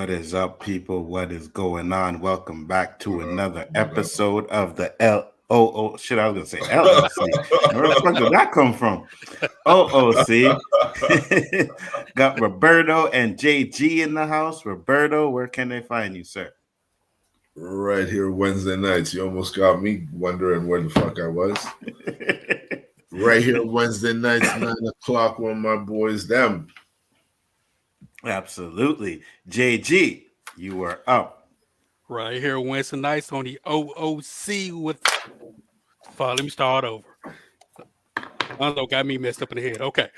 What is up, people? What is going on? Welcome back to another episode of the O.O.C. Shit, I was gonna say LLC. Where the fuck did that come from? O.O.C. Got Roberto and JG in the house. Roberto, where can they find you, sir? Right here Wednesday nights. You almost got me wondering where the fuck I was. Right here Wednesday nights, 9 o'clock when my boys them. Absolutely. JG, you are up. Right here Wednesday nights on the O.O.C. with... Let me start over. Nzo got me messed up in the head. Okay.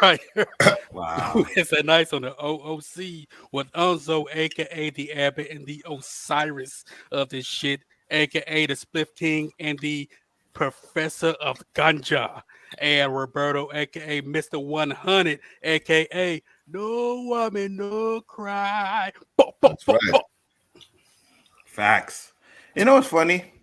Right here. Wow. Wednesday nights on the O.O.C. with Nzo, a.k.a. the Abbott and the Osiris of this shit, a.k.a. the Spliff King and the Professor of Ganja, and Roberto, a.k.a. Mr. 100, a.k.a. No woman, no cry. That's right. Facts. You know what's funny?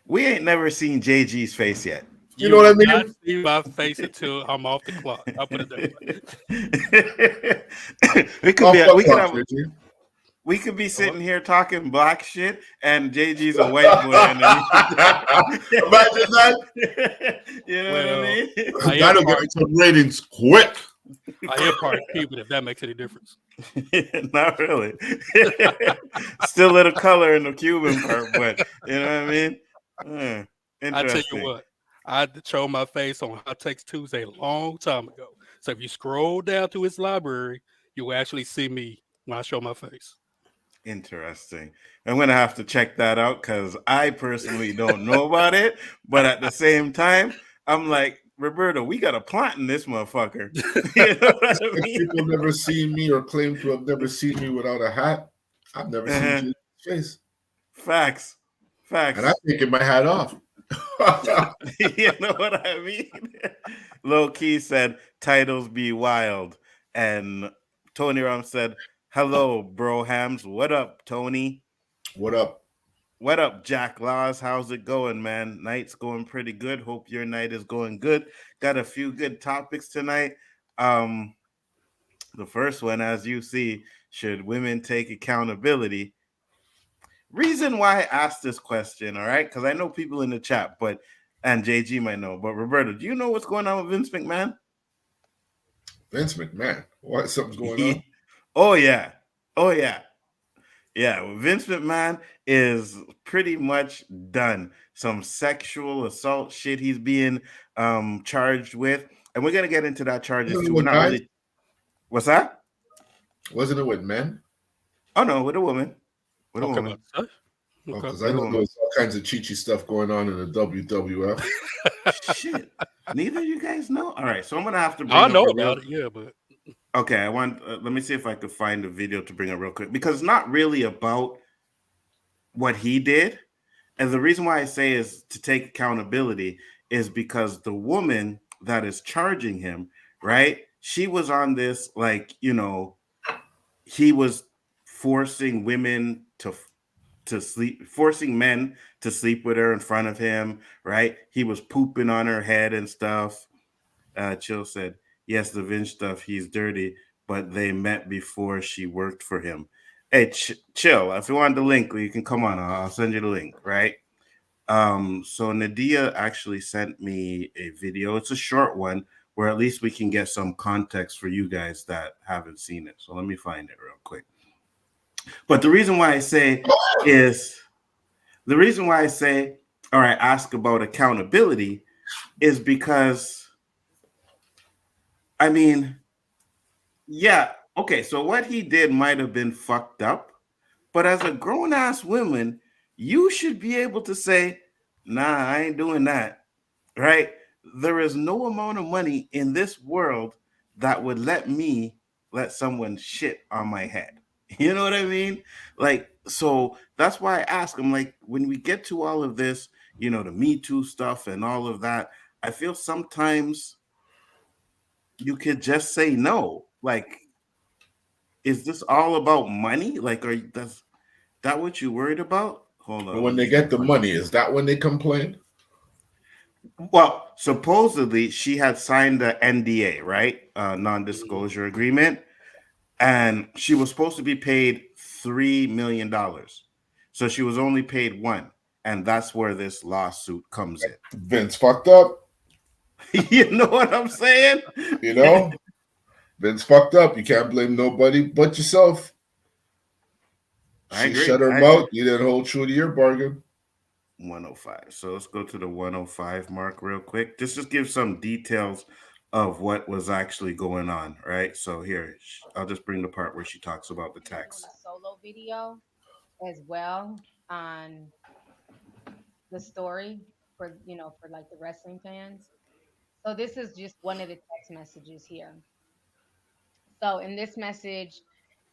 We ain't never seen JG's face yet. You know what I mean? I see my face until I'm off the clock. I'll put it that way. We could be sitting here talking black shit, and JG's a white boy. Imagine that. You know what I mean? That'll get some ratings quick. I am part of Cuban, if that makes any difference. Not really. Still a little color in the Cuban part, but you know what I mean? I tell you what, I showed my face on Hot Takes Tuesday a long time ago. So if you scroll down to his library, you will actually see me when I show my face. Interesting. I'm going to have to check that out because I personally don't know about it. But at the same time, I'm like, Roberto, we got a plot in this motherfucker. You know what I mean? People never seen me or claim to have never seen me without a hat. I've never seen his face. Facts. And I'm taking my hat off. You know what I mean? LowKey said, titles be wild. And Tony Ram said, hello, bro hams. What up, Tony? What up? What up, Jack Laws? How's it going, man? Night's going pretty good. Hope your night is going good. Got a few good topics tonight. The first one, as you see, should women take accountability? Reason why I asked this question, all right? Because I know people in the chat, and JG might know. But Roberto, do you know what's going on with Vince McMahon? Vince McMahon? What? Something's going on? Oh, yeah. Yeah, Vince McMahon is pretty much done. Some sexual assault shit he's being charged with. And we're going to get into that charges too. We're not really... What's that? Wasn't it with men? Oh, no, with a woman. With a woman. Because I know there's all kinds of chi-chi stuff going on in the WWF. Shit. Neither of you guys know? All right, so I'm going to have to bring I know about it, yeah, but... Okay, let me see if I could find a video to bring it real quick, because it's not really about what he did. And the reason why I say is to take accountability is because the woman that is charging him, right? She was on this, like, you know, he was forcing women to sleep, forcing men to sleep with her in front of him, right? He was pooping on her head and stuff. Chill said, yes, the Vince stuff, he's dirty, but they met before she worked for him. Hey, chill. If you want the link, you can come on. I'll send you the link, right? So Nadia actually sent me a video. It's a short one where at least we can get some context for you guys that haven't seen it. So let me find it real quick. But the reason why I say, all right, ask about accountability is because, I mean, Yeah. Okay. So what he did might have been fucked up, but as a grown ass woman, you should be able to say, "Nah, I ain't doing that." Right? There is no amount of money in this world that would let me let someone shit on my head. You know what I mean? Like, so that's why I ask. I'm like, when we get to all of this, the Me Too stuff and all of that, I feel sometimes you could just say no. Like, is this all about money? Like, that's that what you worried about? Hold And on, let when they me get the find. money, is that when they complain? Well, supposedly she had signed the NDA, right? Mhm. Non-disclosure agreement, and she was supposed to be paid $3 million. So she was only paid one, and that's where this lawsuit comes in. Vince fucked up, You know what I'm saying? you know? Vince fucked up. You can't blame nobody but yourself. I She agree. shut her I agree. mouth. You didn't hold true to your bargain. 105. So let's go to the 105 mark real quick. Just give some details of what was actually going on, right? So here, I'll just bring the part where she talks about the They're doing tax. a solo video as well on the story for for like the wrestling fans. So this is just one of the text messages here. So in this message,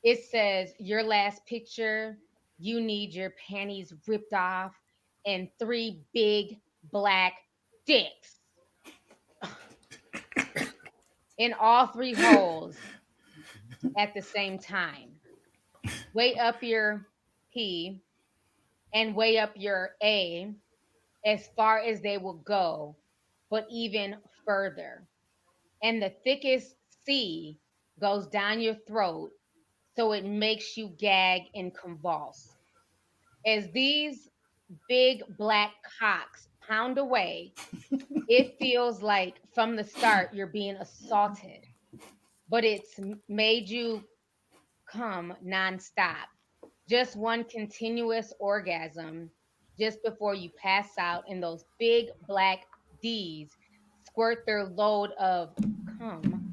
it says your last picture, you need your panties ripped off and three big black dicks in all three holes at the same time. Weigh up your P and weigh up your A as far as they will go, but even further. And the thickest C goes down your throat so it makes you gag and convulse. As these big black cocks pound away, it feels like from the start you're being assaulted, but it's made you come nonstop. Just one continuous orgasm just before you pass out, and those big black D's squirt their load of cum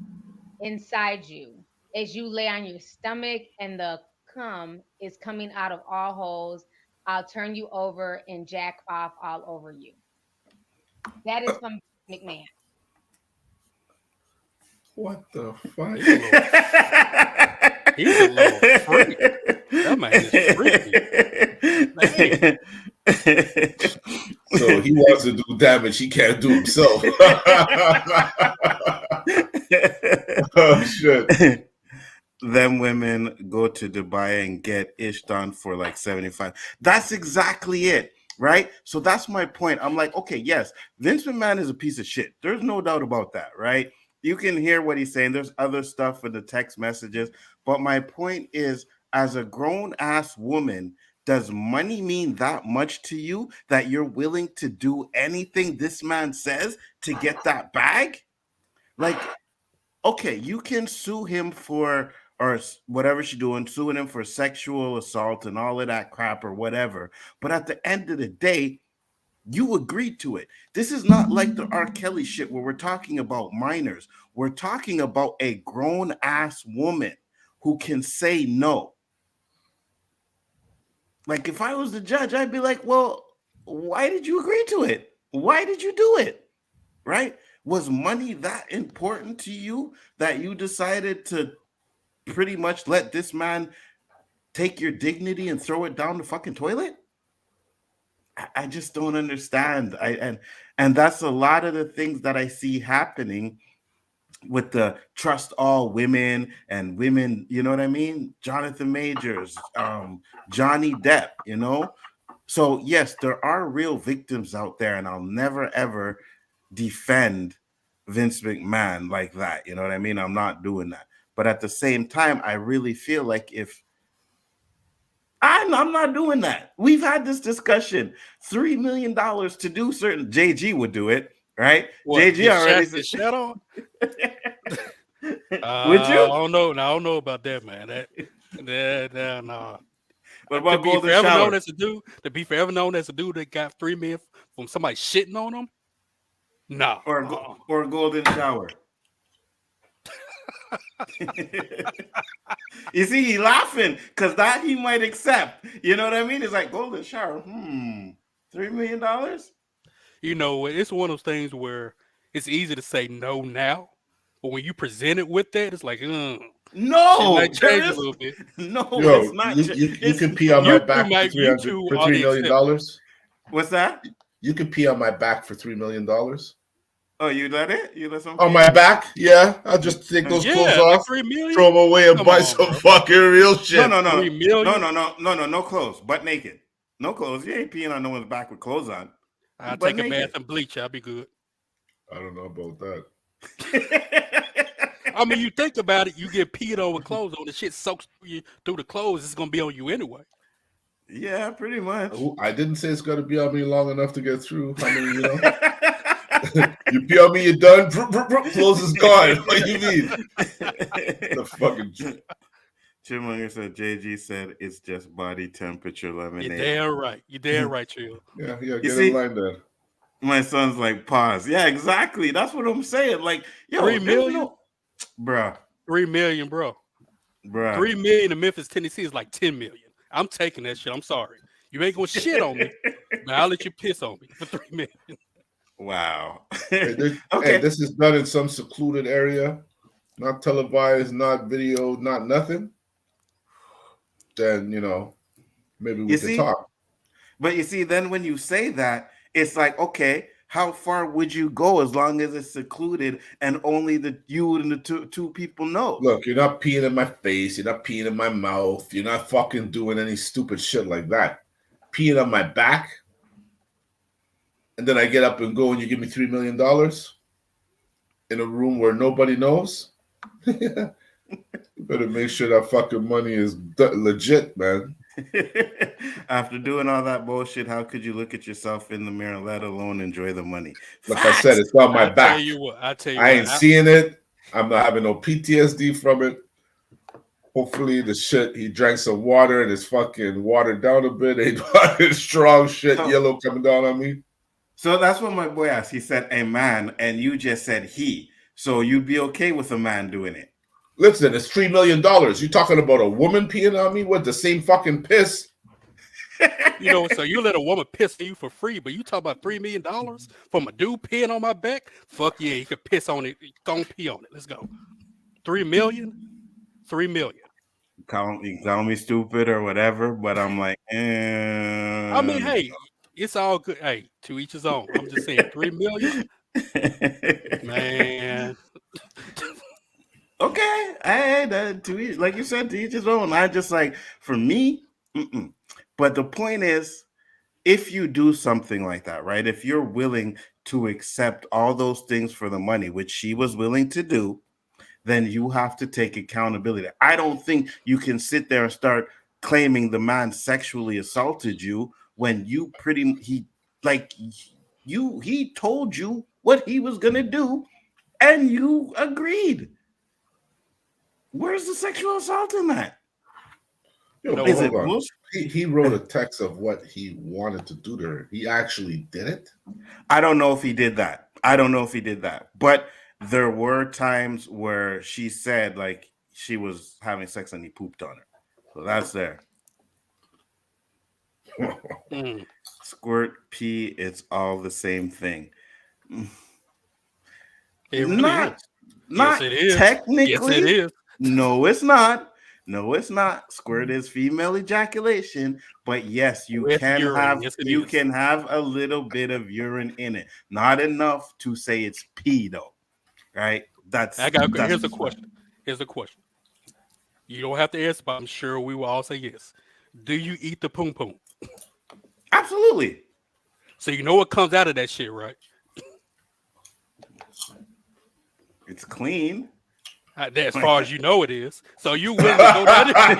inside you as you lay on your stomach and the cum is coming out of all holes. I'll turn you over and jack off all over you. That is from McMahon. What the fuck? He's a little, he's a little freak. That man is freaky. Damn. So he wants to do damage he can't do himself. Oh shit. Them women go to Dubai and get ish done for like 75. That's exactly it, right? So that's my point. I'm like, okay, yes, Vince McMahon is a piece of shit. There's no doubt about that, right? You can hear what he's saying. There's other stuff in the text messages. But my point is, as a grown ass woman, does money mean that much to you that you're willing to do anything this man says to get that bag? Like, okay, you can sue him for or whatever she's doing, suing him for sexual assault and all of that crap or whatever. But at the end of the day, you agreed to it. This is not like the R. Kelly shit where we're talking about minors. We're talking about a grown ass woman who can say no. Like if I was the judge, I'd be like, well, why did you agree to it? Why did you do it? Right? Was money that important to you that you decided to pretty much let this man take your dignity and throw it down the fucking toilet? I just don't understand. And that's a lot of the things that I see happening with the trust all women and women, you know what I mean? Jonathan Majors, Johnny Depp, So yes, there are real victims out there, and I'll never ever defend Vince McMahon like that. You know what I mean? I'm not doing that. But at the same time, I really feel like if I'm not doing that. We've had this discussion. $3 million to do certain JG would do it, right? What? JG already Get said. shut on? Would I you? don't know. I don't know about that, man. No. What To about be golden forever known shower as a dude, that got 3 million from somebody shitting on him. No. or golden shower? You see, he laughing because that he might accept. You know what I mean? It's like golden shower. $3 million. You know, it's one of those things where it's easy to say no now, but when you present it with that, it's like, shit No, might there change a is little bit. no. Yo, It's not. you can pee on my You two back might- for you two are $3 the million. exception. What's that? You can pee on my back for $3 million. Oh, you let it? You let some On my back? Yeah. I'll just take those clothes like off, $3 million. throw them away, and Come buy on, some bro. fucking real shit. No, $3 million? no clothes, butt naked. No clothes. You ain't peeing on no one's back with clothes on. I'll Butt take a bath naked. and bleach. I'll be good. I don't know about that. I mean, you think about it, you get peed on with clothes on, the shit soaks through the clothes. It's gonna be on you anyway. Yeah, pretty much. I didn't say it's got to be on me long enough to get through. I mean, you know, you pee on me, you're done. Clothes is gone. What do you mean? The fucking Chipmunk said, JG said it's just body temperature lemonade. You're damn right. You're damn right, Chill. yeah. You Get see? in line there. My son's like, pause. Yeah, exactly. That's what I'm saying. Like, yo, $3 million? no... Bruh. $3 million, bro. Bruh. $3 million in Memphis, Tennessee is like $10 million. I'm taking that shit. I'm sorry. You ain't gonna shit on me, but I'll let you piss on me for $3 million. Wow. Hey, Okay. this is done in some secluded area, not televised, not video, not nothing. Then, you know, maybe we can talk. But you see, then when you say that, it's like, okay, how far would you go as long as it's secluded and only you and the two people know? Look, you're not peeing in my face. You're not peeing in my mouth. You're not fucking doing any stupid shit like that. Peeing on my back, and then I get up and go, and you give me $3 million in a room where nobody knows. You better make sure that fucking money is legit, man. After doing all that bullshit, how could you look at yourself in the mirror, let alone enjoy the money? Like I said, it's on my back. I tell you I ain't seeing it. I'm not having no PTSD from it. Hopefully the shit, he drank some water and it's fucking watered down a bit. Ain't fucking strong shit, yellow coming down on me. So that's what my boy asked. He said a man, and you just said he. So you'd be okay with a man doing it? Listen, it's $3 million. You talking about a woman peeing on me with the same fucking piss? You know, so you let a woman piss on you for free, but you talk about $3 million from a dude peeing on my back? Fuck yeah, you could piss on it. Go pee on it. Let's go. $3 million? $3 million. You can call me stupid or whatever, but I'm like, I mean, hey, it's all good. Hey, to each his own. I'm just saying, $3 million, man. Okay, like you said, to each his own. I just like, for me, but the point is, if you do something like that, right? If you're willing to accept all those things for the money, which she was willing to do, then you have to take accountability. I don't think you can sit there and start claiming the man sexually assaulted you when he told you what he was gonna do and you agreed. Where's the sexual assault in that? Is it he wrote a text of what he wanted to do to her. He actually did it? I don't know if he did that. But there were times where she said like she was having sex and he pooped on her. So that's there. Squirt, pee, it's all the same thing. It really is. Not yes, it is. Technically. Yes, it is. No, it's not. Squirt is female ejaculation, but yes, you can have a little bit of urine in it. Not enough to say it's pee though. Right? Here's a question. You don't have to answer, but I'm sure we will all say yes. Do you eat the poom poom? Absolutely. So you know what comes out of that shit, right? It's clean. As far as you know it is. So you willing to go down there?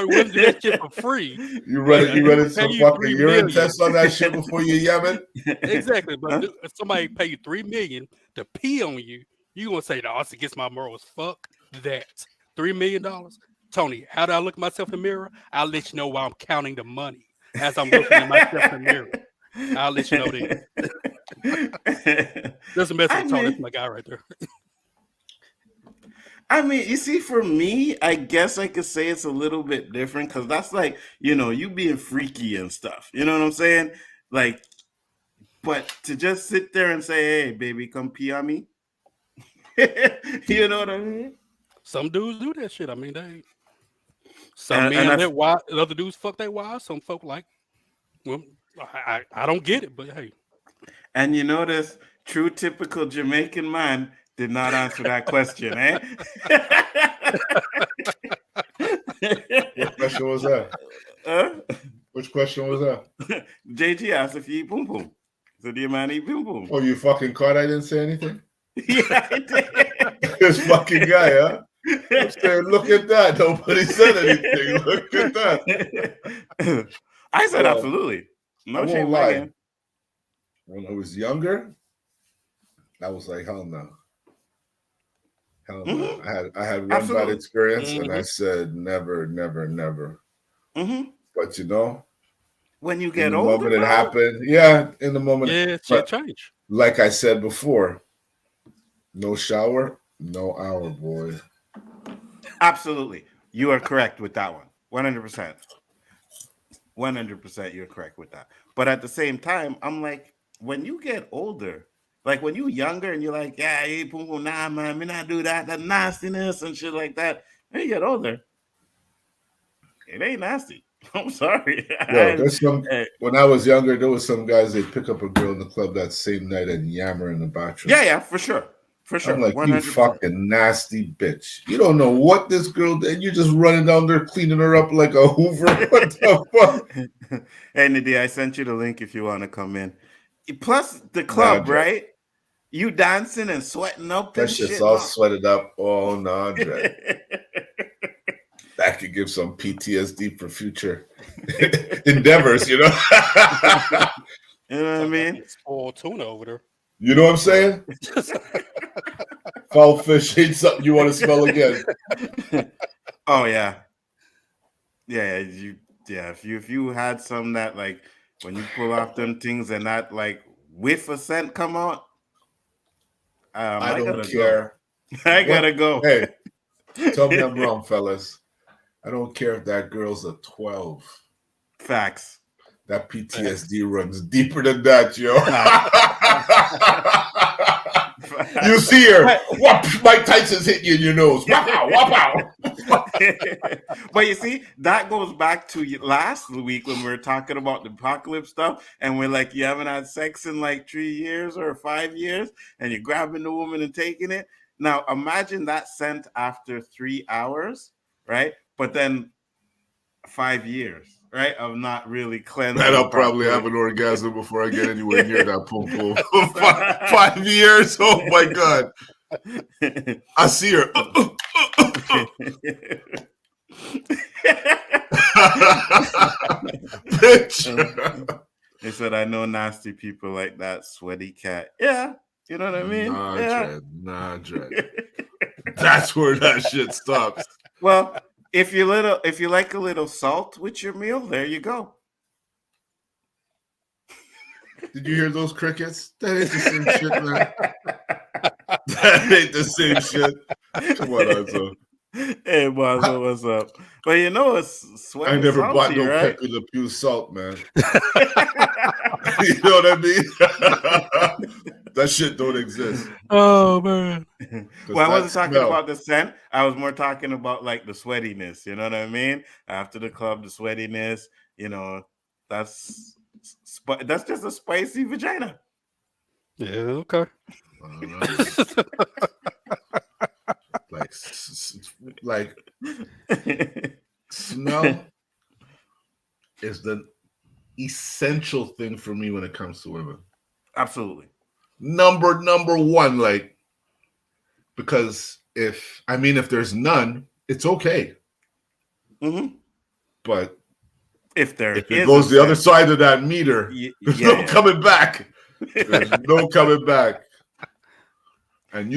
You willing to do that shit for free. You running some fucking urine tests on that shit before you yam it? Exactly. But if somebody pay you $3 million to pee on you, you gonna say, no, it's against my morals. Fuck that. $3 million? Tony, how do I look at myself in the mirror? I'll let you know while I'm counting the money as I'm looking at myself in the mirror. I'll let you know that. Doesn't mess with Tony. That's my guy right there. I mean, you see, for me, I guess I could say it's a little bit different because that's like, you being freaky and stuff. You know what I'm saying? Like, but to just sit there and say, "Hey, baby, come pee on me," you know what I mean? Some dudes do that shit. I mean, some And men I let other dudes fuck their wives. Some folk like, well, I don't get it, but hey, and you notice, true typical Jamaican man did not answer that question, eh? What question was that? Huh? Which question was that? JG asked if you eat boom boom. So do you man eat boom boom? Oh, you fucking caught I didn't say anything? Yeah, I did. This fucking guy, huh? I'm saying, look at that. Nobody said anything. Look at that. I said Well, absolutely. I No won't shame lie. again. When I was younger, I was like, hell no. Hell no. Mm-hmm. I had one Absolutely. bad experience and I Mhm. said never, never, never. Mm-hmm. But When you in get the older, moment it bro, happened. Yeah, in the moment. Yeah, shit But change. like I said before, no shower, no hour, boy. absolutely, you are correct with that one. 100%. 100%, you're correct with that. But at the same time, I'm like, when you get older, like when you younger and you're like, yeah, hey, boom, boom, nah, man, me not do that, that nastiness and shit like that. When you get older, it ain't nasty. I'm sorry. Yo, there's some. Eh, When I was younger, there was some guys they'd pick up a girl in the club that same night and yammer in the bathroom. yeah, for sure. For I'm sure. like, you 100%. fucking nasty bitch. You don't know what this girl did. You're just running down there cleaning her up like a Hoover. What the fuck? Hey, Nadia, I sent you the link if you want to come in. Plus, the Nah, club, Dre. right? You dancing and sweating up That and shit's shit. all No. sweated up. Oh, nah, Dre. That could give some PTSD for future endeavors, You know what I mean? Spoiled tuna over there. You know what I'm saying? Foul fish ain't something you want to smell again. Oh yeah, yeah. If you had some that like when you pull off them things and that like whiff of scent come out, I I don't gotta go. care. I What? gotta go. Hey, tell me I'm wrong, fellas. I don't care if that girl's a 12. Facts. That PTSD runs deeper than that, yo. You see her. Whop, Mike Tyson's hitting you in your nose. Whop out, whop out. But you see, that goes back to last week when we were talking about the apocalypse stuff, and we're like, you haven't had sex in like 3 years or 5 years, and you're grabbing the woman and taking it. Now imagine that scent after 3 hours, right? But then 5 years, right, of not really Man, cleansing I'll probably properly. have an orgasm before I get anywhere near that pom pom. 5 years? Oh my God. I see her. Bitch. They said, I know nasty people like that sweaty cat. Yeah, you know what I mean? Nah, Yeah. Dred. Nah, Dred. That's where that shit stops. Well, if you like a little salt with your meal, there you go. Did you hear those crickets? That ain't the same shit, man. That ain't the same shit. Come on, Nzo. Hey, Mazo, what's up? But you know it's sweat I is never bought salty, no right? Pepe Le Pew salt, man. You know what I mean? That shit don't exist. Oh man. Well, I wasn't talking smell. about the scent. I was more talking about like the sweatiness. You know what I mean? After the club, the sweatiness. You know, that's just a spicy vagina. Yeah. Okay. Like smell is the essential thing for me when it comes to women. Absolutely. Number one, like, because if there's none, it's okay. Mm-hmm. But if it goes the other side of that meter, there's no coming back. There's no coming back. And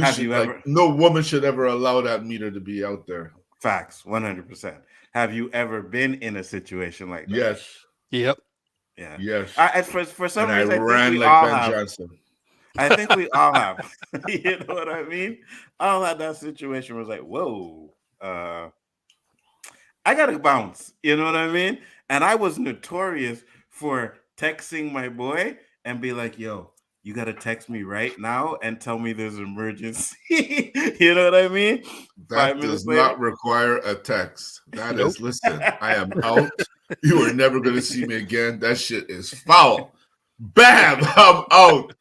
no woman should ever allow that meter to be out there. Facts, 100%. Have you ever been in a situation like that? Yes. Yep. Yeah. Yes. For some reason, I ran think we like all Ben have. Johnson. I think we all have. You know what I mean? All had that situation was like, whoa, I gotta bounce. You know what I mean? And I was notorious for texting my boy and be like, yo, you gotta text me right now and tell me there's an emergency. You know what I mean? That 5 minutes does later. not require a text. That Nope. is, listen, I am out. You are never going to see me again. That shit is foul. Bam, I'm out.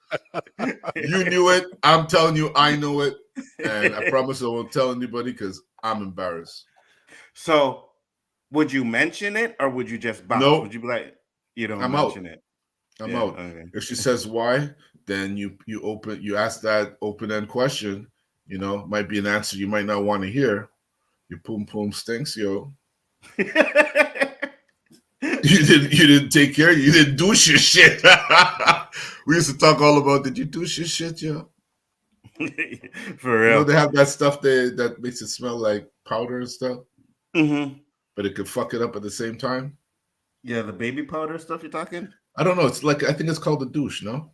You knew it. I'm telling you, I know it. And I promise I won't tell anybody because I'm embarrassed. So would you mention it or would you just bounce? Would No, you be like, you don't I'm out. mention it? I'm Yeah, out. okay. If she says why, then you ask that open-end question. You know, might be an answer you might not want to hear. Your poom poom stinks, yo. You didn't take care. You didn't douche your shit. We used to talk all about, did you douche your shit, yo? For You know real. they have that stuff that makes it smell like powder and stuff, Mm-hmm. but it could fuck it up at the same time. Yeah, the baby powder stuff you're talking? I don't know. It's like, I think it's called a douche. No,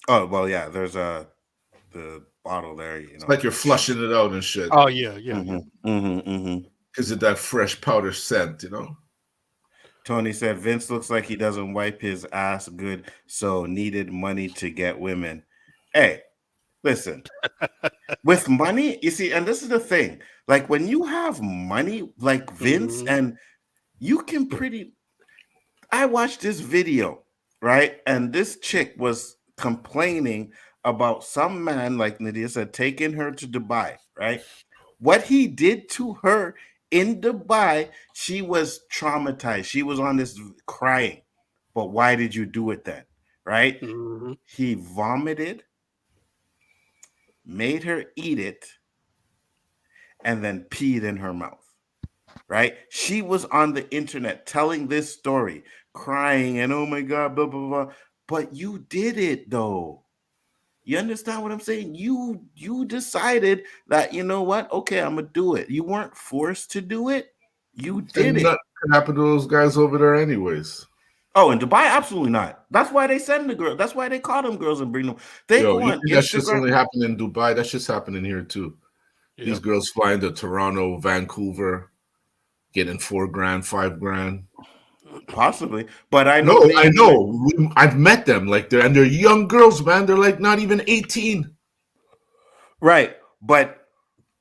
Oh, well, yeah, there's the bottle there, you it's know. like you're flushing it out and shit Oh yeah, yeah, yeah. Mm-hmm. Mm-hmm. Mm-hmm. because of that fresh powder scent. You know. Tony said Vince looks like he doesn't wipe his ass good, so needed money to get women. Hey, listen, with money, you see, and this is the thing. Like when you have money, like Vince, Mhm. and you can pretty I watched this video, right? And this chick was complaining about some man, like Nadia said, taking her to Dubai, right? What he did to her in Dubai, she was traumatized. She was on this crying. But why did you do it then? Right? Mhm. He vomited, made her eat it, and then peed in her mouth. Right? She was on the internet telling this story, crying and oh my god, blah blah blah. But you did it though. You understand what I'm saying? You decided that you know what? Okay, I'm gonna do it. You weren't forced to do it. You did And it. nothing can happen to those guys over there, anyways. Oh, in Dubai, absolutely not. That's why they send the girl. That's why they call them girls and bring them. They Yo, go you on think that shit's Instagram. only happening in Dubai? That shit's happening here too. These Yep. girls flying to Toronto, Vancouver, getting $4,000, $5,000. Possibly, but I know No, they I do it. know. I've met them. Like they're young girls, man. They're like not even 18. Right. But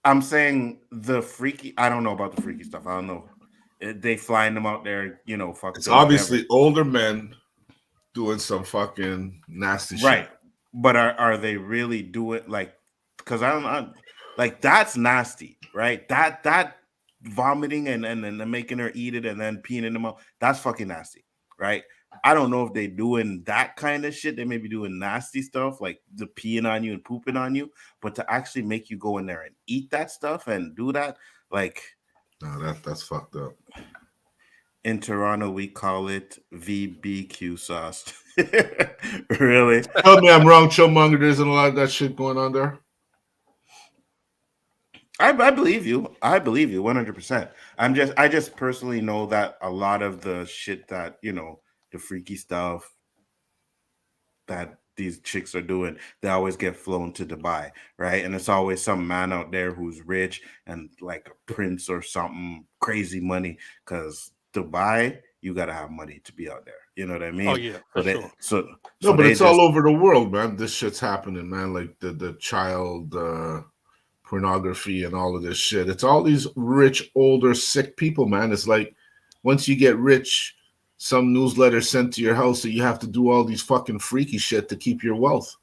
I'm saying the freaky. I don't know about the freaky stuff. I don't know. They flying them out there, you know, fuck It's them, whatever. obviously older men doing some fucking nasty shit. Right. But are they really doing like? Because like that's nasty, right? That vomiting and making her eat it and then peeing in the mouth. That's fucking nasty, right? I don't know if they doing that kind of shit. They may be doing nasty stuff like the peeing on you and pooping on you, but to actually make you go in there and eat that stuff and do that, like No, that's fucked up. in Toronto, we call it VBQ sauce. Really? Tell me I'm wrong, Chillmonger. There isn't a lot of that shit going on there. I believe you. I believe you 100%. I just personally know that a lot of the shit that, you know, the freaky stuff that these chicks are doing, they always get flown to Dubai, right? And it's always some man out there who's rich and like a prince or something, crazy money. Because Dubai, you gotta have money to be out there. You know what I Oh mean? yeah, So for they sure. No, so but they it's all just over the world, man. This shit's happening, man. Like the child pornography and all of this shit. It's all these rich, older, sick people, man. It's like once you get rich, some newsletter sent to your house that you have to do all these fucking freaky shit to keep your wealth.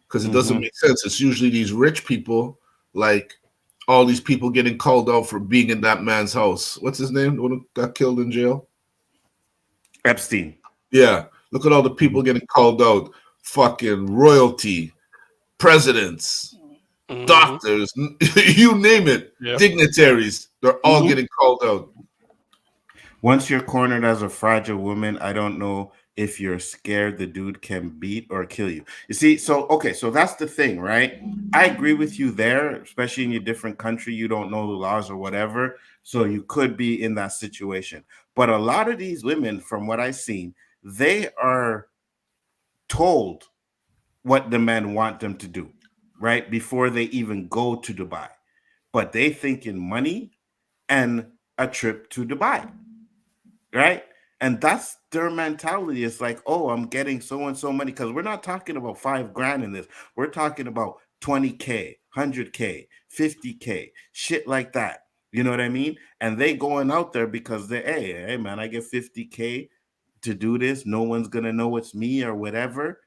Because it doesn't mhm. make sense. It's usually these rich people, like all these people getting called out for being in that man's house. What's his name? The one who got killed in jail? Epstein. Yeah. Look at all the people getting called out. Fucking royalty, presidents, Mhm. doctors, you name it, Yep. dignitaries, they're all Mhm. getting called out. Once you're cornered as a fragile woman, I don't know if you're scared the dude can beat or kill you. You see, so okay, so that's the thing, right? I agree with you there, especially in your different country, you don't know the laws or whatever, so you could be in that situation. But a lot of these women, from what I've seen, they are told what the men want them to do, right? Before they even go to Dubai. But they think in money and a trip to Dubai, right? And that's their mentality. It's like, oh, I'm getting so and so money because we're not talking about $5,000 in this. We're talking about 20K, 100K, 50K, shit like that. You know what I mean? And they going out there because they, hey man, I get 50K to do this. No one's gonna know it's me or whatever.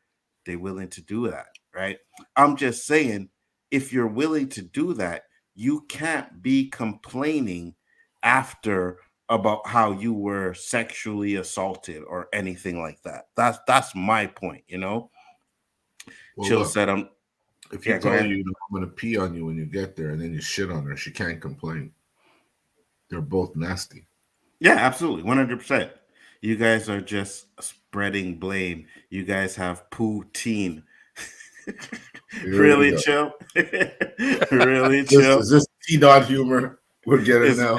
They're willing to do that, right? I'm just saying, if you're willing to do that, you can't be complaining after about how you were sexually assaulted or anything like that. That's my point, you know. Well, Chill look, said, "I'm." if you Yeah, go tell ahead. you, I'm going to pee on you when you get there, and then you shit on her, she can't complain. They're both nasty. Yeah, absolutely, 100%. You guys are just spreading blame. You guys have poutine. Here we Really go. chill. Really This chill. is this T-Dot humor we're getting It's now.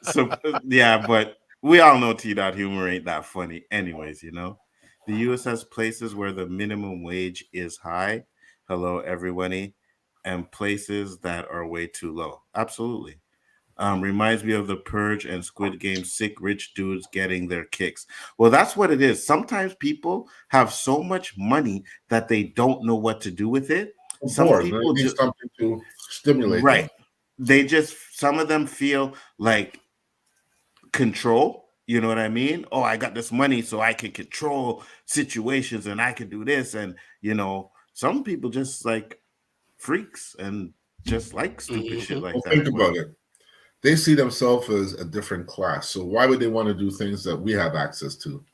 so yeah, but we all know T dot humor ain't that funny, anyways. You know, the U.S. has places where the minimum wage is high. Hello, everybody, and places that are way too low. Absolutely. Reminds me of the Purge and Squid Game, sick rich dudes getting their kicks. Well, that's what it is. Sometimes people have so much money that they don't know what to do with it. Of Some course, they people need just something to stimulate right. them. They just some of them feel like control. You know what I mean? Oh, I got this money so I can control situations and I can do this. And some people just like freaks and just like stupid shit Mhm. like Well, that. think about it. They see themselves as a different class. So why would they want to do things that we have access to?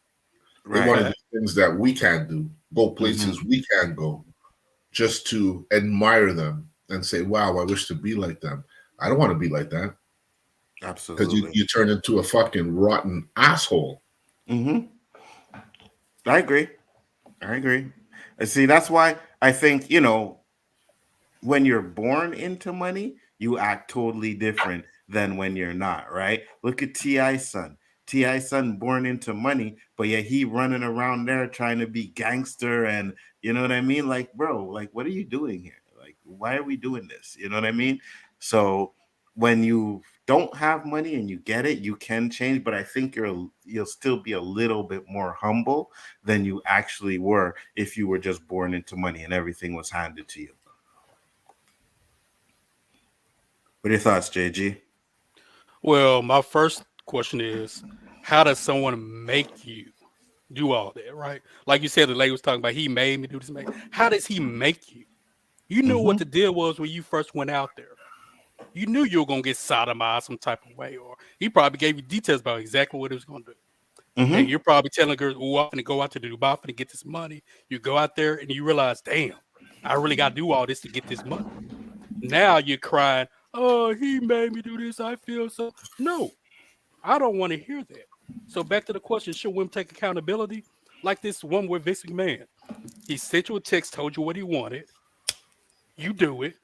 They want to Right. do things that we can't do, go Hmm. places we can't go, just to admire them and say, wow, I wish to be like them. I don't want to be like that because you, Absolutely. you turn into a fucking rotten asshole. Hmm. I agree. I agree. And see, that's why I think, when you're born into money, you act totally different than when you're not, right? Look at T.I.'s son. T.I.'s son born into money, but yet he running around there trying to be gangster and you know what I mean? Like, bro, like what are you doing here? Like, why are we doing this? You know what I mean? So when you don't have money and you get it, you can change, but I think you'll still be a little bit more humble than you actually were if you were just born into money and everything was handed to you. What are your thoughts, JG? Well, my first question is, how does someone make you do all that, right? Like you said, the lady was talking about he made me do this. How does he make you? You knew what Mm-hmm. the deal was when you first went out there. You knew you were gonna get sodomized some type of way, or he probably gave you details about exactly what he was gonna do. And Mm-hmm. you're probably telling girls, "Oh, I'm gonna go out to Dubai, I'm gonna get this money." You go out there and you realize, damn, I really gotta do all this to get this money. Now you're crying, "Oh, he made me do this. I feel so." No, I don't want to hear that. So back to the question: should women take accountability? Like this one with Vince McMahon, he sent you a text, told you what he wanted. You do it.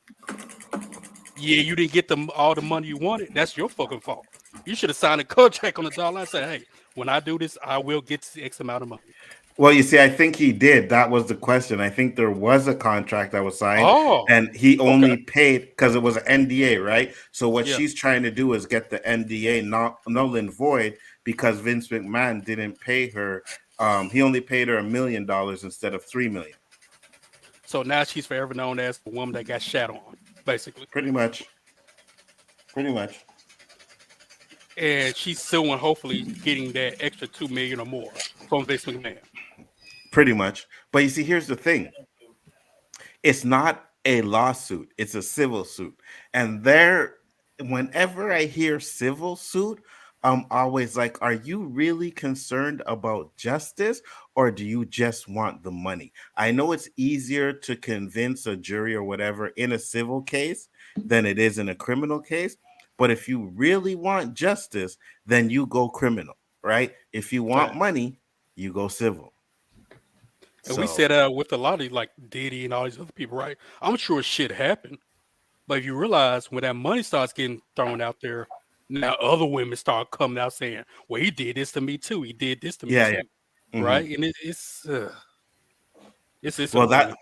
Yeah, you didn't get all the money you wanted. That's your fucking fault. You should have signed a contract on the dollar and said, "Hey, when I do this, I will get X amount of money." Well, you see, I think he did. That was the question. I think there was a contract that was signed, Oh, and he okay, only paid because it was an NDA, right? So what yeah. she's trying to do is get the NDA null and void because Vince McMahon didn't pay her. He only paid her $1 million instead of 3 million. So now she's forever known as the woman that got shat on, basically, Pretty much. Pretty much. and she's suing, hopefully getting that extra 2 million or more from Vince McMahon. Pretty much. But you see, here's the thing. It's not a lawsuit, it's a civil suit. And whenever I hear civil suit, I'm always like, are you really concerned about justice or do you just want the money? I know it's easier to convince a jury or whatever in a civil case than it is in a criminal case. But if you really want justice, then you go criminal, right? If you want Facts. money, you go civil. And we So, said with a lot of like Diddy and all these other people, right? I'm sure shit happened, but if you realize when that money starts getting thrown out there, now other women start coming out saying, "Well, he did this to me too. He did this to me yeah, yeah. too," Mhm. right? And it's Well, that annoying.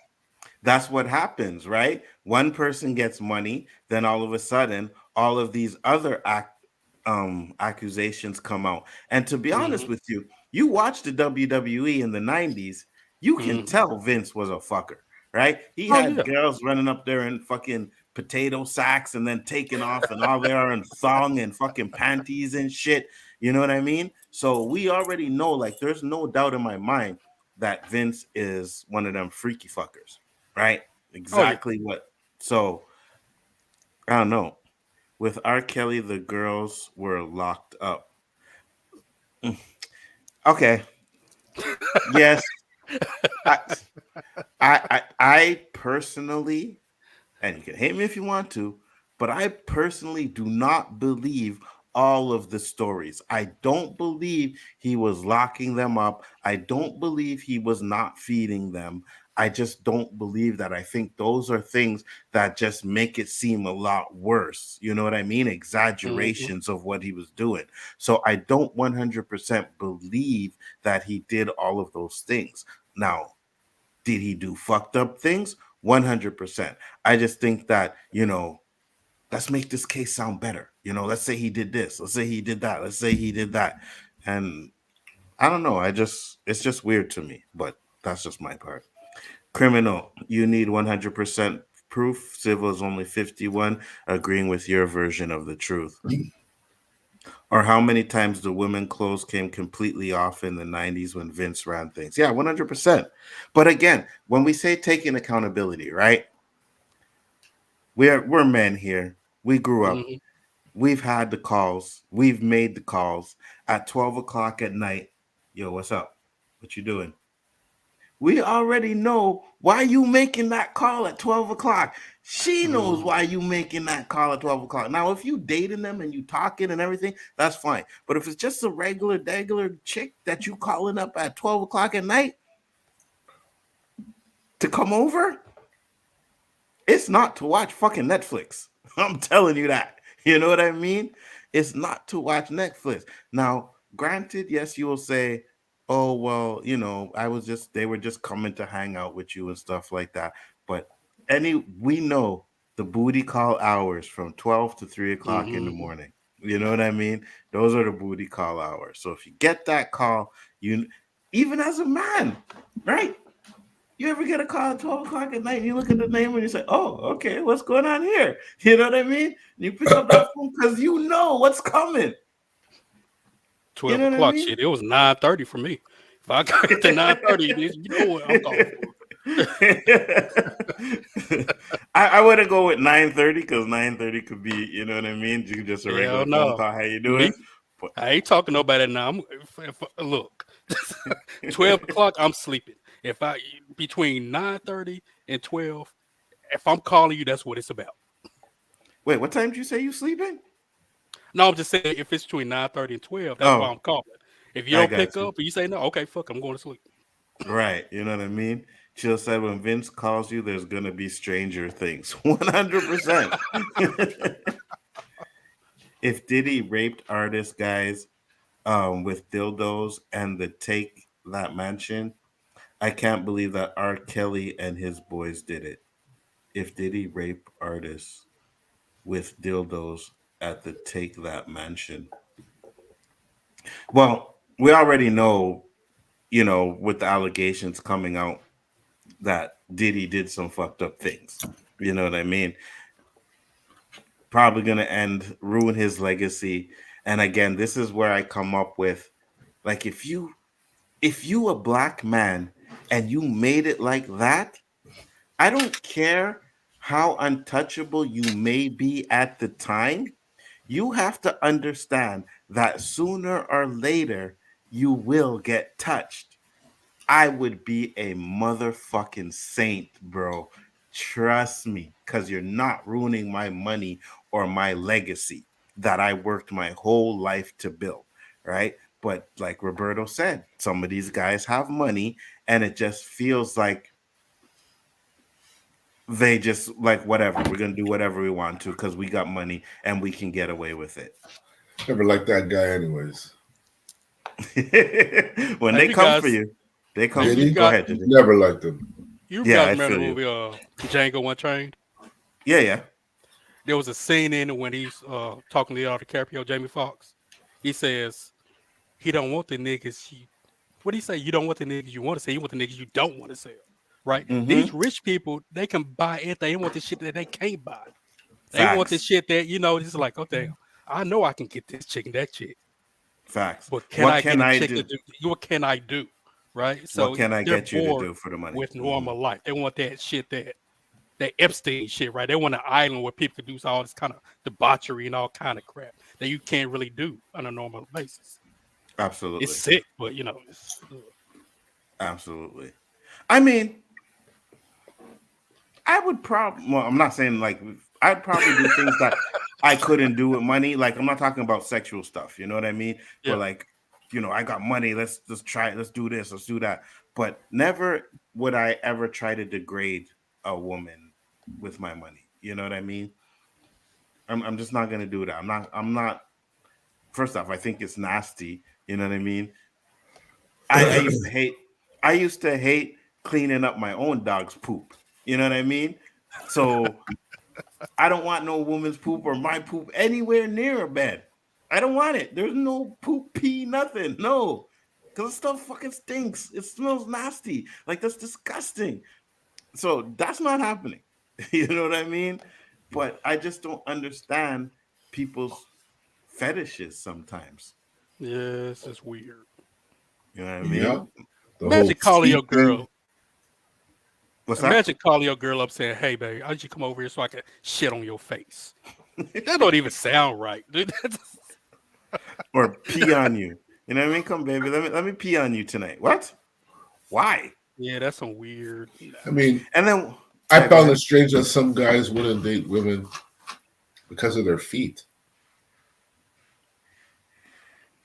That's what happens, right? One person gets money, then all of a sudden, all of these other accusations come out. And to be honest Mm-hmm. with you, you watch the WWE in the 90s, you can Mm-hmm. tell Vince was a fucker, right? He Oh had yeah. girls running up there in fucking potato sacks and then taking off, and all they are in thong and fucking panties and shit. You know what I mean? So we already know, like, there's no doubt in my mind that Vince is one of them freaky fuckers, right? Oh yeah. Exactly what. So I don't know. With R. Kelly, the girls were locked up. Mm. Okay. Yes. I, I personally, and you can hate me if you want to, but I personally do not believe all of the stories. I don't believe he was locking them up. I don't believe he was not feeding them. I just don't believe that. I think those are things that just make it seem a lot worse. You know what I mean? Mm-hmm. Exaggerations of what he was doing. So I don't 100% believe that he did all of those things. Now, did he do fucked up things? 100%. I just think that, let's make this case sound better. Let's say he did this. Let's say he did that. Let's say he did that. And I don't know. It's just weird to me, but that's just my part. Criminal, you need 100% proof. Civil is only 51, agreeing with your version of the truth. Or how many times the women clothes came completely off in the 90s when Vince ran things? Yeah, 100%. But again, when we say taking accountability, right? We're men here. We grew up. Mm-hmm. We've had the calls. We've made the calls at 12 o'clock at night. Yo, what's up? What you doing? We already know why you making that call at 12 o'clock. She knows Mm-hmm. why you making that call at 12 o'clock. Now, if you dating them and you talking and everything, that's fine. But if it's just a regular chick that you calling up at 12 o'clock at night to come over, it's not to watch fucking Netflix. I'm telling you that. You know what I mean? It's not to watch Netflix. Now, granted, yes, you will say, oh, well, they were just coming to hang out with you and stuff like that. But we know the booty call hours from 12 to 3 o'clock in the Mm-hmm. morning. You know what I mean? Those are the booty call hours. So if you get that call, even as a man, right? You ever get a call at 12 o'clock at night and you look at the name and you say, oh, okay, what's going on here? You know what I mean? And you pick up that phone because you know what's coming. You 12 know what I o'clock mean? shit. It was 9:30 for me. If I got to 9:30, you know what I'm calling for. I wouldn't go with 9:30 because 9:30 could be, you know what I mean? Just a Hell regular phone no. call. How you Me, doing? But I ain't talking to nobody now. Look, 12 o'clock, I'm sleeping. If I between 9:30 and 12, if I'm calling you, that's what it's about. wait, what time did you say you sleeping? No, I'm just saying if it's between 9:30 and 12, that's why Oh, I'm calling. If you I don't got pick you. up and you say no, okay, fuck, I'm going to sleep. Right. You know what I mean? Chill said when Vince calls you, there's gonna be stranger things. 100%. If Diddy raped artists, guys, with dildos and the Take That Mansion, I can't believe that R. Kelly and his boys did it. If Diddy raped artists with dildos at the Take That Mansion. Well, we already know, with the allegations coming out that Diddy did some fucked up things. You know what I mean? Probably gonna ruin his legacy. And again, this is where I come up with, like, if you a black man and you made it like that, I don't care how untouchable you may be at the time. You have to understand that sooner or later you will get touched. I would be a motherfucking saint, bro. Trust me, because you're not ruining my money or my legacy that I worked my whole life to build, right? But like Roberto said, some of these guys have money and it just feels like they just like, whatever, we're going to do whatever we want to because we got money and we can get away with it. Never liked that guy, anyways. When Have they you come for guys? you, they come Have for Did you you. he? Go got? ahead, JJ. Never liked him. You Yeah, guys I remember the feel movie Django Unchained? Yeah. There was a scene in it when he's talking to Leonardo DiCaprio, Jamie Foxx. He says he don't want the niggas. What do you say? You don't want the niggas you want to sell. You want the niggas you don't want to sell, right? These rich people, they can buy anything. They want the shit that they can't buy. They want the Facts. shit that it's like, oh damn, I know I can get this chick and that chick, Facts. but can What I can get a I chick do? to do? What can I do? Right? What So can I they're get you to bored do for the money? with normal life. They want that shit that Epstein shit, right? They want an island where people can do all this kind of debauchery and all kind of crap that you can't really do on a normal basis. Absolutely. It's sick, but it's, Absolutely. I mean, I would probably. Well, I'm not saying like I'd probably do things that I couldn't do with money. Like I'm not talking about sexual stuff. You know what I mean? Yeah. But like, I got money. Let's try it. Let's do this. Let's do that. But never would I ever try to degrade a woman with my money. You know what I mean? I'm just not gonna do that. I'm not. First off, I think it's nasty. You know what I mean? I used to hate cleaning up my own dog's poop. You know what I mean? So I don't want no woman's poop or my poop anywhere near a bed. I don't want it. There's no poop, pee, nothing. No. Because the stuff fucking stinks. It smells nasty. Like, that's disgusting. So that's not happening. You know what I mean? But I just don't understand people's fetishes sometimes. yes, it's weird. You know what I mean? Yeah. Imagine calling your girl. What's that? Imagine calling your girl up saying, "Hey, baby, I need you to come over here so I can shit on your face." That don't even sound right, dude. Or pee on you. You know what I mean? Come, baby, let me pee on you tonight. What? Why? Yeah, that's some weird. I mean, And then I found it strange that some guys wouldn't date women because of their feet.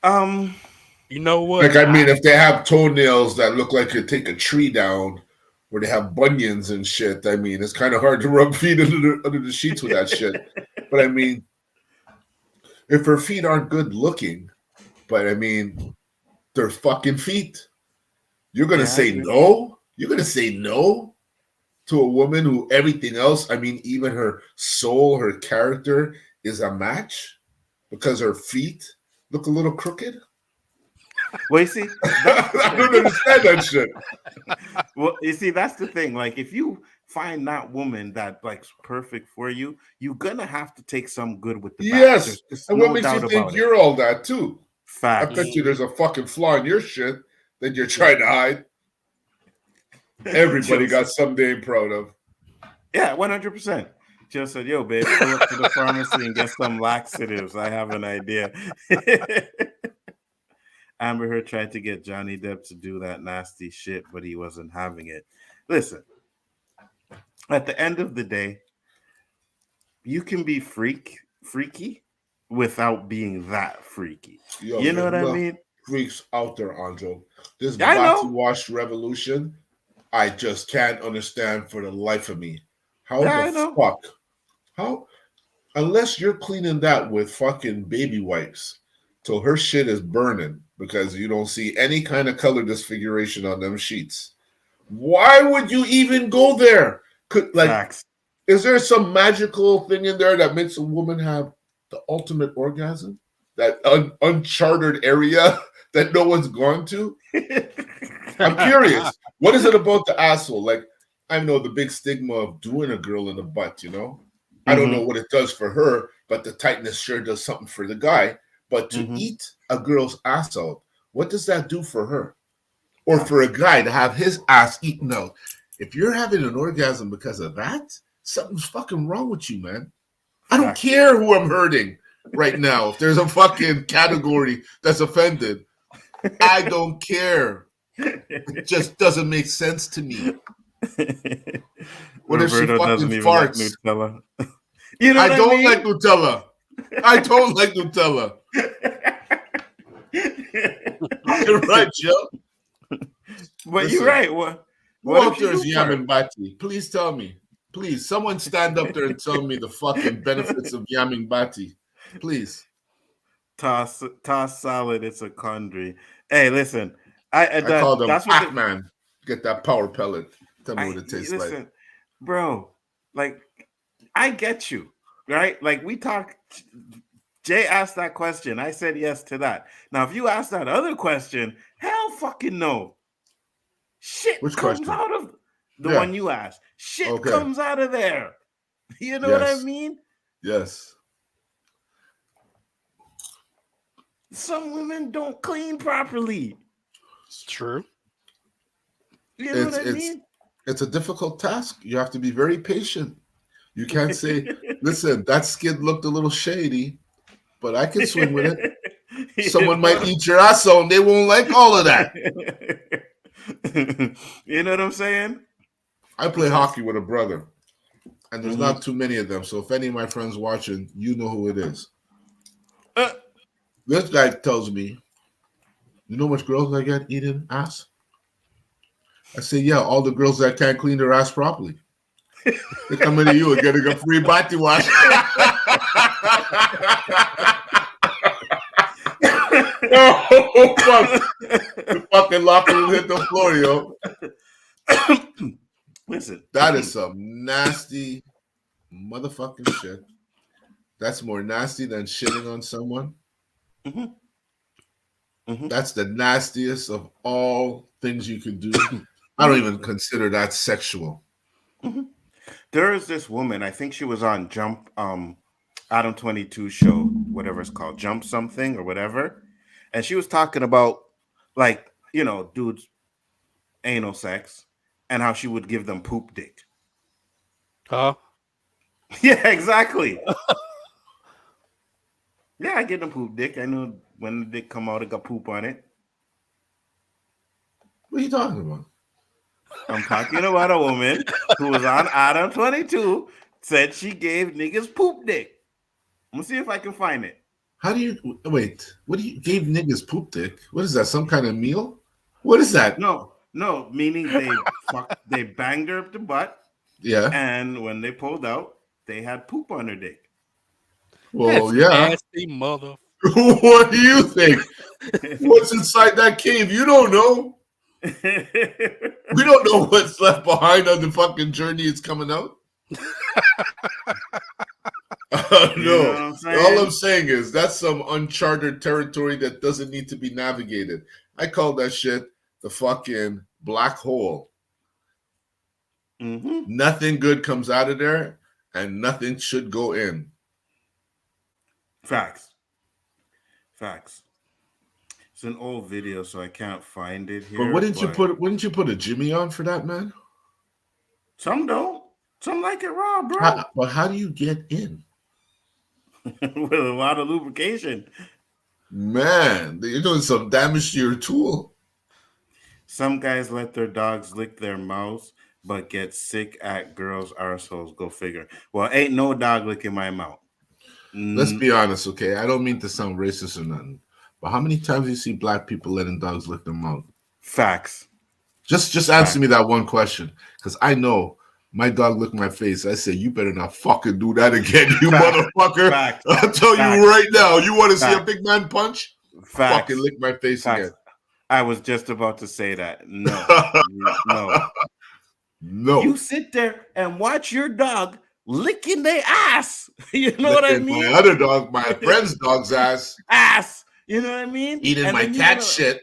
You know what? Like, I mean, if they have toenails that look like you take a tree down, where they have bunions and shit, I mean, it's kind of hard to rub feet under the sheets with that shit. But I mean, if her feet aren't good looking, but I mean, they're fucking feet. You're gonna say no? You're gonna say no to a woman who everything else, I mean, even her soul, her character is a match because her feet look a little crooked? Well, you see, I don't understand that shit. Well, you see, that's the thing. Like, if you find that woman that like's perfect for you, you're gonna have to take some good with the bad. Yes, There's and no what makes you doubt think about you're all that too? Fact. I bet you there's a fucking flaw in your shit that you're trying to hide. Everybody got something they ain't proud of. Yeah, 100%. Jill said, "Yo, babe, go up to the pharmacy and get some laxatives. I have an idea." Amber Heard tried to get Johnny Depp to do that nasty shit, but he wasn't having it. Listen, at the end of the day, you can be freaky without being that freaky. Yo, you know what I mean? Freaks out there, Anjo. This I know. body wash revolution, I just can't understand for the life of me. How Yeah, the fuck? How? Unless you're cleaning that with fucking baby wipes till her shit is burning because you don't see any kind of color disfiguration on them sheets. Why would you even go there? Facts. Is there some magical thing in there that makes a woman have the ultimate orgasm? That uncharted area that no one's gone to? I'm curious. What is it about the asshole? Like, I know the big stigma of doing a girl in the butt, you know? I don't know what it does for her, but the tightness sure does something for the guy. But to eat a girl's ass out, what does that do for her? Or for a guy to have his ass eaten out? If you're having an orgasm because of that, something's fucking wrong with you, man. I don't care who I'm hurting right now. If there's a fucking category that's offended, I don't care. It just doesn't make sense to me. What if she fucking farts? Like Nutella. You know I don't like Nutella. I don't like Nutella. You're right, Joe. But you're right. Who out there is yamming bati? Please tell me. Please, someone stand up there and tell me the fucking benefits of yamming bati. Please. Toss salad. It's a condry. Hey, listen. I call them Pac-Man. Get that power pellet. Tell me what it tastes listen, like. bro. Like, I get you, right? Like we talk. Jay asked that question. I said yes to that. Now, if you ask that other question, hell fucking no. Shit Which comes question? out of the Yeah. one you asked. Shit Okay. comes out of there. You know what I Yes. mean? Yes. Some women don't clean properly. It's true. You know It's what I it's mean? it's a difficult task. You have to be very patient. You can't say, listen, that skid looked a little shady, but I can swing with it. Someone might eat your ass out and they won't like all of that. You know what I'm saying? I play hockey with a brother, and there's Mhm. not too many of them. So if any of my friends watching, you know who it is. Uh, This guy tells me, you know how much girls I get eating ass? I say, yeah, all the girls that can't clean their ass properly. They come into you and getting a free body wash. Oh, fuck. The fucking locker room hit the floor, yo. Listen, That is some nasty motherfucking shit. That's more nasty than shitting on someone. Mhm. Mhm. That's the nastiest of all things you could do. I don't even consider that sexual. Mhm. There is this woman, I think she was on Jump Adam 22 show, whatever it's called, Jump something or whatever. And she was talking about like, dudes anal sex and how she would give them poop dick. Huh? Yeah, exactly. Yeah, I get them poop dick. I know when the dick come out, it got poop on it. What are you talking about? I'm talking about a woman who was on Adam 22, said she gave niggas poop dick. I'm gonna see if I can find it. How do you wait? What do you gave niggas poop dick? What is that? Some kind of meal? What is that? No, meaning they banged her up the butt, Yeah. and when they pulled out, they had poop on her dick. That's Well, yeah. nasty, mother. What do you think? What's inside that cave? You don't know. We don't know what's left behind on the fucking journey it's coming out. You know what No. I'm All I'm saying? saying is that's some uncharted territory that doesn't need to be navigated. I call that shit the fucking black hole. Mm-hmm. Nothing good comes out of there, and nothing should go in. Facts. It's an old video, so I can't find it But here. wouldn't you put a Jimmy on for that, man? Some don't. Some like it raw, bro. But how do you get in? With a lot of lubrication. Man, you're doing some damage to your tool. Some guys let their dogs lick their mouths, but get sick at girls' arseholes. Go figure. Well, ain't no dog licking my mouth. Let's be honest, okay? I don't mean to sound racist or nothing, but how many times do you see black people letting dogs lick their mouth? Facts. Just answer me that one question, because I know my dog licked my face. I say, you better not fucking do that again, you motherfucker. Facts. I'll tell you right now. You want to see a big man punch? Facts. Fucking lick my face Facts. again. I was just about to say that. No. No. You sit there and watch your dog licking their ass. You know what I Licking mean? my other dog, my friend's dog's ass. Ass. You know what I mean? Eating my cat shit.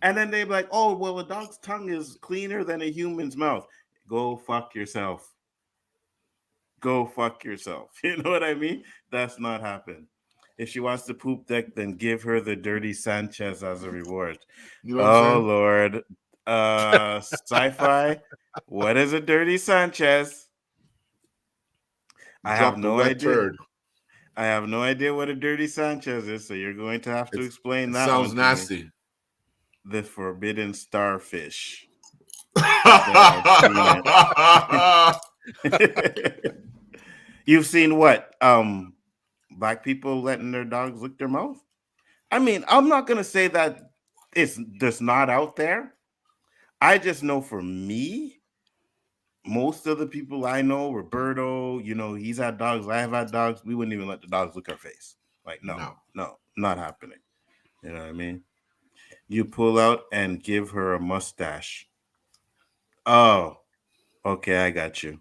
And then they be like, oh, well, a dog's tongue is cleaner than a human's mouth. Go fuck yourself. Go fuck yourself. You know what I mean? That's not happening. If she wants to poop deck, then give her the dirty Sanchez as a reward. You know what I'm saying? Lord. Sci-fi. What is a dirty Sanchez? I have no idea. Turd. I have no idea what a dirty Sanchez is, so you're going to have to explain that. Sounds nasty. The forbidden starfish. You've seen what? Black people letting their dogs lick their mouth? I mean, I'm not gonna say that it's just not out there. I just know for me, most of the people I know, Roberto, he's had dogs. I have had dogs. We wouldn't even let the dogs lick our face. Like, no, not happening. You know what I mean? You pull out and give her a mustache. Oh, Okay, I got you.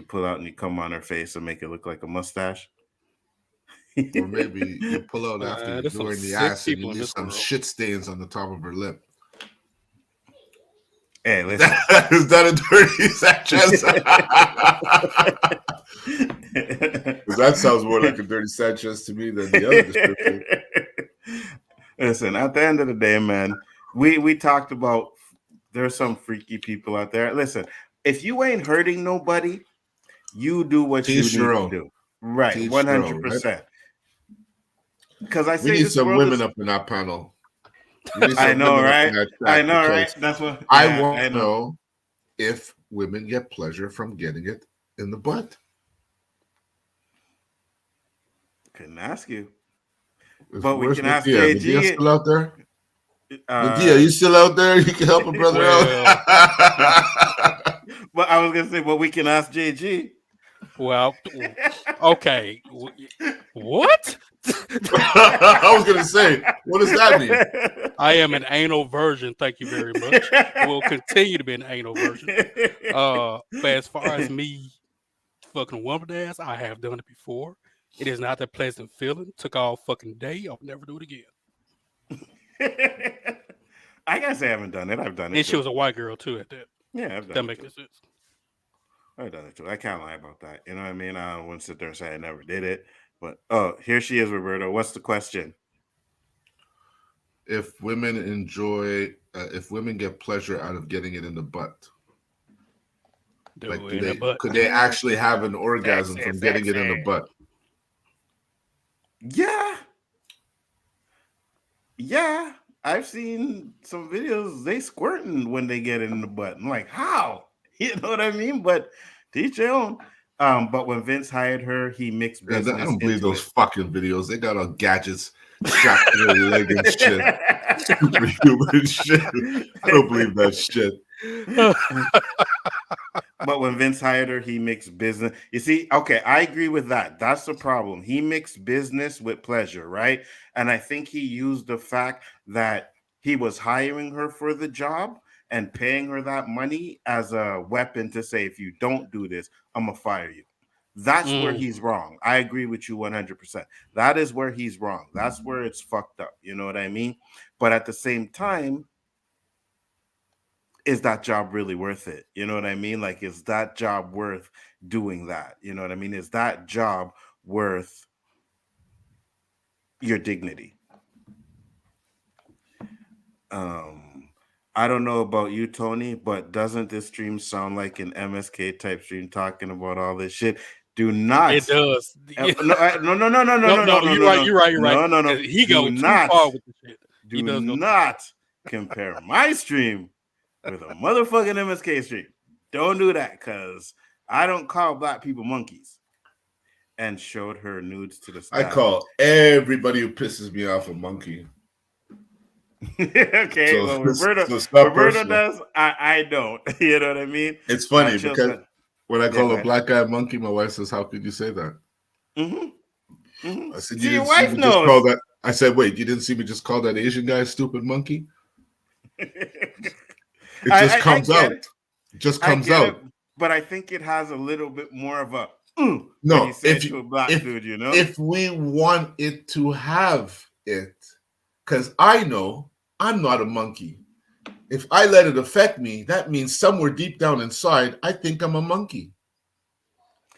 Pull out and you come on her face and make it look like a mustache. Or maybe you pull out after you There's do some her in the sick ass and you people in leave this some world. shit stains on the top of her lip. Hey, listen. Is that a dirty Sanchez? Because that sounds more like a dirty Sanchez to me than the other description. Listen, at the end of the day, man, we talked about there's some freaky people out there. Listen, if you ain't hurting nobody, you do what you need to do. Right, 100%. Because I we say need this some world women is... up in our panel. We need some I know, women right? up in that I chat know, right? because That's what I want to know if women get pleasure from getting it in the butt. Couldn't ask you. But But we can ask Nadia? JG. Nadia still out there? Nadia, you still out there? You can help a brother out. But I was gonna say, but we can ask JG. Well, okay. What? I was gonna say, what does that mean? I am an anal virgin. Thank you very much. Will continue to be an anal virgin. But as far as me fucking a woman ass, I have done it before. It is not a pleasant feeling. Took all fucking day. I'll never do it again. I guess I haven't done it. I've done it. And she was a white girl too at that. Yeah, I've done that it. Makes sense. I've done it too. I can't lie about that. You know what I mean? I wouldn't sit there and say I never did it. But here she is, Roberto. What's the question? If women get pleasure out of getting it in the butt, could they actually have an orgasm from getting it in the butt? Yeah. I've seen some videos, they squirting when they get it in the butt. I'm like, how? You know what I mean? But teach your own. But when Vince hired her, he mixed business. I don't believe those fucking videos. They got all gadgets strapped to their leg and shit. Superhuman shit. I don't believe that shit. But when Vince hired her, he mixed business. You see, okay, I agree with that. That's the problem. He mixed business with pleasure, right? And I think he used the fact that he was hiring her for the job and paying her that money as a weapon to say, if you don't do this, I'm going to fire you. That's where he's wrong. I agree with you 100%. That is where he's wrong. That's where it's fucked up. You know what I mean? But at the same time, is that job really worth it? You know what I mean? Like, is that job worth doing that? You know what I mean? Is that job worth your dignity? I don't know about you, Tony, but doesn't this stream sound like an MSK type stream talking about all this shit? Do not. It does. No. You're right. No. He goes too far with the shit. Do not compare my stream with a motherfucking MSK stream. Don't do that, because I don't call black people monkeys. And showed her nudes to the staff. I call everybody who pisses me off a monkey. Okay, so, well, Roberto does. I don't. You know what I mean? It's funny because when I call a black guy a monkey, my wife says, "How could you say that?" I said, "You didn't see me just call that." I said, "Wait, you didn't see me just call that Asian guy a stupid monkey?" It just comes out. It just comes out. But I think it has a little bit more of a no. If we want it to have it, because I know I'm not a monkey. If I let it affect me, that means somewhere deep down inside, I think I'm a monkey.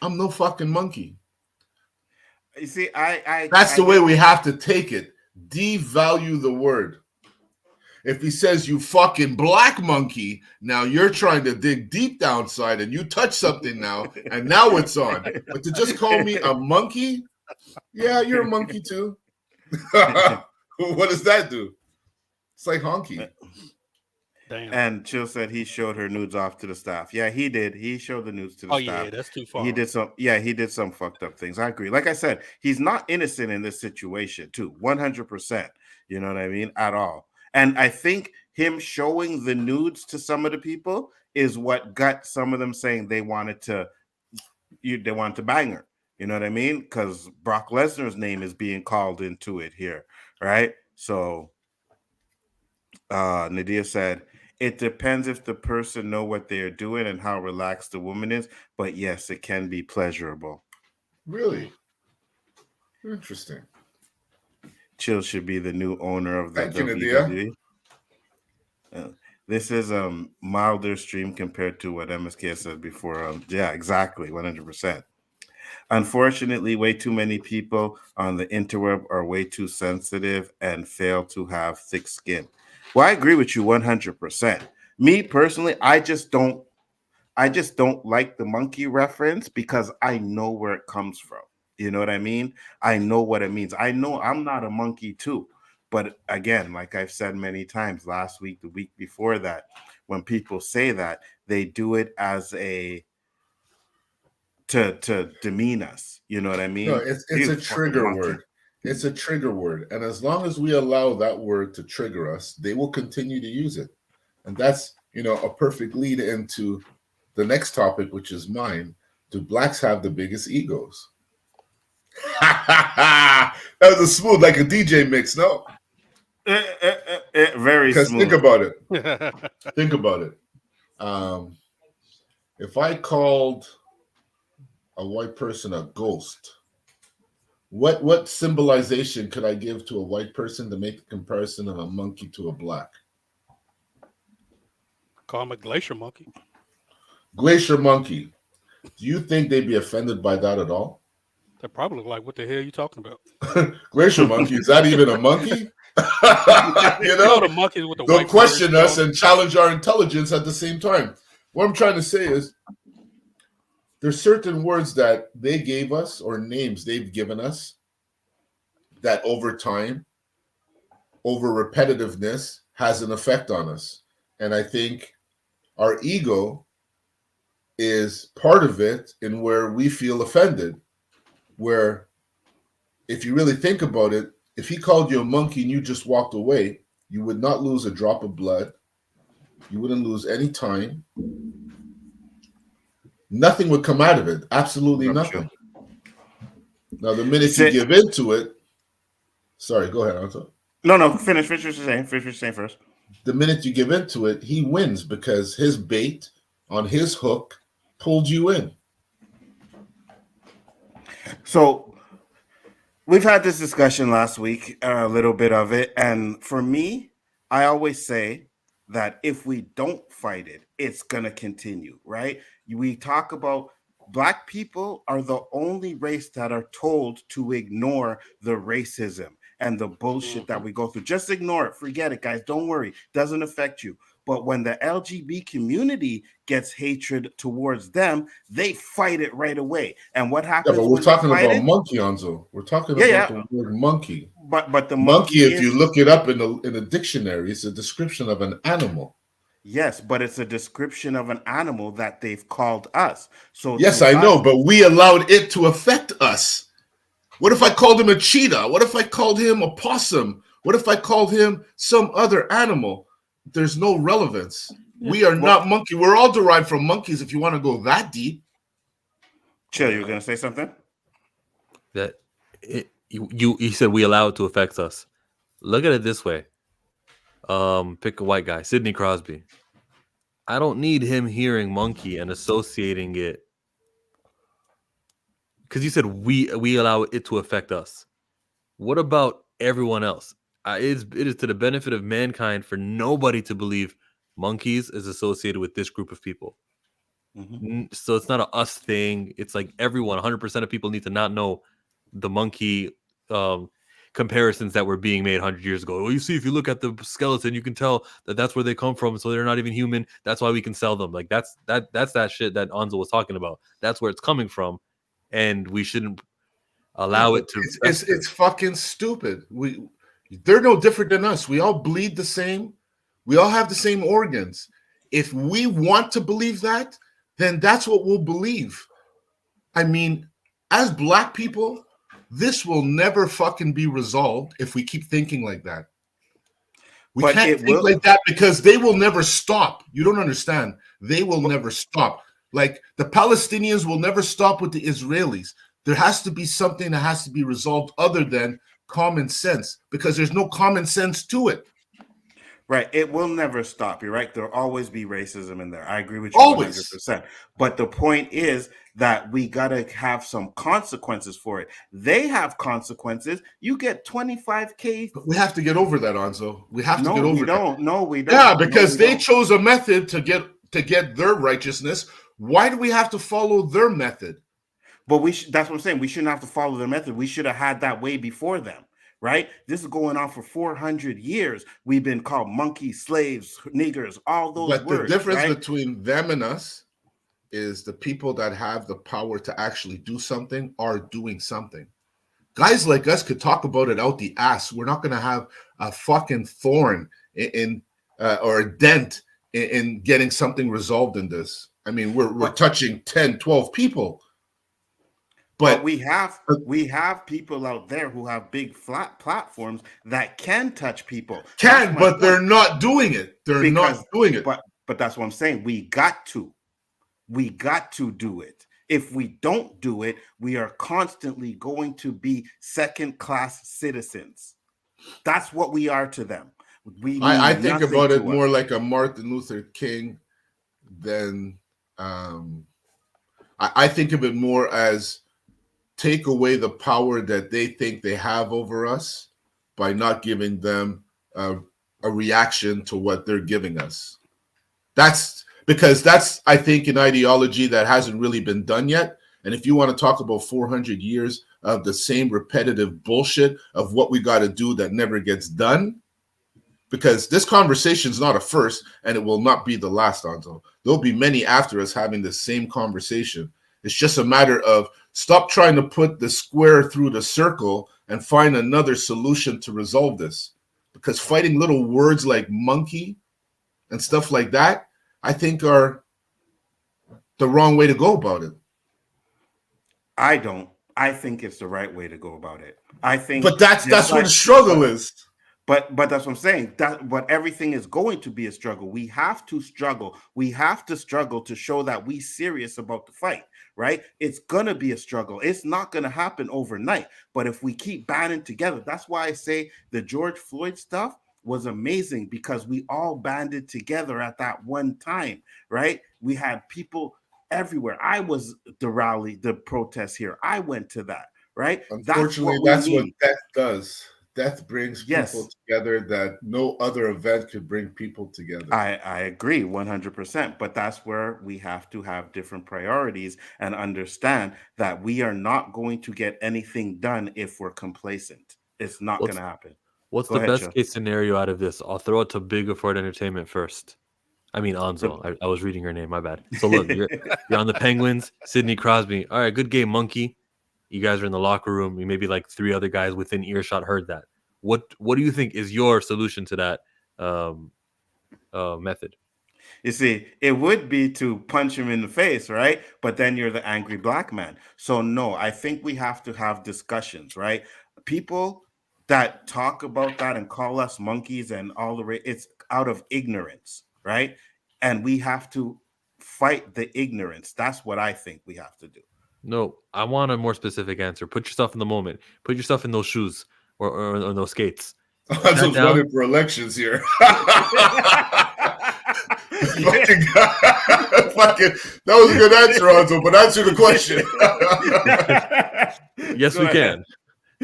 I'm no fucking monkey. You see, that's the way we have to take it. Devalue the word. If he says you fucking black monkey, now you're trying to dig deep down inside and you touch something now, and now it's on. But to just call me a monkey, yeah, you're a monkey too. What does that do? It's like honky. Damn. And Chill said he showed her nudes off to the staff. Yeah, he did. He showed the nudes to the staff. Yeah, that's too far. He did some fucked up things. I agree. Like I said, he's not innocent in this situation too. 100%. You know what I mean? At all. And I think him showing the nudes to some of the people is what got some of them saying they wanted to bang her. You know what I mean? Because Brock Lesnar's name is being called into it here, right? So Nadia said, It depends if the person know what they are doing and how relaxed the woman is. But yes, it can be pleasurable. Really interesting. Chill should be the new owner of the Thank you, Nadia. WWE. This is a milder stream compared to what MSK said before. Yeah, exactly, 100%. Unfortunately, way too many people on the interweb are way too sensitive and fail to have thick skin. Well, I agree with you 100%. Me personally, I just don't like the monkey reference because I know where it comes from. You know what I mean? I know what it means. I know I'm not a monkey too. But again, like I've said many times last week, the week before that, when people say that, they do it as a to demean us. You know what I mean? No, it's You a fucking trigger monkey. word. It's a trigger word. And as long as we allow that word to trigger us, they will continue to use it. And that's, a perfect lead into the next topic, which is mine. Do blacks have the biggest egos? That was a smooth, like a DJ mix, no? Very Because smooth. think about it. Think about it. If I called a white person a ghost, what symbolization could I give to a white person to make the comparison of a monkey to a black? Call him a glacier monkey. Glacier monkey. Do you think they'd be offended by that at all? They probably look like, what the hell are you talking about? Glacier monkey, is that even a monkey? The monkeys with the They'll white question birds us and challenge our intelligence at the same time. What I'm trying to say is there's certain words that they gave us or names they've given us that over time, over repetitiveness, has an effect on us. And I think our ego is part of it in where we feel offended, where if you really think about it, if he called you a monkey and you just walked away, you would not lose a drop of blood. You wouldn't lose any time. Nothing would come out of it. Absolutely nothing. Now, the minute you give into it, sorry, go ahead, Anto. No, finish what you're saying. Finish what you're saying first. The minute you give into it, he wins because his bait on his hook pulled you in. So we've had this discussion last week, a little bit of it. And for me, I always say that if we don't fight it, it's going to continue, right? We talk about Black people are the only race that are told to ignore the racism and the bullshit that we go through. Just ignore it. Forget it, guys. Don't worry. Doesn't affect you. But when the LGBT community gets hatred towards them, they fight it right away. And what happens? Yeah, but we're talking about monkey, Anzo. We're talking about the word monkey. But the monkey, if you look it up in a dictionary, it's a description of an animal. Yes, but it's a description of an animal that they've called us. So yes, I know, but we allowed it to affect us. What if I called him a cheetah? What if I called him a possum? What if I called him some other animal? There's no relevance. We are not monkey. We're all derived from monkeys if you want to go that deep. Chill, you were going to say something? You said we allow it to affect us. Look at it this way. Pick a white guy, Sidney Crosby. I don't need him hearing monkey and associating it. Because you said we allow it to affect us. What about everyone else? It is to the benefit of mankind for nobody to believe monkeys is associated with this group of people. Mm-hmm. So it's not a us thing. It's like everyone, 100% of people need to not know the monkey comparisons that were being made 100 years ago. Well, you see, if you look at the skeleton, you can tell that that's where they come from. So they're not even human. That's why we can sell them. Like that's that shit that Anzo was talking about. That's where it's coming from, and we shouldn't allow it to. It's fucking stupid. They're no different than us. We all bleed the same. We all have the same organs. If we want to believe that, then that's what we'll believe. I mean, as Black people, this will never fucking be resolved if we keep thinking like that. We can't think like that because they will never stop. You don't understand. They will never stop. Like the Palestinians will never stop with the Israelis. There has to be something that has to be resolved other than common sense, because there's no common sense to it. Right. It will never stop. You're right. There'll always be racism in there. I agree with you Always. 100%. But the point is that we got to have some consequences for it. They have consequences. You get 25K. But we have to get over that, Anzo. We have to No, get over we that. don't. No, we don't. Yeah, because No, we they don't. chose a method to get their righteousness. Why do we have to follow their method? But that's what I'm saying. We shouldn't have to follow their method. We should have had that way before them. Right? This is going on for 400 years. We've been called monkeys, slaves, niggers, all those But words. the difference right? between them and us is the people that have the power to actually do something are doing something. Guys like us could talk about it out the ass. We're not going to have a fucking thorn in or a dent in getting something resolved in this. I mean, we're touching 10, 12 people. But we have people out there who have big flat platforms that can touch people. But they're not doing it. They're not doing it. But that's what I'm saying. We got to do it. If we don't do it, we are constantly going to be second-class citizens. That's what we are to them. I think about it more like a Martin Luther King than I think of it more as take away the power that they think they have over us by not giving them a reaction to what they're giving us. That's I think an ideology that hasn't really been done yet. And if you want to talk about 400 years of the same repetitive bullshit of what we got to do that never gets done, because this conversation is not a first and it will not be the last, Anzo. There'll be many after us having the same conversation. It's just a matter of stop trying to put the square through the circle and find another solution to resolve this. Because fighting little words like monkey and stuff like that, I think are the wrong way to go about it. I don't. I think it's the right way to go about it. I think, but that's where the struggle is. But that's what I'm saying. But everything is going to be a struggle. We have to struggle. We have to struggle to show that we serious about the fight, right? It's gonna be a struggle. It's not gonna happen overnight. But if we keep banding together, that's why I say the George Floyd stuff was amazing, because we all banded together at that one time, right? We had people everywhere. I was the rally, the protest here. I went to that, right? Unfortunately, that's what death does. Death brings people together that no other event could bring people together. I agree 100%, but that's where we have to have different priorities and understand that we are not going to get anything done if we're complacent. It's not going to happen. What's the best case scenario out of this? I'll throw it to Big Afford Entertainment first. I mean, Anzo. I was reading her name. My bad. So look, you're on the Penguins. Sidney Crosby. All right, good game, Monkey. You guys are in the locker room. Maybe like 3 other guys within earshot heard that. What do you think is your solution to that method? You see, it would be to punch him in the face, right? But then you're the angry black man. So no, I think we have to have discussions, right? People that talk about that and call us monkeys and all it's out of ignorance, right? And we have to fight the ignorance. That's what I think we have to do. No, I want a more specific answer. Put yourself in the moment. Put yourself in those shoes or those skates. I'm just running for elections here. Fucking, that was a good answer, Anzo, but answer the question. Yes, we can.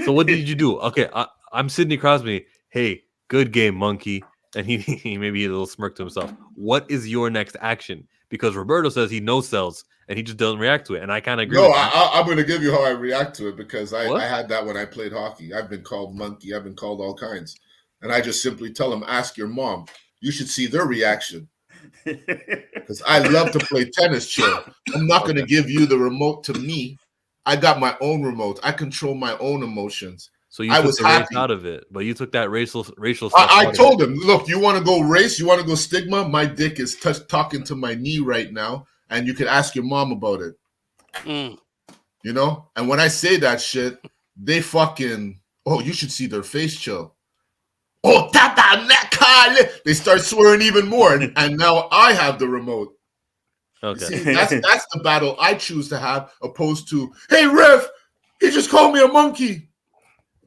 So what did you do? Okay, I'm Sidney Crosby. Hey, good game, Monkey. And he maybe a little smirk to himself. What is your next action? Because Roberto says he no sells and he just doesn't react to it. And I kind of agree. No, I'm going to give you how I react to it, because I had that when I played hockey. I've been called monkey. I've been called all kinds. And I just simply tell them, ask your mom. You should see their reaction. Because I love to play tennis, chill. I'm not going to give you the remote to me. I got my own remote. I control my own emotions. So you took the race out of it, but you took that racial stuff. I told him, look, you want to go race? You want to go stigma? My dick is talking to my knee right now, and you can ask your mom about it. You know? And when I say that shit, they fucking, you should see their face chill. Oh, tata, they start swearing even more, and now I have the remote. Okay, see, that's the battle I choose to have, opposed to, hey, ref, he just called me a monkey.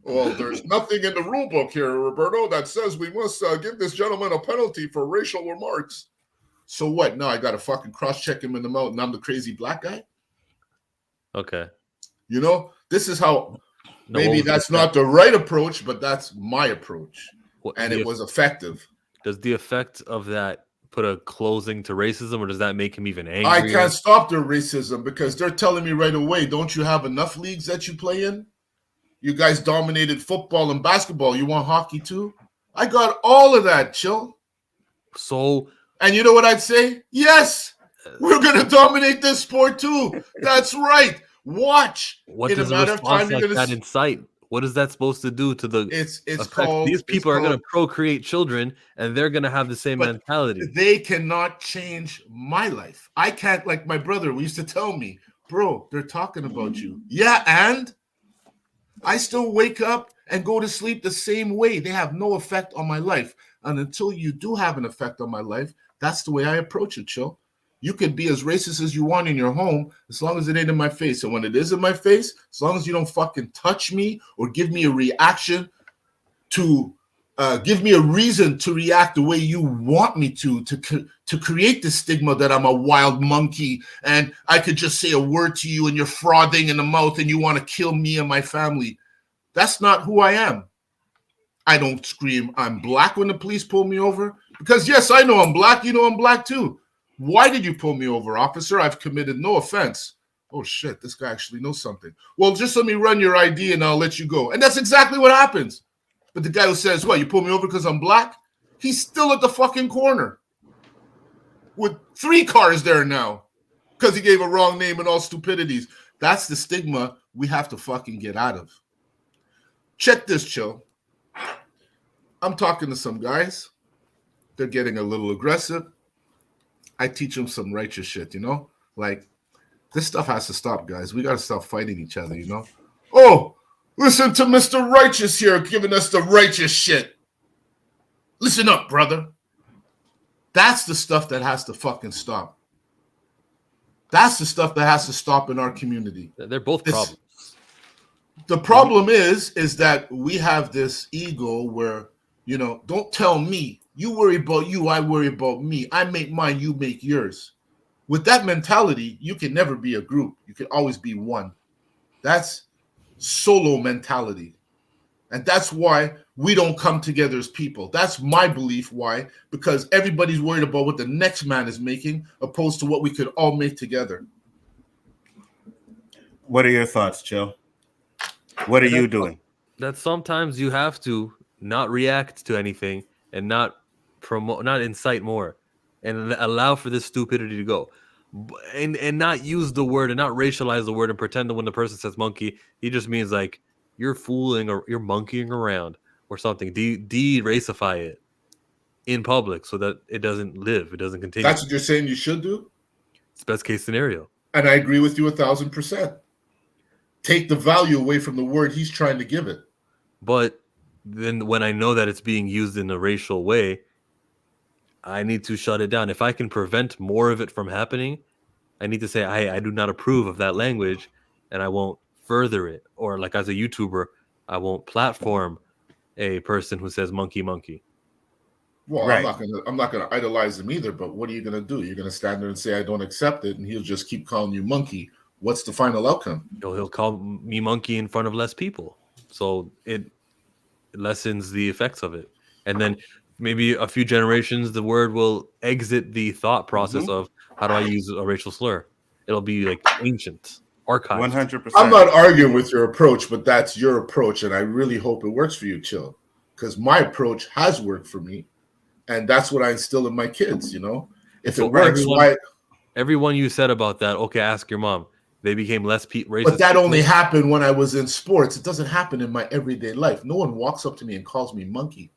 Well, there's nothing in the rule book here, Roberto, that says we must give this gentleman a penalty for racial remarks. So what? Now I got to fucking cross-check him in the mouth and I'm the crazy black guy? Okay. You know, this is how No, maybe that's not the right approach, but that's my approach. And it was effective. Does the effect of that put a closing to racism, or does that make him even angrier? I can't stop their racism because they're telling me right away, don't you have enough leagues that you play in? You guys dominated football and basketball. You want hockey too? I got all of that, chill. So, and you know what I'd say? Yes, we're going to dominate this sport too. That's right. Watch. What does a response like that incite? What is that supposed to do to the? It's called. These people are going to procreate children, and they're going to have the same mentality. They cannot change my life. I can't. Like my brother used to tell me, bro, they're talking about you. Yeah, and I still wake up and go to sleep the same way. They have no effect on my life. And until you do have an effect on my life, that's the way I approach it, Chill. You can be as racist as you want in your home as long as it ain't in my face. And when it is in my face, as long as you don't fucking touch me or give me a reaction to give me a reason to react the way you want me to create the stigma that I'm a wild monkey and I could just say a word to you and you're frothing in the mouth and you want to kill me and my family. That's not who I am. I don't scream, I'm black when the police pull me over. Because yes, I know I'm black. You know I'm black too. Why did you pull me over, officer? I've committed no offense. Oh, shit, this guy actually knows something. Well, just let me run your ID and I'll let you go. And that's exactly what happens. But the guy who says, what, you pulled me over because I'm black? He's still at the fucking corner with 3 cars there now because he gave a wrong name and all stupidities. That's the stigma we have to fucking get out of. Check this, Chill. I'm talking to some guys. They're getting a little aggressive. I teach them some righteous shit, you know? Like, this stuff has to stop, guys. We got to stop fighting each other, you know? Oh, listen to Mr. Righteous here giving us the righteous shit. Listen up, brother. That's the stuff that has to fucking stop. That's the stuff that has to stop in our community. They're both problems. The problem is that we have this ego where, you know, don't tell me. You worry about you, I worry about me. I make mine, you make yours. With that mentality, you can never be a group. You can always be one. That's solo mentality. And that's why we don't come together as people. That's my belief why. Because everybody's worried about what the next man is making opposed to what we could all make together. What are your thoughts, Chill? What are you doing? That sometimes you have to not react to anything and not incite more and allow for this stupidity to go and not use the word and not racialize the word and pretend that when the person says monkey, he just means like you're fooling or you're monkeying around or something. De-racify it in public so that it doesn't live, it doesn't continue. That's what you're saying you should do? It's best case scenario. And I agree with you 1,000%. Take the value away from the word he's trying to give it. But then when I know that it's being used in a racial way, I need to shut it down. If I can prevent more of it from happening, I need to say, I do not approve of that language and I won't further it. Or like as a YouTuber, I won't platform a person who says monkey, monkey. Well, right. I'm not gonna idolize him either, but what are you gonna do? You're gonna stand there and say I don't accept it, and he'll just keep calling you monkey. What's the final outcome? He'll call me monkey in front of less people. So it lessens the effects of it. And then maybe a few generations, the word will exit the thought process of how do I use a racial slur? It'll be like ancient, archived. 100%. I'm not arguing with your approach, but that's your approach, and I really hope it works for you, Chill, because my approach has worked for me, and that's what I instill in my kids, you know? If So it works, why? Everyone you said about that, okay, ask your mom. They became less racist. But that only happened when I was in sports. It doesn't happen in my everyday life. No one walks up to me and calls me monkey.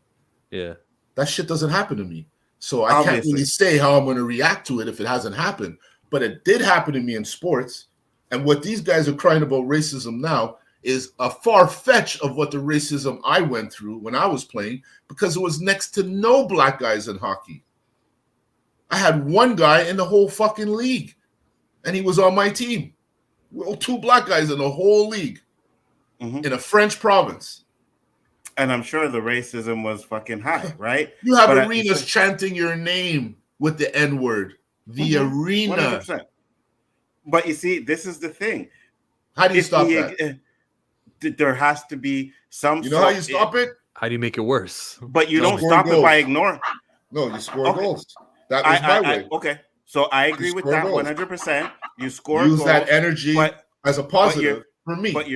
Yeah. That shit doesn't happen to me. So I can't really say how I'm going to react to it if it hasn't happened. But it did happen to me in sports. And what these guys are crying about racism now is a far fetch of what the racism I went through when I was playing, because it was next to no black guys in hockey. I had one guy in the whole fucking league, and he was on my team. Well, 2 black guys in the whole league in a French province. And I'm sure the racism was fucking high, right? You have But arenas chanting your name with the N-word. The arena. 100%. But you see, this is the thing. How do you stop that? There has to be some. You know how you stop it? How do you make it worse? But you don't Score stop goals. it by ignoring. No, you score Okay. goals. That was my way. Okay, so I agree with score that goals. 100%. You score Use goals, that energy as a positive for me. But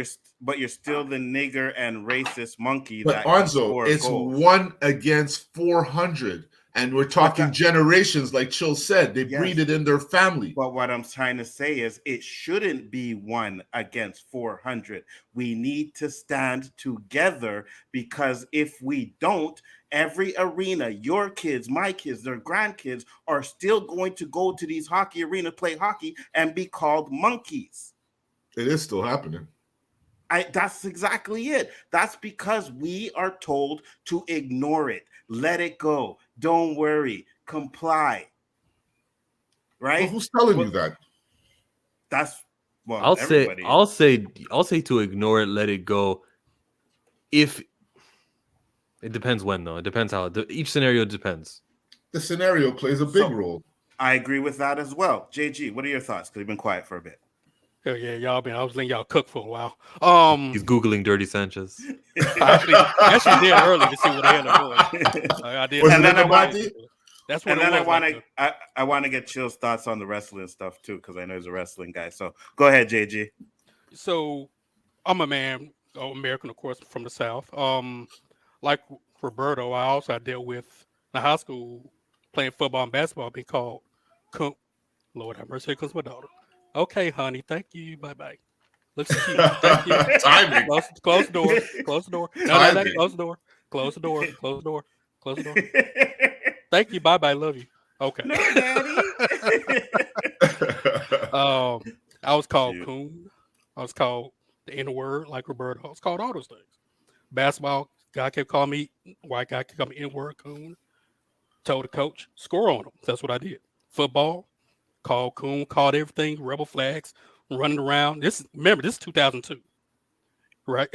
you're still the nigger and racist monkey. But that Onzo, it's goals. 1 against 400. And we're talking generations, like Chill said. They breed it in their family. But what I'm trying to say is it shouldn't be 1 against 400. We need to stand together, because if we don't, every arena, your kids, my kids, their grandkids are still going to go to these hockey arenas, play hockey, and be called monkeys. It is still happening. That's exactly it. That's because we are told to ignore it, let it go, don't worry, comply. Right? Well, who's telling you that? That's everybody. I'll say to ignore it, let it go. If it depends when, though. It depends how. Each scenario depends. The scenario plays a big role. I agree with that as well. JG, what are your thoughts? Because you've been quiet for a bit. Oh, yeah, y'all I was letting y'all cook for a while. He's Googling Dirty Sanchez. actually did early to see what the hell it was. I did. And then I want to get Chill's thoughts on the wrestling stuff too, because I know he's a wrestling guy. So go ahead, JG. So I'm a man, American, of course, from the South. Like Roberto, I dealt with in high school playing football and basketball, being called coon. Lord have mercy, here comes my daughter. Okay, honey, thank you. Bye-bye. Looks cute. Thank you. Timing. Close the door. Close the door. No, close the door. Close the door. Close the door. Close the door. Thank you. Bye-bye. Love you. Okay. No, Daddy. I was called coon. I was called the N-word, like Roberto. I was called all those things. Basketball, guy kept calling me, white guy kept calling me N-word, coon. Told the coach, score on him. That's what I did. Football, called coon, called everything, rebel flags, running around. This is 2002, right?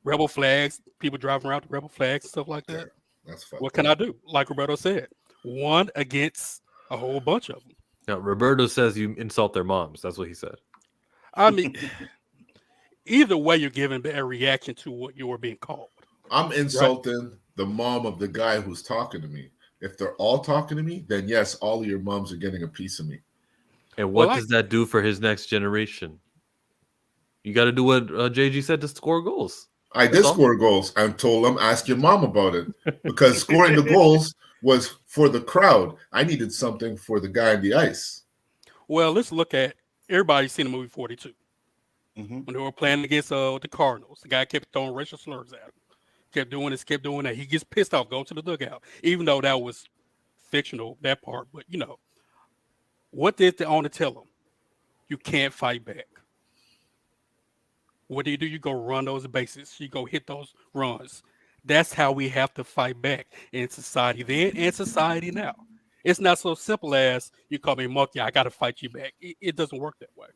Rebel flags, people driving around with rebel flags and stuff like that. Yeah, that's fun. What can I do? Like Roberto said, 1 against a whole bunch of them. Yeah, Roberto says you insult their moms. That's what he said. I mean, either way, you're giving a reaction to what you are being called. I'm insulting the mom of the guy who's talking to me. If they're all talking to me, then yes, all of your moms are getting a piece of me. And what does that do for his next generation? You got to do what JG said to score goals. I did score goals. I told him, ask your mom about it. Because scoring the goals was for the crowd. I needed something for the guy on the ice. Well, let's look at, everybody's seen the movie 42. When they were playing against the Cardinals, the guy kept throwing racial slurs at him. Kept doing this, kept doing that. He gets pissed off, goes to the dugout, even though that was fictional, that part. But, what did the owner tell him? You can't fight back. What do? You go run those bases. You go hit those runs. That's how we have to fight back in society then and society now. It's not so simple as you call me monkey, I got to fight you back. It doesn't work that way.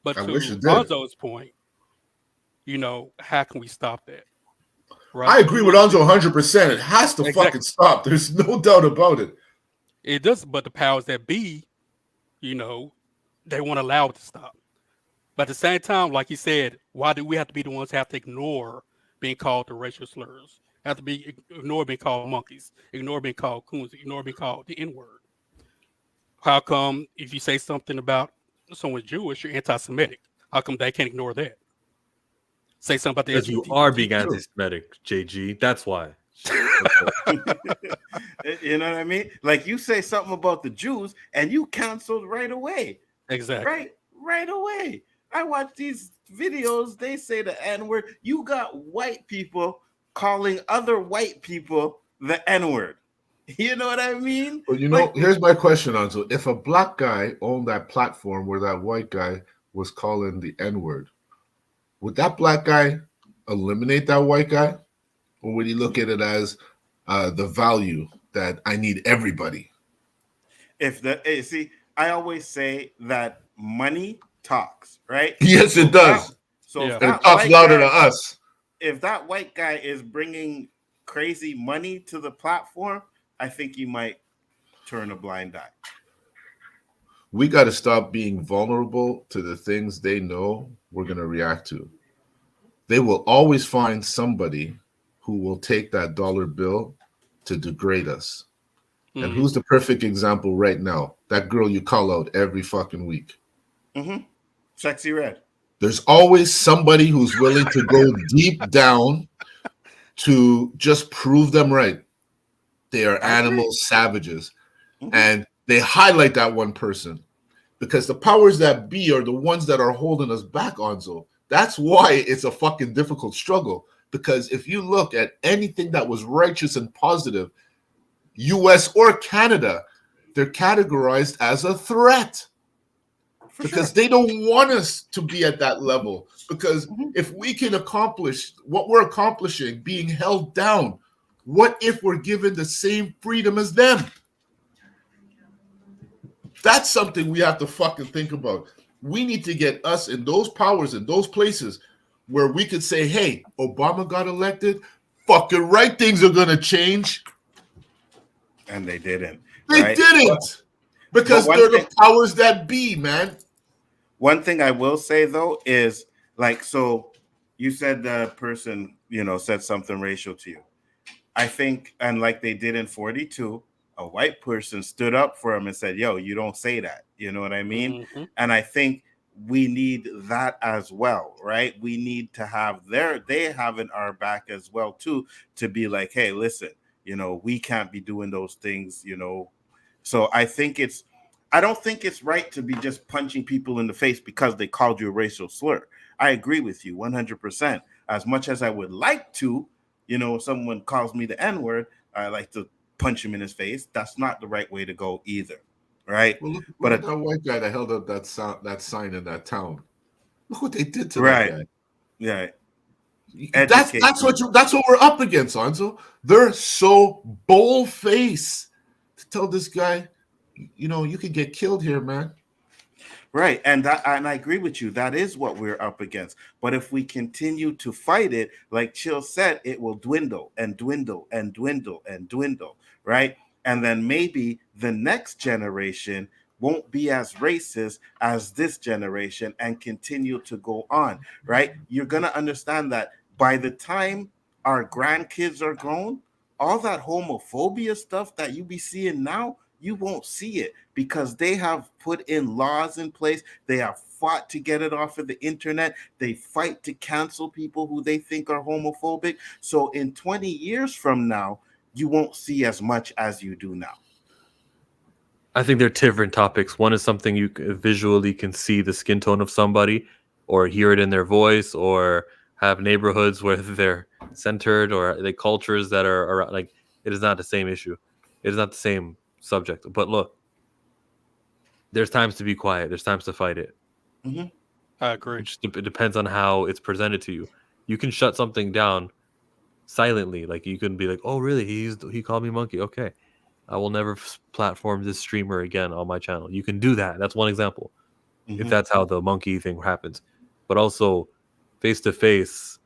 But to Onzo's point, how can we stop that? Right? I agree with Nzo 100%. It has to fucking stop. There's no doubt about it. It does, but the powers that be, they won't allow it to stop. But at the same time, like you said, why do we have to be the ones who have to ignore being called the racial slurs? Have to be ignore being called monkeys, ignore being called coons, ignore being called the N-word. How come if you say something about someone's Jewish, you're anti-Semitic? How come they can't ignore that? Say something about the because you are being anti-Semitic, JG. That's why. You know what I mean? Like you say something about the Jews and you canceled right away. Exactly. Right away. I watch these videos. They say the N-word. You got white people calling other white people the N-word. You know what I mean? Well, here's my question, Anzo. If a black guy owned that platform where that white guy was calling the N-word, would that black guy eliminate that white guy? Or would he look at it as the value that I need everybody? I always say that money talks, right? Yes, it does. So it talks louder to us. if that white guy is bringing crazy money to the platform, I think you might turn a blind eye. We got to stop being vulnerable to the things they know we're going to react to. They will always find somebody who will take that dollar bill to degrade us. And who's the perfect example right now? That girl you call out every fucking week. Sexy Red. There's always somebody who's willing to go deep down to just prove them right. They are animals, savages. And they highlight that one person because the powers that be are the ones that are holding us back, Onzo. That's why it's a fucking difficult struggle. Because if you look at anything that was righteous and positive, US or Canada, they're categorized as a threat. Because they don't want us to be at that level. Because if we can accomplish what we're accomplishing, being held down, what if we're given the same freedom as them? That's something we have to fucking think about. We need to get us in those powers, in those places where we could say, hey, Obama got elected, fucking right, things are going to change. And they didn't. They didn't. Because they're the powers that be, man. One thing I will say, though, is like, so you said the person, said something racial to you. I think, and like they did in 42, a white person stood up for him and said, yo, you don't say that. You know what I mean? And I think we need that as well, right? We need to have they having our back as well, too, to be like, hey, listen, we can't be doing those things, So I don't think it's right to be just punching people in the face because they called you a racial slur. I agree with you 100%. As much as I would like to, if someone calls me the N-word, I like to punch him in his face. That's not the right way to go either, right? Well, look at that white guy that held up that sign in that town. Look what they did to that guy. Yeah. That's what we're up against, Anzo. They're so bold-faced to tell this guy, you can get killed here, man. Right. And I agree with you. That is what we're up against. But if we continue to fight it, like Chill said, it will dwindle and dwindle and dwindle and dwindle. Right. And then maybe the next generation won't be as racist as this generation and continue to go on. Right. You're going to understand that by the time our grandkids are grown, all that homophobia stuff that you be seeing now, you won't see it because they have put in laws in place. They have fought to get it off of the internet. They fight to cancel people who they think are homophobic. So in 20 years from now, you won't see as much as you do now. I think they're different topics. One is something you visually can see the skin tone of somebody or hear it in their voice or have neighborhoods where they're centered or the cultures that are around. Like, it is not the same issue. It is not the same subject. But look, there's times to be quiet. There's times to fight it. I agree. It depends on how it's presented to you. You can shut something down silently. Like, you can be like, oh, really? He called me monkey. Okay. I will never platform this streamer again on my channel. You can do that. That's one example. If that's how the monkey thing happens. But also, face-to-face,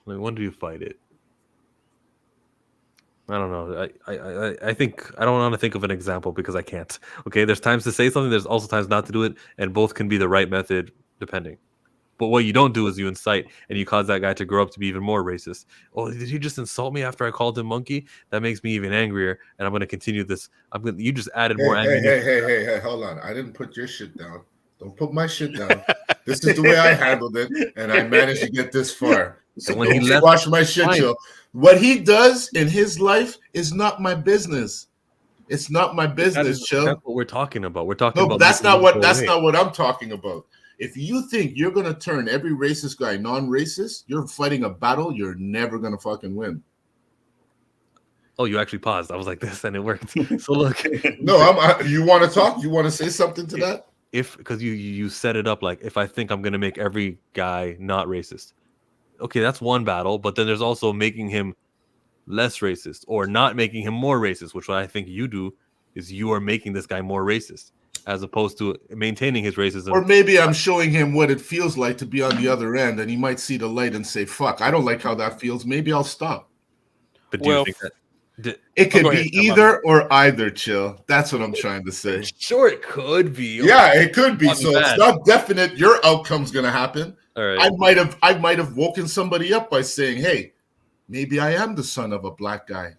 like, when do you fight it? I don't know. I think I don't want to think of an example because I can't. Okay, there's times to say something. There's also times not to do it, and both can be the right method depending. But what you don't do is you incite and you cause that guy to grow up to be even more racist. Oh, did he just insult me after I called him monkey? That makes me even angrier, and I'm going to continue this. You just added more ammunition. Hey, hold on. I didn't put your shit down. Don't put my shit down. This is the way I handled it, and I managed to get this far. So when he left, watch my shit, Joe. What he does in his life is not my business. It's not my business, Chill. That's what we're talking about. We're talking about. That's not what I'm talking about. If you think you're gonna turn every racist guy non-racist, you're fighting a battle you're never gonna fucking win. Oh, you actually paused. I was like this, and it worked. So look, no, you want to talk? You want to say something to that? Because you set it up like, if I think I'm gonna make every guy not racist, okay, that's one battle. But then there's also making him less racist or not making him more racist, which what I think you do is you are making this guy more racist. as opposed to maintaining his racism. Or maybe I'm showing him what it feels like to be on the other end, and he might see the light and say, "Fuck, I don't like how that feels. Maybe I'll stop." But do you Well, think that? It could go be ahead, either or either, Chill. That's what I'm trying to say. Sure, it could be. Yeah, it could be. Not So bad. it's not definite your outcome's gonna happen. All right. I might have woken somebody up by saying, "Hey, maybe I am the son of a black guy."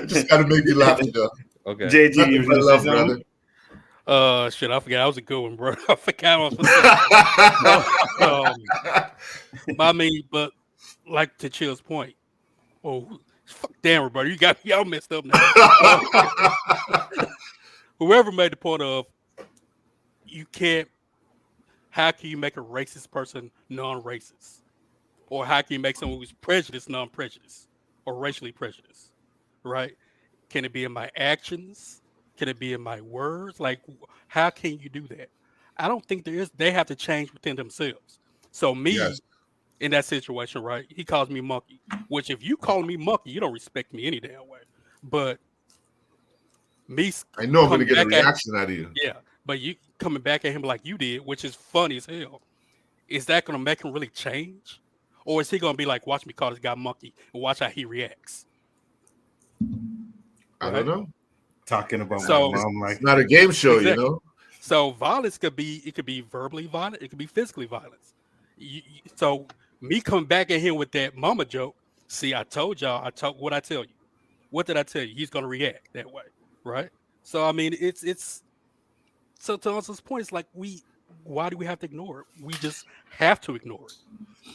Just gotta make you laugh, Chill. Okay. JG, Nothing you but were gonna love, say something? brother. Shit, I forgot. I was a good one, bro. I forgot. I mean, but like to Chill's point. Oh, fuck, damn, bro, you got me all messed up now. Whoever made the point of you can't. How can you make a racist person non-racist, or how can you make someone who's prejudiced non-prejudiced or racially prejudiced? Right? Can it be in my actions? Can it be in my words? Like, how can you do that? I don't think there is. They have to change within themselves. So me, Yes. in that situation, right? He calls me monkey. Which, if you call me monkey, you don't respect me any damn way. But me, I know I'm gonna coming get a back at- reaction out of you. yeah. But you coming back at him like you did, which is funny as hell. Is that going to make him really change, or is he going to be like, watch me call this guy monkey and watch how he reacts? I don't know. Talking about So- my mom, like It's not a game show, Exactly. you know. So violence could be verbally violent, it could be physically violence. So me coming back at him with that mama joke. See, I told y'all. What I tell you. What did I tell you? He's going to react that way, right? So I mean, it's. So to Answer's point, it's like why do we have to ignore it? We just have to ignore it,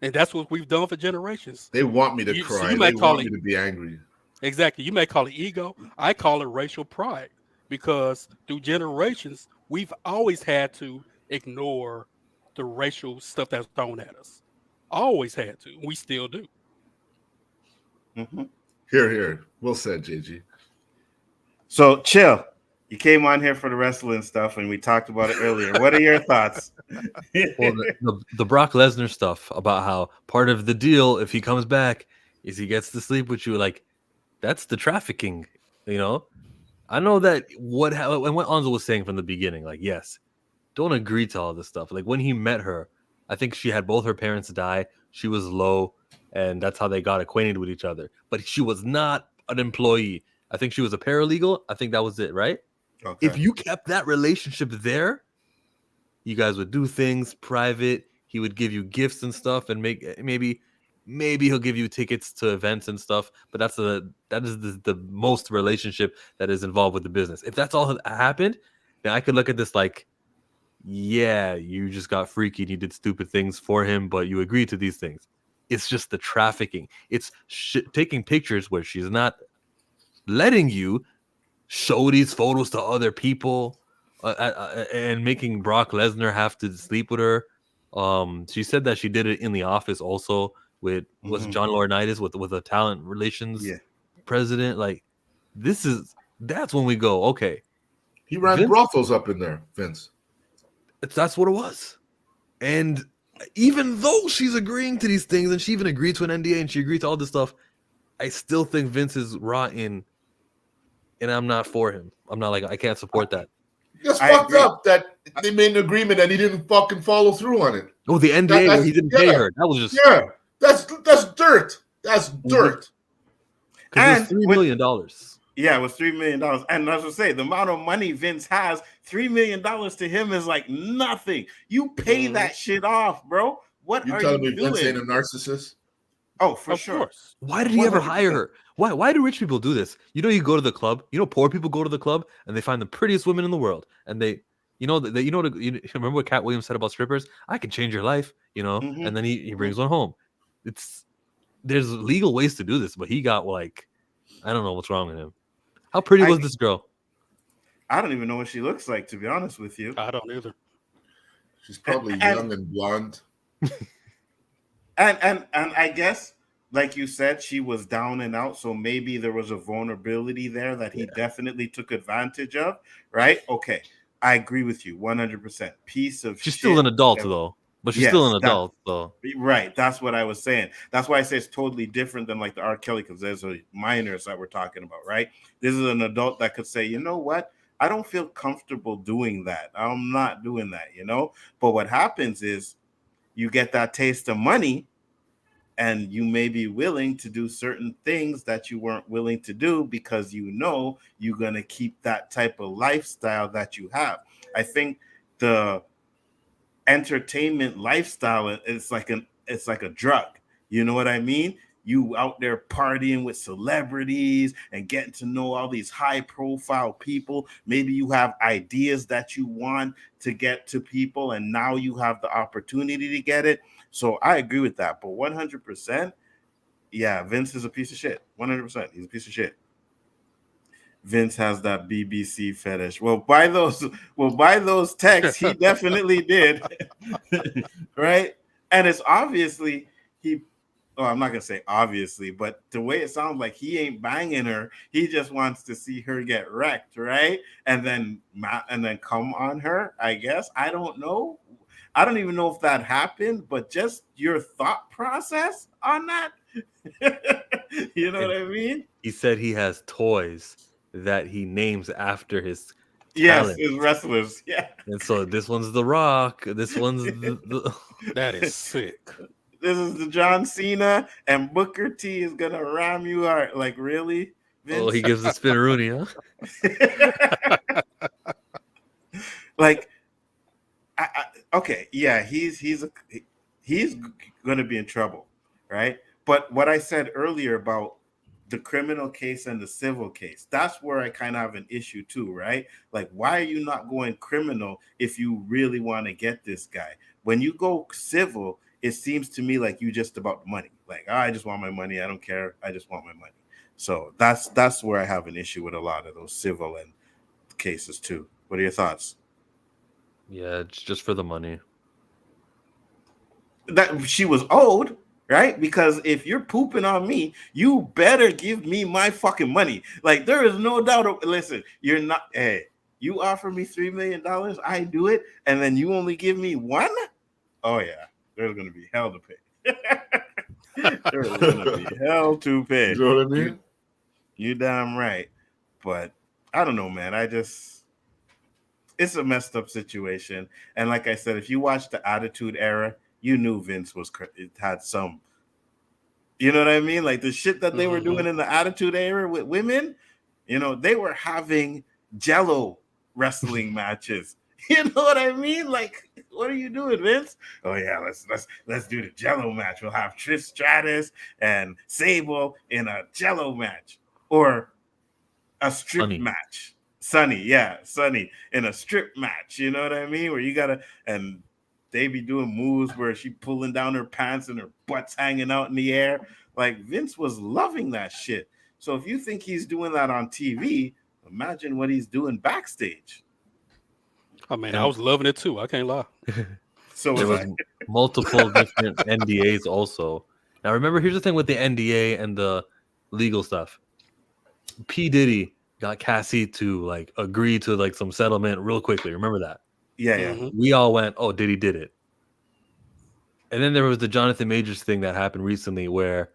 and that's what we've done for generations. They want me to So cry. you may They call want it- me to be angry. Exactly. You may call it ego. I call it racial pride because through generations, we've always had to ignore the racial stuff that's thrown at us. Always had to. We still do. Mhm. Here. Well said, JG. So, Chill, you came on here for the wrestling stuff, and we talked about it earlier. What are your thoughts? Well, the Brock Lesnar stuff about how part of the deal, if he comes back, is he gets to sleep with you. Like, that's the trafficking, you know? I know that what Anzo was saying from the beginning, like, yes, don't agree to all this stuff. Like, when he met her, I think she had both her parents die. She was low, and that's how they got acquainted with each other. But she was not an employee. I think she was a paralegal. I think that was it, right? Okay. If you kept that relationship there, you guys would do things private. He would give you gifts and stuff, and maybe he'll give you tickets to events and stuff. But that is the most relationship that is involved with the business. If that's all that happened, then I could look at this like, yeah, you just got freaky and you did stupid things for him, but you agreed to these things. It's just the trafficking. It's taking pictures where she's not letting you show these photos to other people and making Brock Lesnar have to sleep with her. She said that she did it in the office also with was John Laurinaitis with a talent relations president. Like, that's when we go, okay. He ran Vince- brothels up in there, Vince. That's what it was. And even though she's agreeing to these things, and she even agreed to an NDA and she agreed to all this stuff, I still think Vince is rotten, and I'm not for him. I'm not like, I can't support that. It's I fucked agree. up that they made an agreement and he didn't fucking follow through on it. Oh, the NDA where he didn't pay her. That was just Yeah, that's dirt. That's dirt. because it's And $3 million. Yeah, it was $3 million. And as I say, the amount of money Vince has, $3 million to him is like nothing. You pay that shit off, bro. What You are telling you me Vince ain't a doing? narcissist? Oh, for Of sure. course. Why did he ever 100%. hire her? Why do rich people do this? You know, you go to the club. You know, poor people go to the club and they find the prettiest women in the world, and you remember what Cat Williams said about strippers? I can change your life, you know. Mhm. And then he brings one home. There's legal ways to do this, but he got like, I don't know what's wrong with him. How pretty was this girl? I don't even know what she looks like, to be honest with you. I don't either. She's probably And- young and blonde. And I guess, like you said, she was down and out, so maybe there was a vulnerability there that he definitely took advantage of, right? Okay, I agree with you 100%. Piece of She's shit. still an adult though. But she's still Yes, an that adult, so right. That's what I was saying. That's why I say it's totally different than like the R. Kelly, because there's a minors that we're talking about, right? This is an adult that could say, you know what? I don't feel comfortable doing that. I'm not doing that, you know? But what happens is you get that taste of money and you may be willing to do certain things that you weren't willing to do because you know you're going to keep that type of lifestyle that you have. I think the entertainment lifestyle it's like a drug. You know what I mean? You out there partying with celebrities and getting to know all these high profile people. Maybe you have ideas that you want to get to people, and now you have the opportunity to get it. So I agree with that. But 100%, yeah, Vince is a piece of shit. 100%, he's a piece of shit. Vince has that BBC fetish. By those texts, he definitely did. Right? And it's obviously he I'm not gonna say obviously, but the way it sounds like he ain't banging her, he just wants to see her get wrecked, right? And then come on her, I guess. I don't know. I don't even know if that happened, but just your thought process on that. You know and what I mean? he said he has toys that he names after his Yes, talent. as wrestlers. Yeah. And so this one's The Rock. This one's the That is sick. This is the John Cena, and Booker T is gonna ram you hard. Like, really, oh, Vince? he gives the spinneroonie, huh? Like, okay, yeah, he's gonna be in trouble, right? But what I said earlier about the criminal case and the civil case, that's where I kind of have an issue too, right? Like, why are you not going criminal if you really want to get this guy? When you go civil, it seems to me like you just about the money. Like, I just want my money. I don't care. I just want my money. So that's where I have an issue with a lot of those civil and cases too. What are your thoughts? Yeah, it's just for the money. That she was owed, right? Because if you're pooping on me, you better give me my fucking money. Like, there is no doubt. Listen, you're not. Hey, you offer me $3 million, I do it, and then you only give me one. Oh yeah, there's gonna be hell to pay. There's gonna be hell to pay. You know what I mean? You damn right. But I don't know, man. It's a messed up situation. And like I said, if you watch the Attitude Era, you knew Vince it had some, you know what I mean? Like the shit that they were doing in the Attitude Era with women, they were having Jello wrestling matches. You know what I mean? Like, what are you doing, Vince? Oh yeah, let's do the Jello match. We'll have Trish Stratus and Sable in a Jello match, or a strip Sunny. match. Sunny in a strip match. You know what I mean? Where you gotta, and they be doing moves where she pulling down her pants and her butt's hanging out in the air. Like, Vince was loving that shit. So if you think he's doing that on TV, imagine what he's doing backstage. I mean, I was loving it too. I can't lie. So There was multiple different NDAs also. Now remember, here's the thing with the NDA and the legal stuff. P. Diddy got Cassie to like agree to like some settlement real quickly. Remember that? yeah. Mhm. We all went, oh, Diddy did it. And then there was the Jonathan Majors thing that happened recently where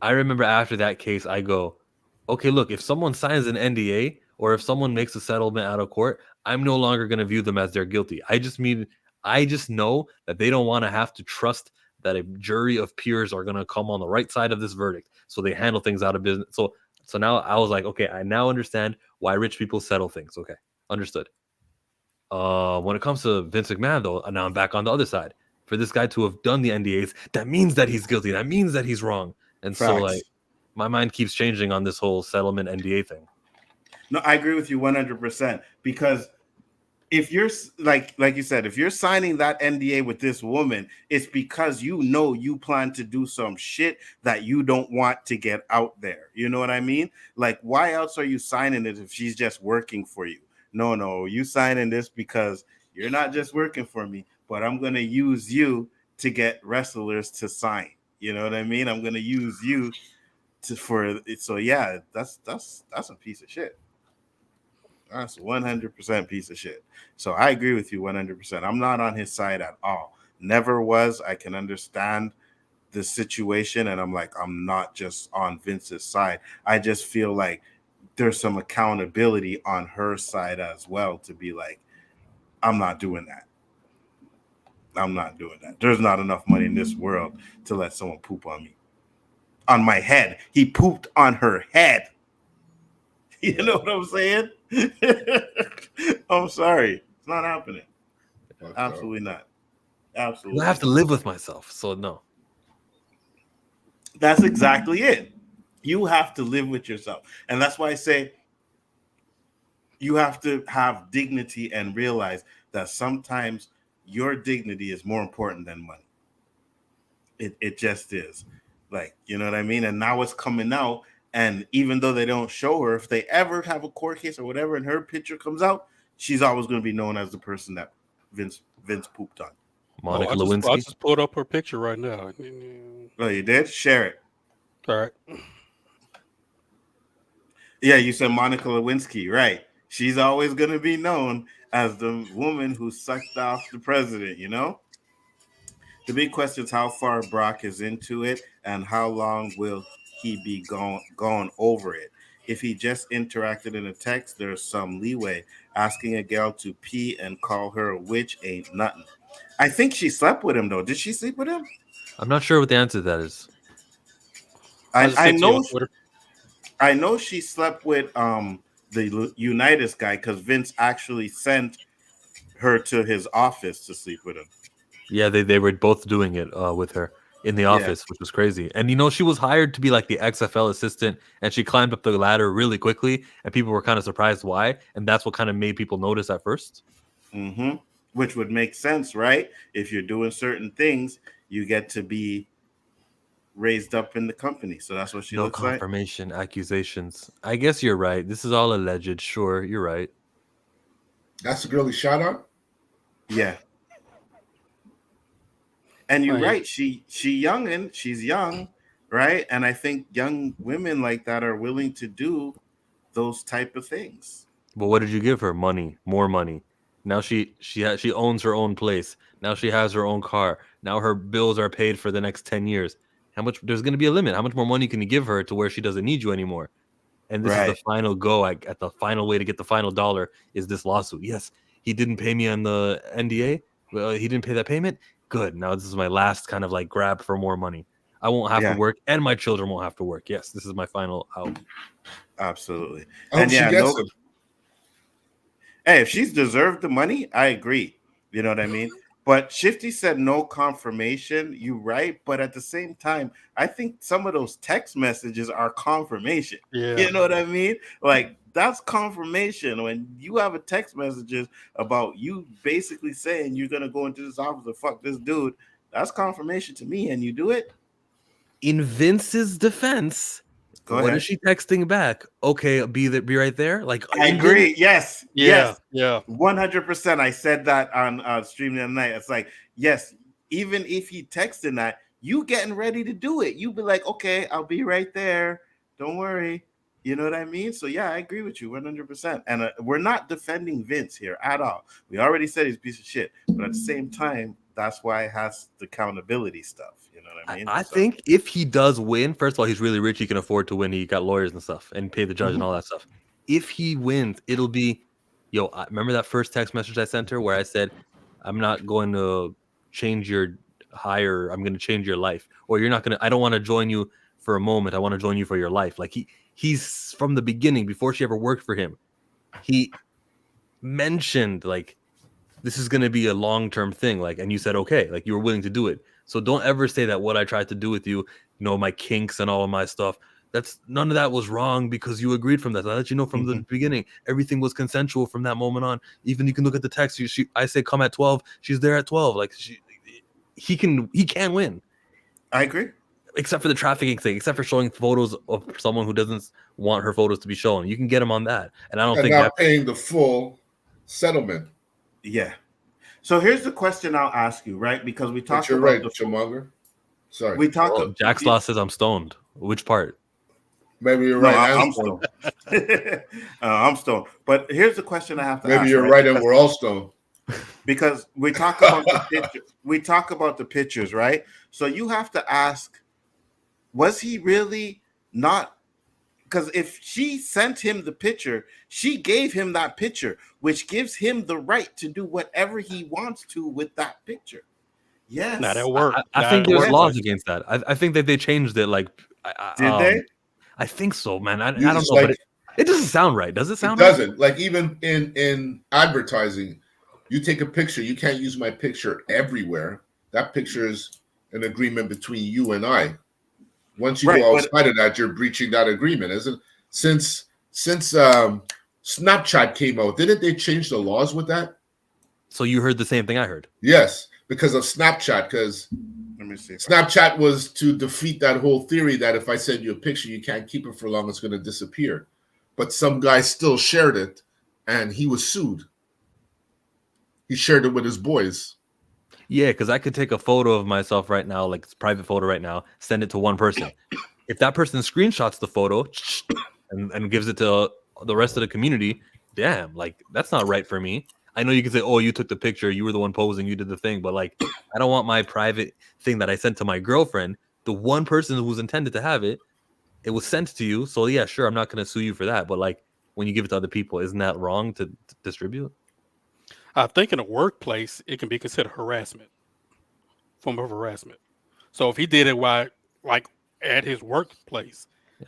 I remember after that case, I go, okay, look, if someone signs an NDA or if someone makes a settlement out of court, I'm no longer going to view them as they're guilty. I just know that they don't want to have to trust that a jury of peers are going to come on the right side of this verdict. So they handle things out of business. So now I was like, okay, I now understand why rich people settle things. Okay, understood. When it comes to Vince McMahon, though, now I'm back on the other side. For this guy to have done the NDAs, that means that he's guilty. That means that he's wrong. And so, Facts. like, my mind keeps changing on this whole settlement NDA thing. No, I agree with you 100%, because if you're like you said, if you're signing that NDA with this woman, it's because you plan to do some shit that you don't want to get out there. You know what I mean? Like, why else are you signing it if she's just working for you? No, you signing this because you're not just working for me, but I'm going to use you to get wrestlers to sign. You know what I mean? I'm going to use you for it. So yeah, that's a piece of shit. That's 100% piece of shit. So I agree with you 100%. I'm not on his side at all. never was. I can understand the situation, and I'm like, I'm not just on Vince's side. I just feel like there's some accountability on her side as well to be like, I'm not doing that. I'm not doing that. There's not enough money in this world to let someone poop on me. On my head. He pooped on her head. You know what I'm saying? I'm sorry. It's not happening. Absolutely not. Absolutely. I have to live with myself, so no. That's exactly it. You have to live with yourself. And that's why I say you have to have dignity and realize that sometimes your dignity is more important than money. It just is. Like, you know what I mean? And now it's coming out. And even though they don't show her, if they ever have a court case or whatever and her picture comes out, she's always going to be known as the person that Vince pooped on. Monica I Lewinsky. just pulled up her picture right now. Oh, you did? Share it. All right. Yeah, you said Monica Lewinsky, right? She's always going to be known as the woman who sucked off the president, you know? The big question is how far Brock is into it and how long will he be gone over it. If he just interacted in a text, there's some leeway. Asking a gal to pee and call her a witch ain't nothing. I think she slept with him, though. Did she sleep with him? I'm not sure what the answer to that is. I know she slept with the Unitas guy because Vince actually sent her to his office to sleep with him. Yeah, they were both doing it with her in the office, which was crazy. And she was hired to be like the XFL assistant, and she climbed up the ladder really quickly, and people were kind of surprised why, and that's what kind of made people notice at first. Mm-hmm. Which would make sense, right? If you're doing certain things, you get to be raised up in the company. So that's what she looks like. No confirmation, accusations. I guess you're right. This is all alleged. Sure, you're right. That's the girl he shot on? Yeah. And you're right. She's young, right? And I think young women like that are willing to do those type of things. But what did you give her? Money, more money. Now she owns her own place. Now she has her own car. Now her bills are paid for the next 10 years. How much? There's going to be a limit. How much more money can you give her to where she doesn't need you anymore? And this is the final go. At the final way to get the final dollar is this lawsuit. Yes, he didn't pay me on the NDA. Well, he didn't pay that payment. Good. Now this is my last kind of like grab for more money. I won't have to work, and my children won't have to work. Yes, this is my final out. Absolutely. And she gets it. Hey, if she's deserved the money, I agree. You know what I mean? But Shifty said no confirmation. You're right. But at the same time, I think some of those text messages are confirmation. Yeah. You know what I mean? Like, that's confirmation. When you have a text messages about you basically saying you're going to go into this office and fuck this dude, that's confirmation to me. And you do it? In Vince's defense, what is she texting back? Okay, be right there. Like, I agree. Yes. Yeah. 100%. I said that on stream the other night. It's like, yes, even if he texting that, you getting ready to do it. You be like, okay, I'll be right there. Don't worry. You know what I mean? So yeah, I agree with you 100%. And we're not defending Vince here at all. We already said he's a piece of shit, but at the same time, that's why it has the accountability stuff. You know what I mean? I think if he does win, first of all, he's really rich. He can afford to win. He got lawyers and stuff and pay the judge and all that stuff. If he wins, it'll be, I remember that first text message I sent her where I said, I'm not going to change your hire. I'm going to change your life. Or I don't want to join you for a moment. I want to join you for your life. Like he's from the beginning, before she ever worked for him, he mentioned like, this is going to be a long-term thing. Like, and you said, okay, like you were willing to do it. So don't ever say that what I tried to do with you, my kinks and all of my stuff, none of that was wrong because you agreed from that. I let you know from the beginning, everything was consensual from that moment on. Even you can look at the text. I say come at 12. She's there at 12. Like he can win. I agree. Except for the trafficking thing, except for showing photos of someone who doesn't want her photos to be shown. You can get him on that. And I don't think not paying the full settlement. Yeah. So here's the question I'll ask you, right? Because we talked about right, Chamaga. Sorry. We talked Jack's Law says I'm stoned. Which part? Maybe you're right. I'm stoned. I'm stoned. But here's the question I have to ask. Maybe you're right and we're all stoned. because we talk about the picture. We talk about the pictures, right? So you have to ask, was he really not? Because if she sent him the picture, she gave him that picture, which gives him the right to do whatever he wants to with that picture. Yes. Now that work. I think there's laws against that. I think that they changed it. Like, Did they? I think so, man. I You don't just know, like- but it doesn't sound right. Does it It sound right? doesn't. Like even in advertising, you take a picture, you can't use my picture everywhere. That picture is an agreement between you and I. Once you Right, go but- outside of that, you're breaching that agreement, isn't? Since Snapchat came out, didn't they change the laws with that? So you heard the same thing I heard. Yes, because of Snapchat. Because Let me see. Snapchat was to defeat that whole theory that if I send you a picture, you can't keep it for long, it's going to disappear. But some guy still shared it, and he was sued. He shared it with his boys. Yeah, because I could take a photo of myself right now, like it's a private photo right now, send it to one person. If that person screenshots the photo and gives it to the rest of the community, damn, like that's not right for me. I know you can say, oh, you took the picture, you were the one posing, you did the thing, but like I don't want my private thing that I sent to my girlfriend, the one person who's intended to have it, it was sent to you. So yeah, sure, I'm not going to sue you for that. But like when you give it to other people, isn't that wrong to distribute? I think in a workplace, it can be considered harassment, form of harassment. So if he did it while, like at his workplace,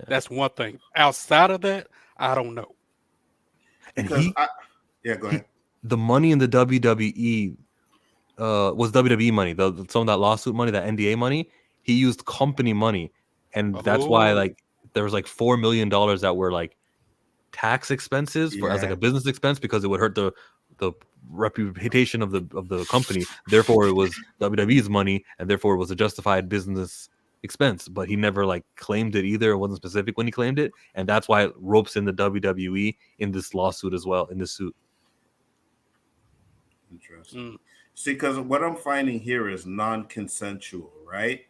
that's one thing. Outside of that, I don't know. And Because yeah, go ahead. the money in the WWE was WWE money. Some of that lawsuit money, that NDA money, he used company money, and that's why Oh. like there was like $4 million that were like tax expenses for as like Yeah. a business expense because it would hurt the reputation of the company. Therefore, it was WWE's money, and therefore it was a justified business expense. But he never like claimed it either. It wasn't specific when he claimed it, and that's why it ropes in the WWE in this lawsuit as well. In this suit. Interesting. See, because what I'm finding here is non-consensual, right?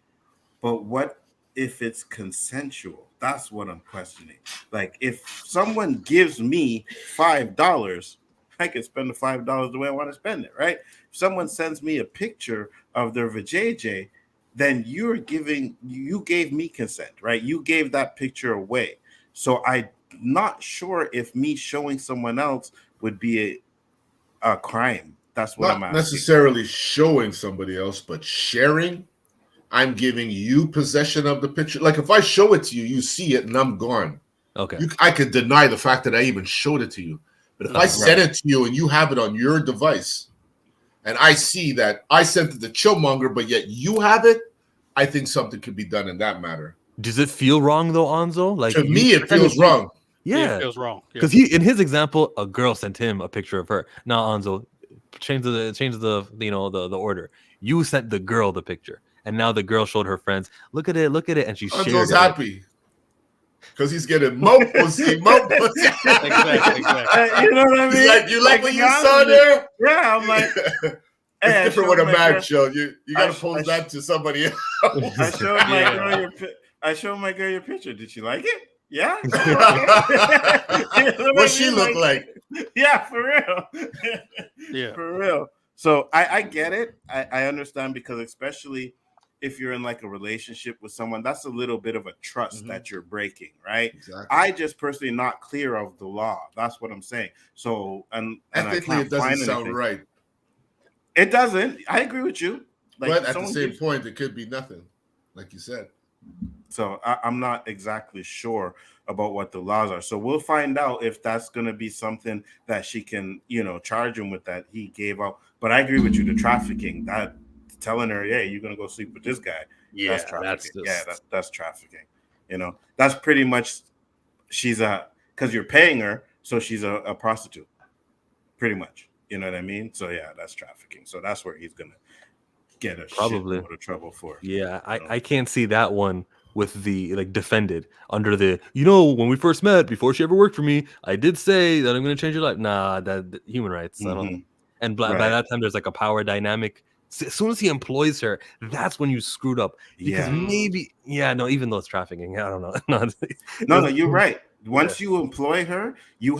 But what if it's consensual? That's what I'm questioning. Like, if someone gives me $5, I can spend the $5 the way I want to spend it, right? If someone sends me a picture of their vajayjay, then you gave me consent, right? You gave that picture away. So I'm not sure if me showing someone else would be a crime. That's what I'm Not asking. necessarily showing somebody else, but sharing. I'm giving you possession of the picture. Like if I show it to you, you see it, and I'm gone. Okay. I could deny the fact that I even showed it to you. But if I send it to you and you have it on your device, and I see that I sent it to Chillmonger, but yet you have it, I think something could be done in that matter. Does it feel wrong though, Anzo? Like To me, it feels wrong. Yeah, It feels wrong. Yeah. because he in his example, a girl sent him a picture of her. Now, Anzo, change the the order. You sent the girl the picture, and now the girl showed her friends. Look at it, and she shared Anzo's it. happy because he's getting mo pussy, mo pussy. Exactly. You know what I mean? He's like, you like what to you be honest saw with you, there? Yeah, I'm like, It's hey, I different showed with a my man girl- show. You got to I post sh- that to somebody else. I showed my Yeah. girl my girl your picture. Did she like it? Yeah. What she look like? Yeah, for real. Yeah. For real. So I get it. I understand, because especially if you're in like a relationship with someone, that's a little bit of a trust that you're breaking, right? Exactly. I just personally not clear of the law. That's what I'm saying. So and I Ethically, can't it doesn't find sound anything. right. It doesn't. I agree with you. Like, But if at the someone same gives- point, it could be nothing, like you said. So I'm not exactly sure about what the laws are. So we'll find out if that's going to be something that she can, charge him with, that he gave out. But I agree with you. The trafficking, that telling her, "Hey, you're going to go sleep with this guy." That's trafficking. That's trafficking. That's pretty much because you're paying her, so she's a prostitute, pretty much. You know what I mean? So yeah, that's trafficking. So that's where he's going to get a Probably. shitload of trouble for. Yeah, I can't see that one with the like defended under the when we first met, before she ever worked for me, I did say that I'm going to change your life. Nah, that human rights. I don't. And by that time, there's like a power dynamic. As soon as he employs her, that's when you screwed up. Because even though it's trafficking, I don't know. No, you're right. Once you employ her, you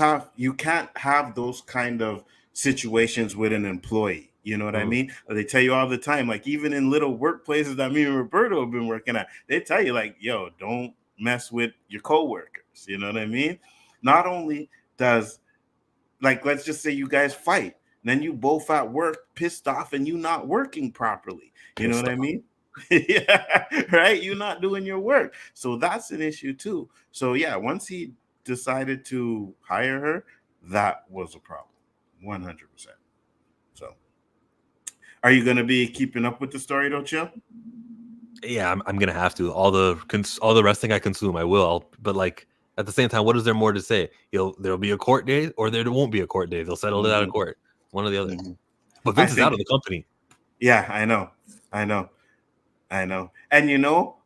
can't have those kind of situations with an employee. You know what I mean? They tell you all the time, like even in little workplaces that me and Roberto have been working at, they tell you like, yo, don't mess with your coworkers. You know what I mean? Not only does, like, let's just say you guys fight, then you both at work pissed off and you not working properly. You know what I mean? Yeah, right. You're not doing your work. So that's an issue too. So yeah, once he decided to hire her, that was a problem. 100%. So are you going to be keeping up with the story, though, Chill? Yeah, I'm gonna have to. All the wrestling I consume, I will. But like at the same time, what is there more to say? There'll be a court day, or there won't be a court day. They'll settle it out of court, one or the other. But Vince is out of the company. Yeah, I know. And you know,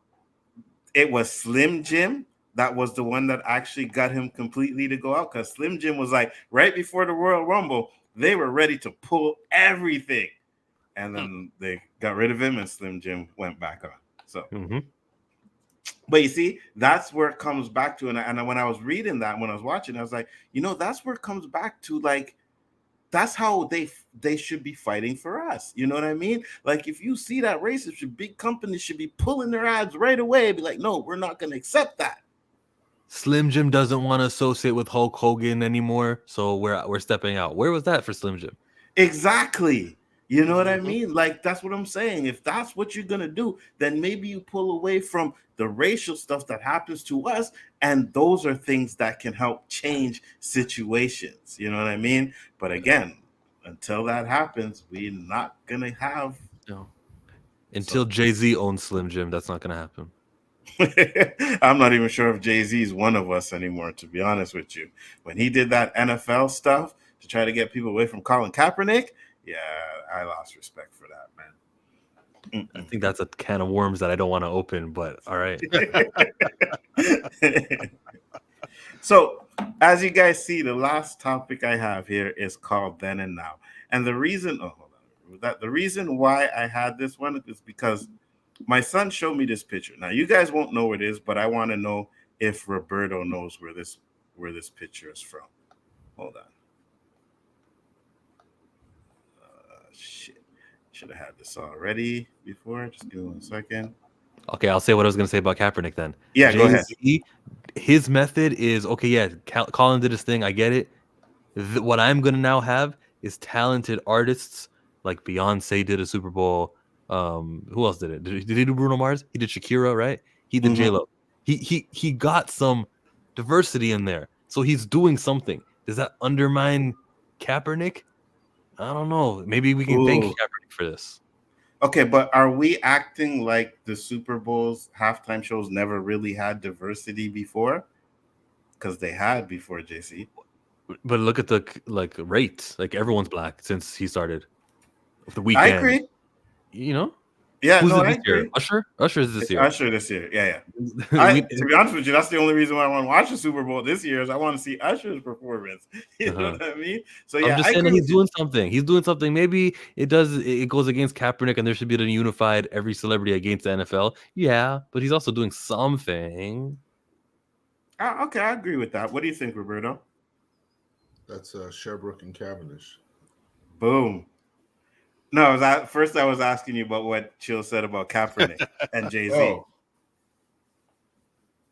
it was Slim Jim that was the one that actually got him completely to go out, because Slim Jim was like, right before the Royal Rumble, they were ready to pull everything. And then they got rid of him and Slim Jim went back on. So, but you see, that's where it comes back to. And when I was reading that, when I was watching, I was like, you know, that's where it comes back to. Like, that's how they should be fighting for us. You know what I mean? Like, if you see that racist, big companies should be pulling their ads right away. Be like, no, we're not going to accept that. Slim Jim doesn't want to associate with Hulk Hogan anymore, so we're stepping out. Where was that for Slim Jim? Exactly. You know what I mean? Like, that's what I'm saying. If that's what you're going to do, then maybe you pull away from the racial stuff that happens to us. And those are things that can help change situations. You know what I mean? But again, until that happens, we're not going to have. No. Until Jay-Z owns Slim Jim, that's not going to happen. I'm not even sure if Jay-Z is one of us anymore, to be honest with you. When he did that NFL stuff to try to get people away from Colin Kaepernick, yeah, I lost respect for that, man. I think that's a can of worms that I don't want to open, but all right. So, as you guys see, the last topic I have here is called Then and Now. And the reason, the reason why I had this one is because my son showed me this picture. Now, you guys won't know what it is, but I want to know if Roberto knows where this picture is from. Hold on. Shit. Should have had this already before. Just give me 1 second. Okay, I'll say what I was going to say about Kaepernick then. Yeah, go ahead. His method is, okay, yeah, Colin did his thing. I get it. What I'm going to now have is talented artists like Beyonce did a Super Bowl. Who else did it? Did he do Bruno Mars? He did Shakira, right? He did J-Lo. He got some diversity in there. So he's doing something. Does that undermine Kaepernick? I don't know. Maybe we can thank Kaepernick for this. Okay, but are we acting like the Super Bowl's halftime shows never really had diversity before? Because they had before, JC. But look at the rates. Like, everyone's black since he started. The Weeknd. I agree. You know? Yeah, Who's no, it I this year? agree. Usher is this year. Usher this year. Yeah. To be honest with you, that's the only reason why I want to watch the Super Bowl this year is I want to see Usher's performance. You know what I mean? So yeah, I'm just saying that he's doing something. He's doing something. Maybe it goes against Kaepernick, and there should be a unified every celebrity against the NFL. Yeah, but he's also doing something. Okay, I agree with that. What do you think, Roberto? That's Sherbrooke and Cavendish. Boom. No, first I was asking you about what Chill said about Kaepernick and Jay-Z. Oh.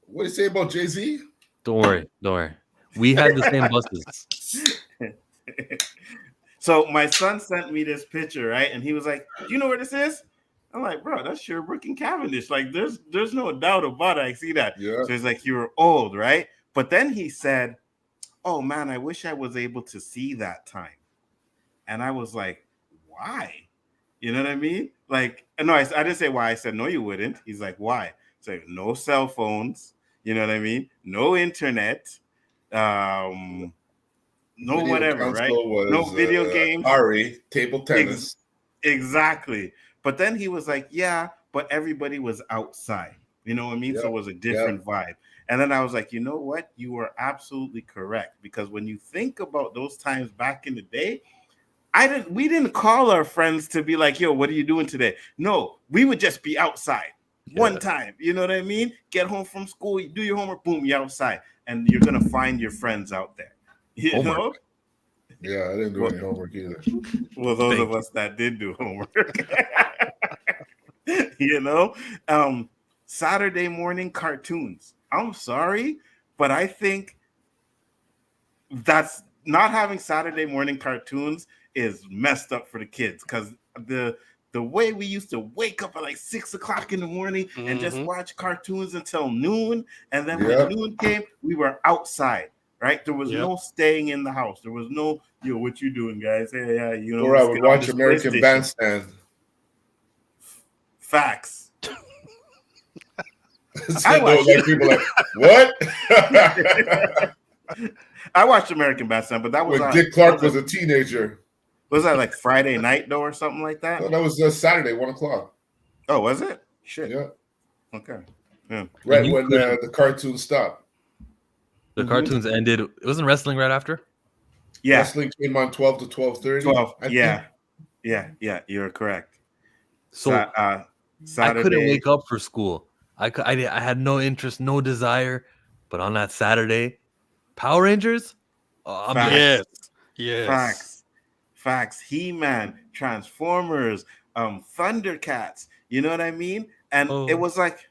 What do you say about Jay-Z? Don't worry. We had the same buses. So my son sent me this picture, right? And he was like, "Do you know where this is?" I'm like, "Bro, that's Sherbrooke and Cavendish. Like, there's no doubt about it. I see that." Yeah. So he's like, "You were old, right?" But then he said, "Oh man, I wish I was able to see that time." And I was like, why? You know what I mean? Like, no, I didn't say why. I said, no, you wouldn't. He's like, why? It's like, no cell phones. You know what I mean? No internet. No Video whatever, right? was, no video games. Atari, table tennis. Exactly. But then he was like, yeah, but everybody was outside. You know what I mean? Yep. So it was a different vibe. And then I was like, you know what? You are absolutely correct. Because when you think about those times back in the day, we didn't call our friends to be like, yo, what are you doing today? No, we would just be outside one time. You know what I mean? Get home from school, you do your homework, boom, you're outside. And you're going to find your friends out there. You know? Yeah, I didn't do any homework either. Well, those of us that did do homework, you know, Saturday morning cartoons. I'm sorry, but I think that's not having Saturday morning cartoons is messed up for the kids because the way we used to wake up at like 6 o'clock in the morning and just watch cartoons until noon, and then when noon came, we were outside. Right, there was no staying in the house. There was no, what you doing, guys? Hey, yeah, Or I would watch American Bandstand. Facts. So like people like what? I watched American Bandstand, but that was when Dick Clark was a teenager. Was that like Friday night though, or something like that? No, that was Saturday, 1:00. Oh, was it? Shit. Yeah. Okay. Yeah. Right when the cartoons stopped. The cartoons ended. It wasn't wrestling right after. Yeah. Wrestling came on 12 to 12:30. 12. Yeah. You're correct. So Saturday. I couldn't wake up for school. I had no interest, no desire. But on that Saturday, Power Rangers. Yes. Facts. He-Man, Transformers, Thundercats. You know what I mean? And it was like,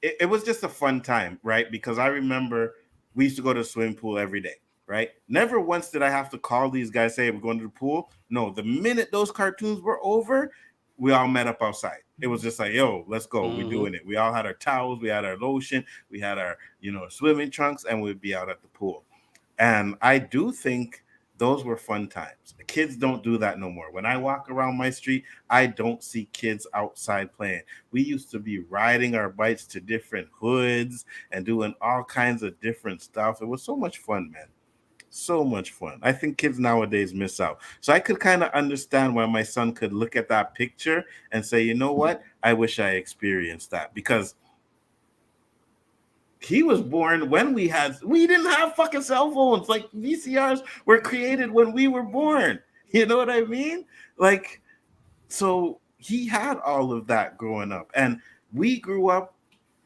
it was just a fun time, right? Because I remember we used to go to the swimming pool every day, right? Never once did I have to call these guys, say we're going to the pool. No, the minute those cartoons were over, we all met up outside. It was just like, yo, let's go. We're doing it. We all had our towels, we had our lotion, we had our, swimming trunks, and we'd be out at the pool. And I do think those were fun times. Kids don't do that no more. When I walk around my street, I don't see kids outside playing. We used to be riding our bikes to different hoods and doing all kinds of different stuff. It was so much fun, man. So much fun. I think kids nowadays miss out. So I could kind of understand why my son could look at that picture and say, you know what? I wish I experienced that, because he was born when we didn't have fucking cell phones. Like, VCRs were created when we were born. You know what I mean? Like, so he had all of that growing up, and we grew up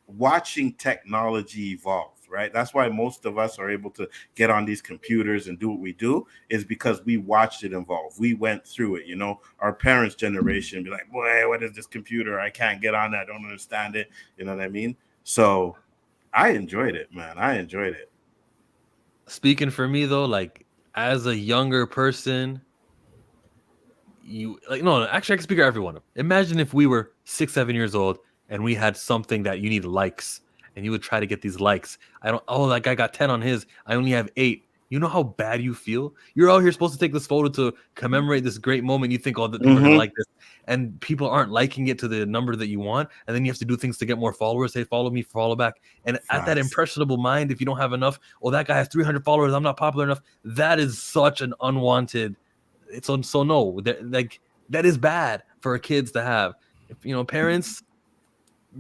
watching technology evolve, right? That's why most of us are able to get on these computers and do what we do, is because we watched it evolve. We went through it. Our parents' generation be like, boy, what is this computer? I can't get on that. I don't understand it. You know what I mean? So I enjoyed it, man. I enjoyed it. Speaking for me though, like as a younger person, actually I can speak for everyone. Imagine if we were 6-7 years old and we had something that you need likes, and you would try to get these likes. That guy got 10 on his. I only have 8. You know how bad you feel? You're out here supposed to take this photo to commemorate this great moment. You think, people are going to like this. And people aren't liking it to the number that you want. And then you have to do things to get more followers. Say, follow me, follow back. And at that impressionable mind, if you don't have enough, that guy has 300 followers, I'm not popular enough. That is such an unwanted. So no, that is bad for kids to have.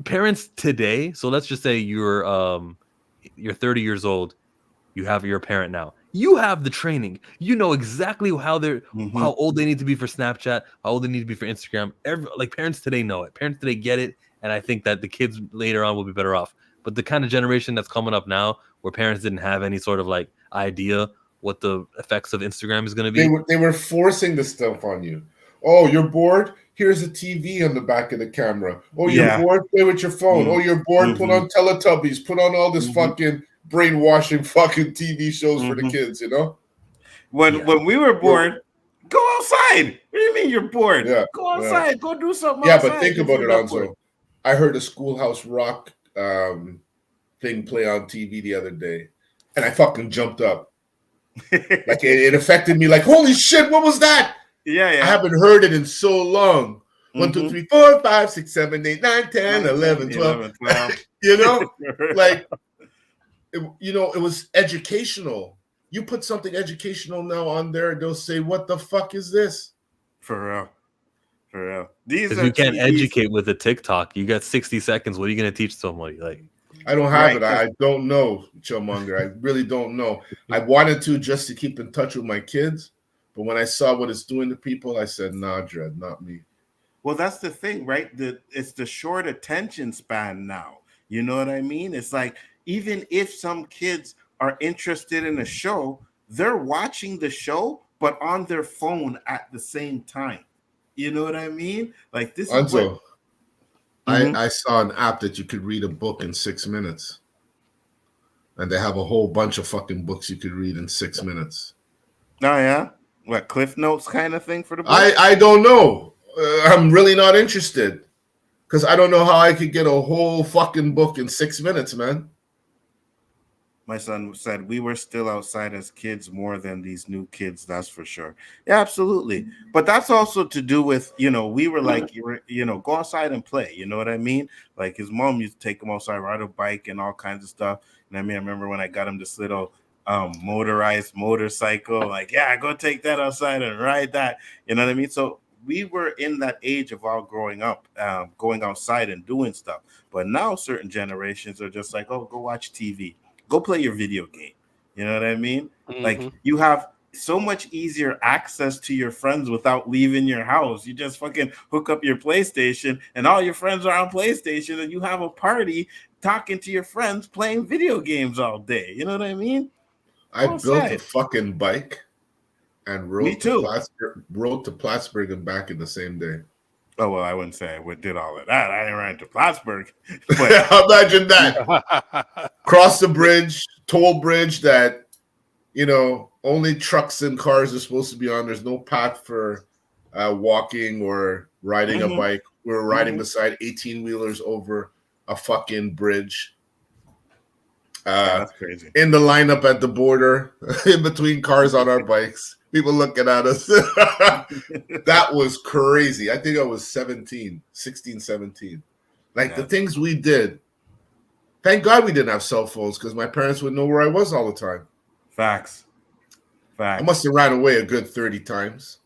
Parents today. So let's just say you're 30 years old. You have your parent now. You have the training. You know exactly how how old they need to be for Snapchat, how old they need to be for Instagram. Parents today know it. Parents today get it, and I think that the kids later on will be better off. But the kind of generation that's coming up now, where parents didn't have any sort of idea what the effects of Instagram is going to be. They were forcing the stuff on you. Oh, you're bored? Here's a TV on the back of the camera. Oh, you're bored? Play with your phone. Oh, you're bored? Put on Teletubbies. Put on all this fucking brainwashing fucking TV shows for the kids, When we were bored, go outside. What do you mean you're bored? Yeah, go outside. Go do something outside. outside. But think about it, Nzo. I heard a Schoolhouse Rock thing play on TV the other day, and I fucking jumped up. It affected me. Holy shit, what was that? Yeah. I haven't heard it in so long. 1, 2, 3, 4, 5, 6, 7, 8, 9, 10, 11, 12. It was educational. You put something educational now on there, they'll say, what the fuck is this? For real. These you can't educate with a TikTok. You got 60 seconds. What are you going to teach somebody? I don't have it. I don't know, Chillmonger. I really don't know. I wanted to just to keep in touch with my kids. But when I saw what it's doing to people, I said, nah, Dread, not me. Well, that's the thing, right? It's the short attention span now. You know what I mean? It's like, even if some kids are interested in a show, they're watching the show, but on their phone at the same time. You know what I mean? Like this is what. Anzo, Mhm. I saw an app that you could read a book in 6 minutes. And they have a whole bunch of fucking books you could read in 6 minutes. Oh yeah, what Cliff Notes kind of thing for the book? I don't know. I'm really not interested. Because I don't know how I could get a whole fucking book in 6 minutes, man. My son said we were still outside as kids more than these new kids. That's for sure. Yeah, absolutely. But that's also to do with, we were like, go outside and play. You know what I mean? Like his mom used to take him outside, ride a bike and all kinds of stuff. And I remember when I got him this little motorized motorcycle, like, yeah, go take that outside and ride that. You know what I mean? So we were in that age of all growing up, going outside and doing stuff. But now certain generations are just like, oh, go watch TV. Go play your video game. You know what I mean? Mm-hmm. Like you have so much easier access to your friends without leaving your house. You just fucking hook up your PlayStation and all your friends are on PlayStation and you have a party talking to your friends playing video games all day. You know what I mean? I built a fucking bike and rode to Plattsburgh and back in the same day. Oh, well, I wouldn't say I did all of that. I didn't ride to Plattsburgh. But imagine that. Cross the bridge, toll bridge that, only trucks and cars are supposed to be on. There's no path for walking or riding a bike. We're riding beside 18-wheelers over a fucking bridge. That's crazy. In the lineup at the border, in between cars on our bikes. People looking at us. That was crazy. I think I was 16, 17. Like the things we did. Thank God we didn't have cell phones because my parents would know where I was all the time. Facts. I must have ran away a good 30 times.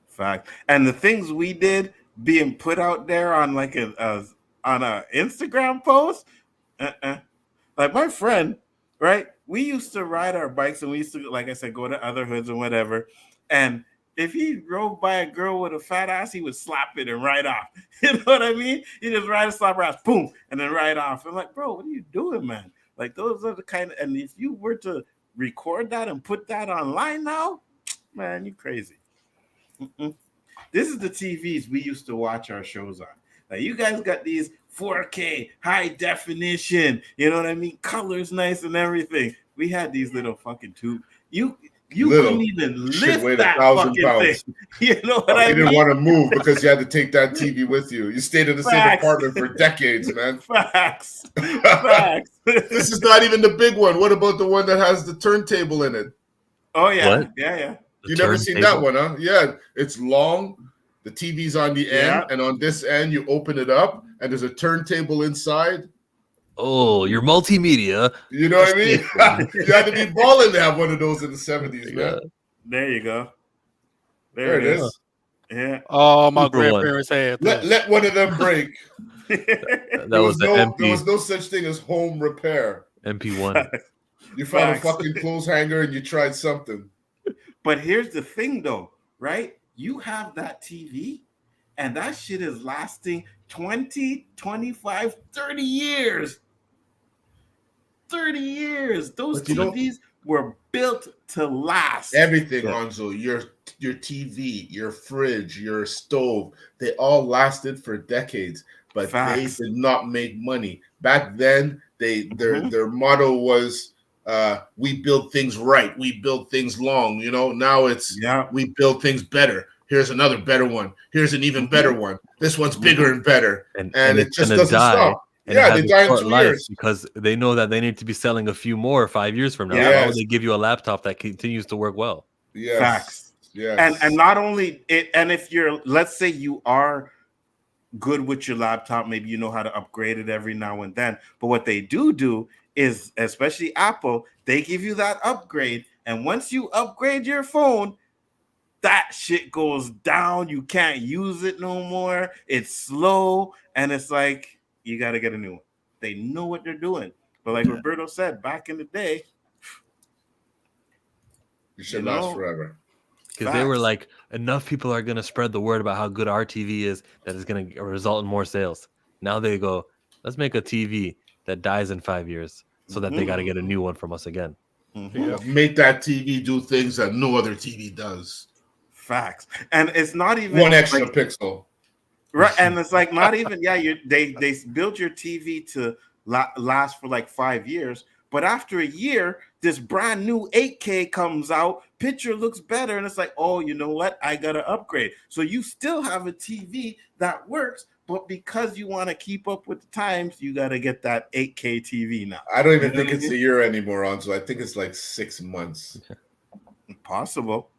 Fact. And the things we did being put out there on like on a Instagram post. Like my friend, right? We used to ride our bikes and we used to, like I said, go to other hoods and whatever. And if he drove by a girl with a fat ass, he would slap it and ride off. You know what I mean? He just ride and slap her ass, boom, and then ride off. I'm like, bro, what are you doing, man? Like those are the kind of, and if you were to record that and put that online now, man, you crazy. This is the TVs we used to watch our shows on. Like you guys got these 4K high definition, you know what I mean? Colors nice and everything. We had these little fucking tubes. You couldn't even lift that fucking pounds. Thing. You know what I mean? You didn't want to move because you had to take that TV with you. You stayed in the same apartment for decades, man. Facts. This is not even the big one. What about the one that has the turntable in it? Oh yeah, what? yeah. You never seen that one, huh? Yeah, it's long. The TV's on the end, and on this end, you open it up, and there's a turntable inside. Oh, you're multimedia. You know what I mean? You had to be balling to have one of those in the 70s, man. There you go. There it is. Yeah. Oh, my grandparents had that. Let one of them break. That was the MP. There was no such thing as home repair. MP1. You found a fucking clothes hanger and you tried something. But here's the thing, though, right? You have that TV, and that shit is lasting 20, 25, 30 years. 30 years. Those TVs were built to last. Everything, Nzo, your TV, your fridge, your stove, they all lasted for decades, but they did not make money. Back then, their motto was, we build things right. We build things long. Now it's we build things better. Here's another better one. Here's an even better one. This one's bigger and better. And it just doesn't stop. Yeah, they die in 2 years because they know that they need to be selling a few more 5 years from now. Yes. Why would they give you a laptop that continues to work well? Yes. Facts. Yes. And not only it, and if you're, let's say you are good with your laptop, maybe you know how to upgrade it every now and then. But what they do is, especially Apple, they give you that upgrade. And once you upgrade your phone, that shit goes down. You can't use it no more. It's slow. And it's like, you got to get a new one. They know what they're doing. But like Roberto said, back in the day, you should last forever. Because they were like, enough people are going to spread the word about how good our TV is that is going to result in more sales. Now they go, let's make a TV that dies in 5 years so that they got to get a new one from us again. Yeah. Make that TV do things that no other TV does. Facts. And it's not even One extra like, pixel. right, and it's like not even they built your TV to last for like 5 years, but after a year this brand new 8K comes out, picture looks better, and it's like, oh, you know what, I gotta upgrade. So you still have a TV that works, but because you want to keep up with the times, you gotta get that 8K TV now. I don't even You know think what I it's a mean? year anymore, on. So I think it's like 6 months. Possible.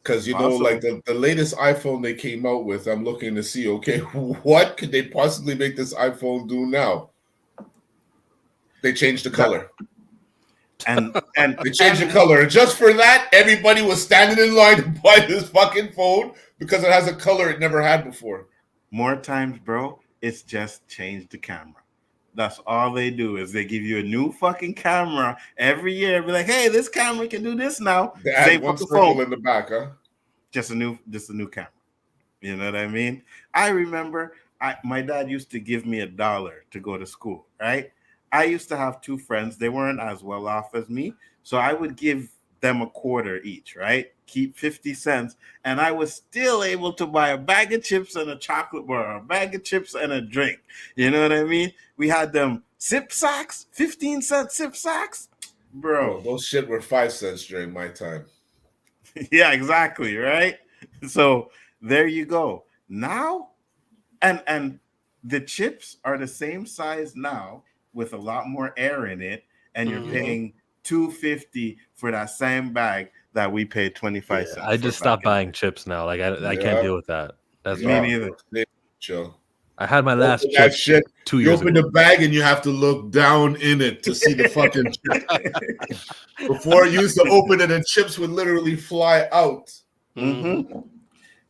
Because you know, like the latest iPhone they came out with, I'm looking to see, okay, what could they possibly make this iPhone do now? They changed the color. And They changed the color. And just for that, everybody was standing in line to buy this fucking phone because it has a color it never had before. more times, bro, it's just changed the camera. That's all they do is they give you a new fucking camera every year. Be like, hey, this camera can do this now. They add Same one fucking circle phone. in the back, huh? Just a new camera. You know what I mean? I remember my dad used to give me $1 to go to school, right? I used to have 2 friends. They weren't as well off as me. So I would give them $0.25 each, right? Keep 50 cents. And I was still able to buy a bag of chips and a chocolate bar, a bag of chips and a drink. You know what I mean? We had them sip sacks, 15-cent sip sacks. Bro. Those shit were 5 cents during my time. Yeah, exactly, right? So there you go. Now, and the chips are the same size now with a lot more air in it, and you're paying $2.50 for that same bag that we paid 25 cents. I just stopped buying chips now. Like I can't deal with that. That's me neither. Chill. I had my last Open chip that shit. 2 You years open ago. the bag and you have to look down in it to see the fucking chip. Before I used to open it and chips would literally fly out. Mm-hmm.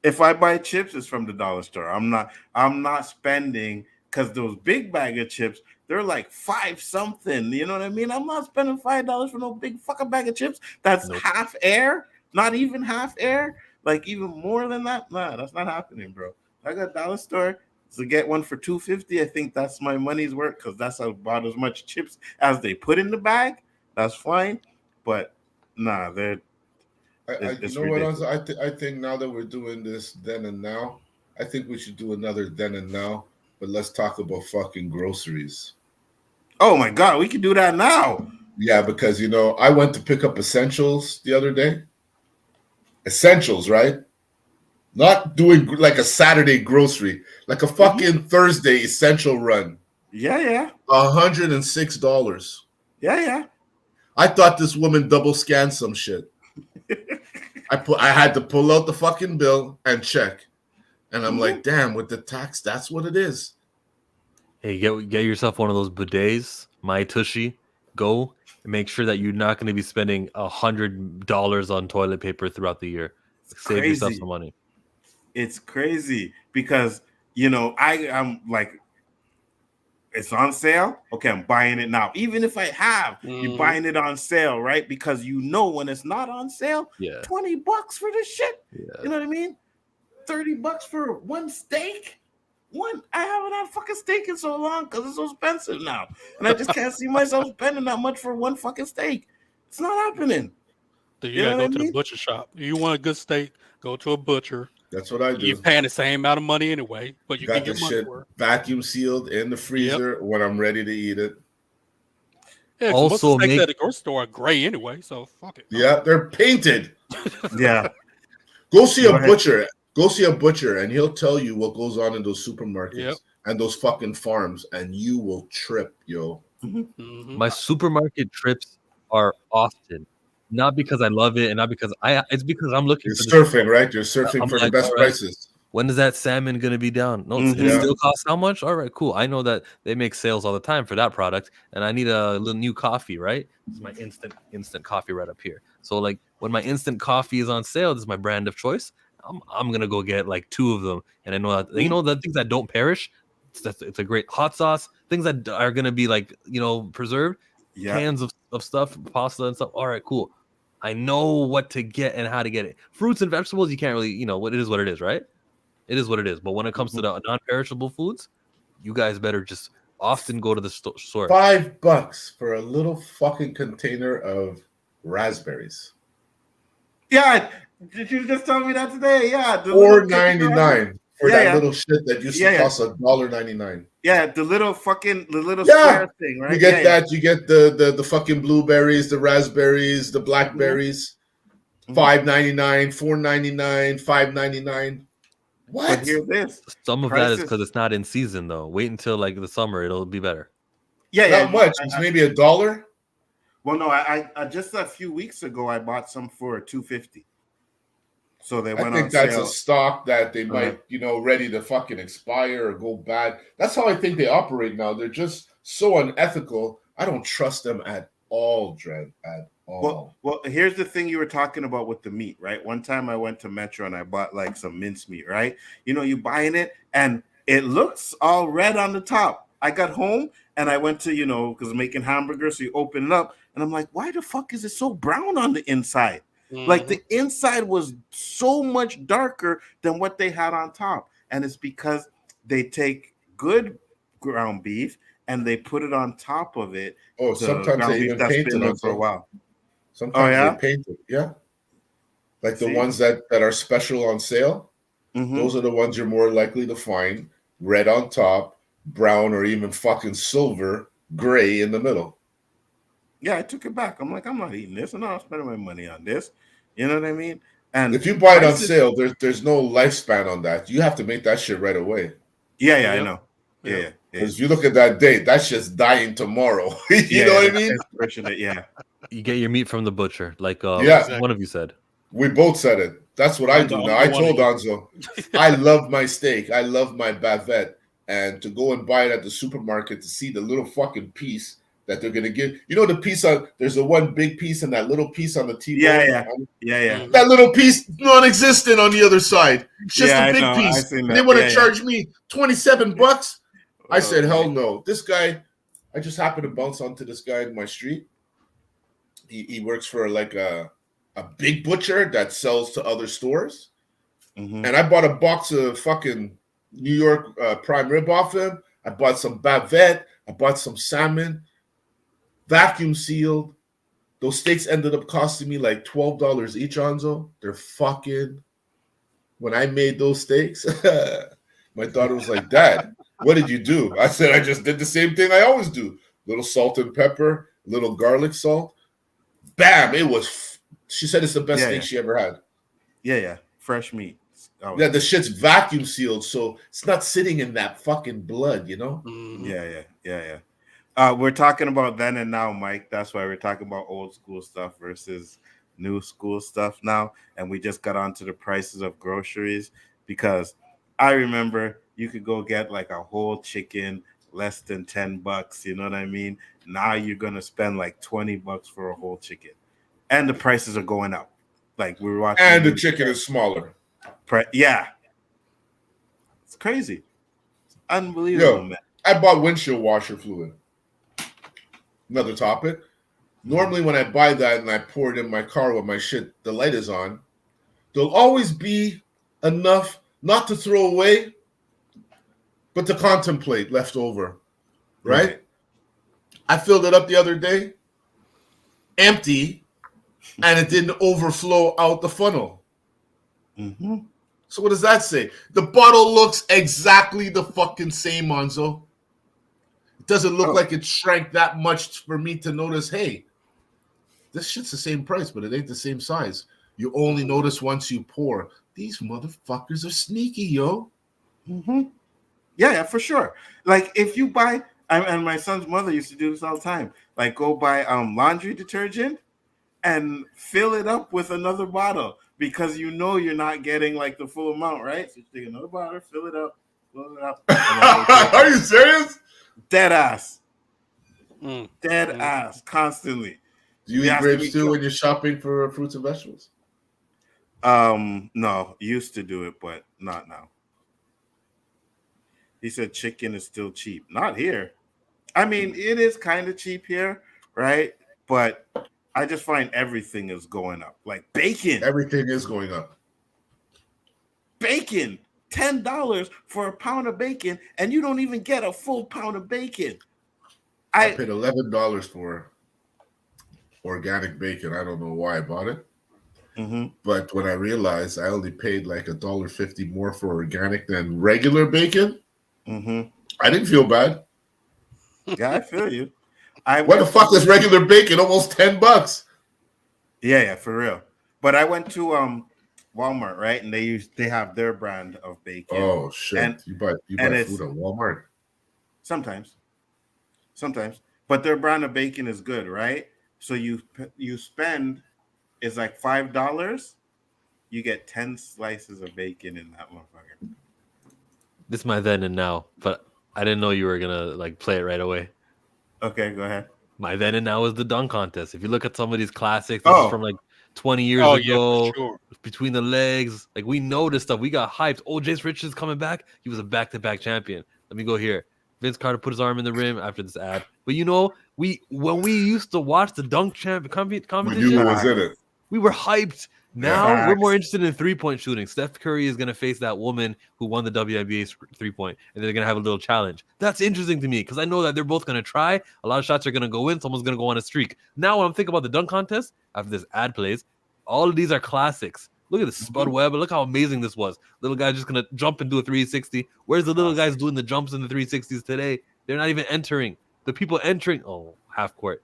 If I buy chips, it's from the dollar store. I'm not spending, because those big bag of chips, they're like 5 something. You know what I mean? I'm not spending $5 for no big fucking bag of chips. That's half air, not even half air, like even more than that. Nah, that's not happening, bro. I got dollar store to get one for $2.50. I think that's my money's worth, because that's about as much chips as they put in the bag. That's fine, but nah, they're. You know what, Nzo? I think now that we're doing this then and now, I think we should do another then and now, but let's talk about fucking groceries. Oh my God, we can do that now. Yeah, because, you know, I went to pick up essentials the other day. Essentials, right? Not doing like a Saturday grocery, like a fucking Thursday essential run. Yeah. $106. Yeah. I thought this woman double scanned some shit. I had to pull out the fucking bill and check. And I'm like, damn, with the tax, that's what it is. Hey, get yourself one of those bidets, My Tushy. Go and make sure that you're not going to be spending $100 on toilet paper throughout the year. Save yourself some money. It's crazy because, you know, I'm like, it's on sale. Okay, I'm buying it now. Even if I have, you're buying it on sale, right? Because you know when it's not on sale, $20 for this shit. Yeah. You know what I mean? $30 for one steak. I haven't had fucking steak in so long because it's so expensive now, and I just can't see myself spending that much for one fucking steak. It's not happening. So you gotta go to the butcher shop. If you want a good steak, go to a butcher. That's what I do. You're paying the same amount of money anyway, but you got can get the money shit for it. Vacuum sealed in the freezer when I'm ready to eat it. Yeah, most of the steaks at the grocery store are gray anyway, so fuck it. Yeah, they're painted. Yeah. Go see a butcher. Go see a butcher, and he'll tell you what goes on in those supermarkets and those fucking farms, and you will trip, yo. My supermarket trips are often not because I love it and not because it's because I'm looking for surfing, right? You're surfing for the best prices. When is that salmon going to be down? No, it still costs how much? All right, cool. I know that they make sales all the time for that product, and I need a little new coffee, right? It's my instant coffee right up here. So like when my instant coffee is on sale, this is my brand of choice. I'm gonna go get like 2 of them, and I know that the things that don't perish. It's a great hot sauce. Things that are gonna be like preserved. Cans of stuff, pasta and stuff. All right, cool. I know what to get and how to get it. Fruits and vegetables, you can't really, what it is, right? It is what it is. But when it comes to the non-perishable foods, you guys better just often go to the store. $5 for a little fucking container of raspberries. Yeah, did you just tell me that today? Yeah, the little $4.99 for Yeah, that yeah. little shit that used to cost $1.99. Yeah, the little Yeah, square thing, right? you get that. You get the fucking blueberries, the raspberries, the blackberries. Mhm. $5.99, $4.99, $5.99. What? But hear this. Some of that is Prices- because it's not in season though. Wait until like the summer, it'll be better. Yeah, Not much. It's maybe $1. Well, no, I just a few weeks ago I bought some for $2.50. So they I went think on that's sale. a stock that they might, ready to fucking expire or go bad. That's how I think they operate now. They're just so unethical. I don't trust them at all, Dred, at all. Well, here's the thing you were talking about with the meat, right? One time I went to Metro and I bought like some mincemeat, right? You buying it and it looks all red on the top. I got home and I went to, because I'm making hamburgers, so you open it up and I'm like, why the fuck is it so brown on the inside? Like the inside was so much darker than what they had on top. And it's because they take good ground beef and they put it on top of it. Oh, sometimes they even paint it there for a while. Sometimes yeah? they paint it, yeah. Like the See? ones that are special on sale, those are the ones you're more likely to find. Red on top, brown or even fucking silver, gray in the middle. Yeah, I took it back. I'm like, I'm not eating this. I'm not spending my money on this. You know what I mean? And if you buy it on sale, there's no lifespan on that. You have to make that shit right away. Yeah, I know. Yeah. Because if you look at that date, that's just dying tomorrow. you know what I mean? Yeah. You get your meat from the butcher, like Exactly. one of you said. We both said it. That's what I do now. I told Nzo, I love my steak. I love my bavette. And to go and buy it at the supermarket to see the little fucking piece that they're gonna give. The piece there's the one big piece and that little piece on the T-bone. Yeah. That little piece non-existent on the other side. It's just a big piece. And they want to charge me $27. I said, hell no. This guy, I just happened to bounce onto this guy in my street. He works for like a big butcher that sells to other stores. And I bought a box of fucking New York prime rib off him. I bought some bavette. I bought some salmon. Vacuum sealed. Those steaks ended up costing me like $12 each, Nzo. They're fucking. When I made those steaks, my daughter was like, Dad, what did you do? I said, I just did the same thing I always do. Little salt and pepper, little garlic salt. Bam! It was. She said it's the best steak she ever had. Yeah. Fresh meat. Yeah, the shit's vacuum sealed, so it's not sitting in that fucking blood, Yeah. We're talking about then and now, Mike. That's why we're talking about old school stuff versus new school stuff now. And we just got onto the prices of groceries because I remember you could go get like a whole chicken less than $10. You know what I mean? Now you're gonna spend like $20 for a whole chicken, and the prices are going up. Like we were watching, and the chicken is smaller. Yeah, it's crazy. It's unbelievable, man. I bought windshield washer fluid. Another topic. Normally, when I buy that and I pour it in my car when my shit, the light is on, there'll always be enough not to throw away, but to contemplate left over. Right? I filled it up the other day, empty, and it didn't overflow out the funnel. So what does that say? The bottle looks exactly the fucking same, Nzo. It doesn't look like it shrank that much for me to notice, hey, this shit's the same price, but it ain't the same size. You only notice once you pour. These motherfuckers are sneaky, yo. Yeah, for sure. Like if you buy, and my son's mother used to do this all the time, like go buy laundry detergent and fill it up with another bottle because you're not getting like the full amount, right? So you take another bottle, fill it up. Are you serious? Dead ass. Dead ass constantly. Do you eat grapes too when you're shopping for fruits and vegetables? No, used to do it, but not now. He said chicken is still cheap. Not here. I mean, it is kind of cheap here, right? But I just find everything is going up. Like bacon. Everything is going up. Bacon. $10 for a pound of bacon, and you don't even get a full pound of bacon. I paid $11 for organic bacon. I don't know why I bought it. Mm-hmm. But when I realized I only paid like $1.50 more for organic than regular bacon, Mm-hmm. I didn't feel bad. Yeah, I feel you. I What the went fuck is regular bacon? Almost $10. yeah, for real. But I went to Walmart, right? And they have their brand of bacon. Oh shit! You buy it's food at Walmart? sometimes. But their brand of bacon is good, right? So you spend it's like $5, you get 10 slices of bacon in that motherfucker. This is my then and now, but I didn't know you were gonna like play it right away. Okay, go ahead. My then and now is the dunk contest. If you look at some of these classics, this is Oh, from like 20 years Oh, ago. yeah, for sure. Between the legs, like we know this stuff. We got hyped. Oh, Jace Richards coming back. He was a back-to-back champion. Let me go here. Vince Carter put his arm in the rim after this ad. But you know, when we used to watch the dunk We competition, knew who was in it. we were hyped. Now Yeah. we're more interested in 3-point shooting. Steph Curry is going to face that woman who won the WNBA 3-point, and they're going to have a little challenge. That's interesting to me because I know that they're both going to try. A lot of shots are going to go in. Someone's going to go on a streak. Now, when I'm thinking about the dunk contest, after this ad plays, all of these are classics. Look at this Spud Webb. Look how amazing this was. Little guy just going to jump and do a 360. Where's the little guys doing the jumps in the 360s today? They're not even entering. The people entering, half court.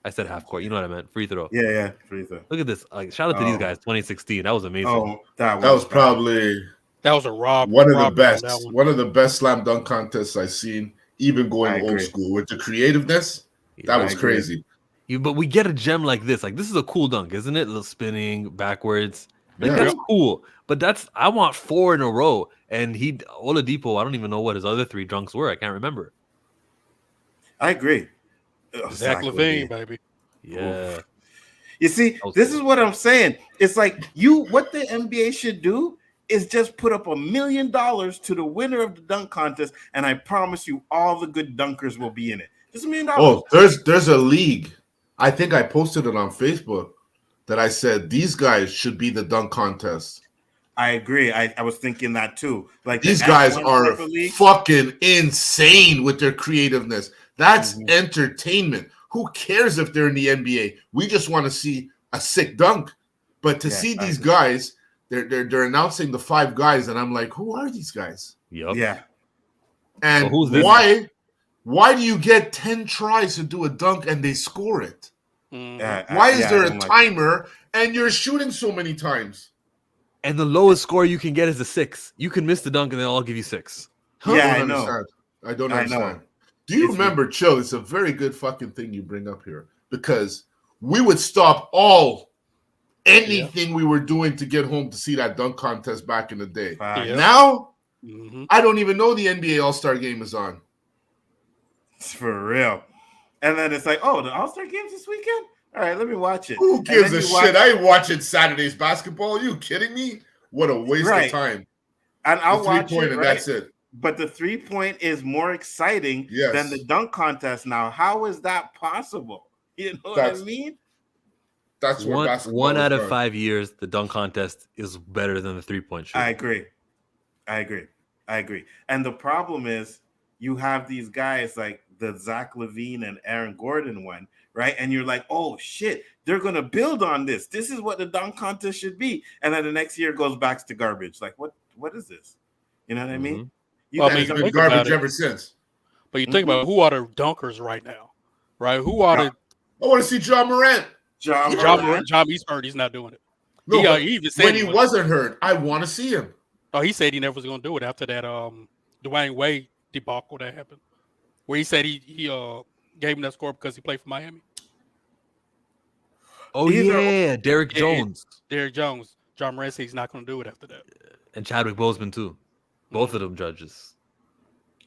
I said half court. You know what I meant. Free throw. Yeah, free throw. Look at this. Like, shout out to these guys. 2016. That was amazing. Oh, That was probably That was a one of the robbery on that best. one. One of the best slam dunk contests I've seen. Even I going agree. old school with the creativeness, that I was agree. crazy. But we get a gem like this. Like, this is a cool dunk, isn't it? A little spinning backwards. Like, Yeah. that's cool. But I want 4 in a row. And Oladipo, I don't even know what his other 3 dunks were. I can't remember. I agree. Zach LaVine, baby. Yeah. Oof. You see, this is what I'm saying. It's like what the NBA should do is just put up $1 million to the winner of the dunk contest, and I promise you, all the good dunkers will be in it. Just $1 million. Oh, there's a league. I think I posted it on Facebook that I said these guys should be the dunk contest. I agree. I was thinking that too. Like These guys are fucking insane with their creativeness. That's entertainment. Who cares if they're in the NBA? We just want to see a sick dunk. But to see these guys, they're announcing the 5 guys, and I'm like, who are these guys? Yep. Yeah. And why do you get 10 tries to do a dunk and they score it? Why is there a timer and you're shooting so many times? And the lowest score you can get is a 6. You can miss the dunk and they'll all give you 6. Huh? Yeah, I know. I don't understand. Do you remember, Chill? It's a very good fucking thing you bring up here because we would stop anything we were doing to get home to see that dunk contest back in the day. Now, I don't even know the NBA All-Star Game is on. It's for real. And then it's like, oh, the All-Star Game's this weekend? All right, let me watch it. Who gives a shit? I ain't watching Saturday's basketball. Are you kidding me? What a waste of time. And I'll watch it, and that's it. But the 3-point is more exciting than the dunk contest now. How is that possible? You know what I mean? That's what basketball one out of 5 years, the dunk contest is better than the 3-point shooting. I agree. And the problem is you have these guys like the Zach LaVine and Aaron Gordon one, right? And you're like, oh shit, they're gonna build on this. This is what the dunk contest should be. And then the next year goes back to garbage. Like, what is this? You know what I mean? It's been garbage ever since. But you think about who are the dunkers right now, right? Who are the? I want to see John Morant. John he's hurt. He's not doing it. No, he even said when he wasn't hurt, I want to see him. Oh, he said he never was going to do it after that Dwayne Wade debacle that happened, where he said he gave him that score because he played for Miami. Oh yeah, Derrick Jones. Derrick Jones. John Morant said he's not going to do it after that. And Chadwick Boseman too. Both of them judges.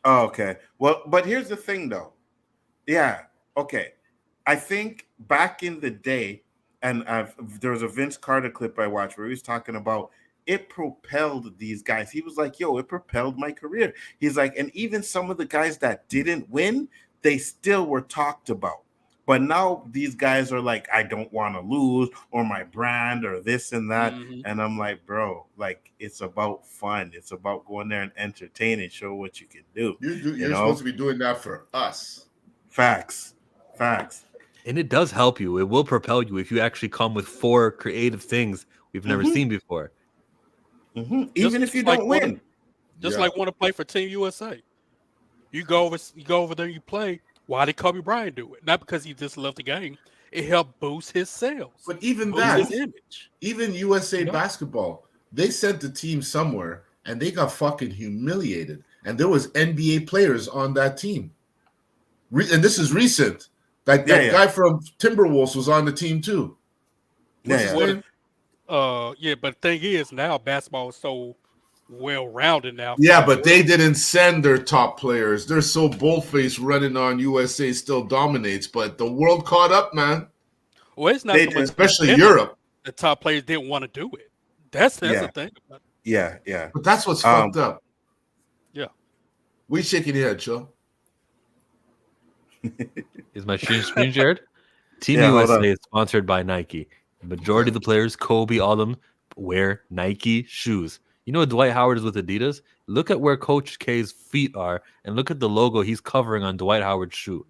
Oh, okay. Well, but here's the thing though. Yeah. Okay. I think back in the day, and there was a Vince Carter clip I watched where he was talking about it propelled these guys. He was like, yo, it propelled my career. He's like, and even some of the guys that didn't win, they still were talked about. But now these guys are like, I don't want to lose, or my brand, or this and that. And I'm like, bro, like, it's about fun. It's about going there and entertain and show what you can do. You're supposed to be doing that for us. Facts. And it does help you. It will propel you if you actually come with 4 creative things we've never seen before. Even if you don't win. Just Yeah. like want to play for Team USA. You go over there, you play. Why did Kobe Bryant do it? Not because he just loved the game. It helped boost his sales, But even boost that, his image. even USA You know? basketball, they sent the team somewhere and they got fucking humiliated. And there was NBA players on that team. And this is recent. Like that guy from Timberwolves was on the team too. What's his name? Yeah, but the thing is, now basketball is so well rounded now. Yeah, but they didn't send their top players. They're so bold-faced running on USA still dominates, but the world caught up, man. Well, it's not so much, especially Europe. The top players didn't want to do it. That's the thing. Yeah. But that's what's fucked up. Yeah. We shaking your head, Joe. Is my screen shared? Team USA is sponsored by Nike. The majority of the players, Kobe, all of them, wear Nike shoes. You know, Dwight Howard is with Adidas. Look at where Coach K's feet are, and look at the logo he's covering on Dwight Howard's shoe.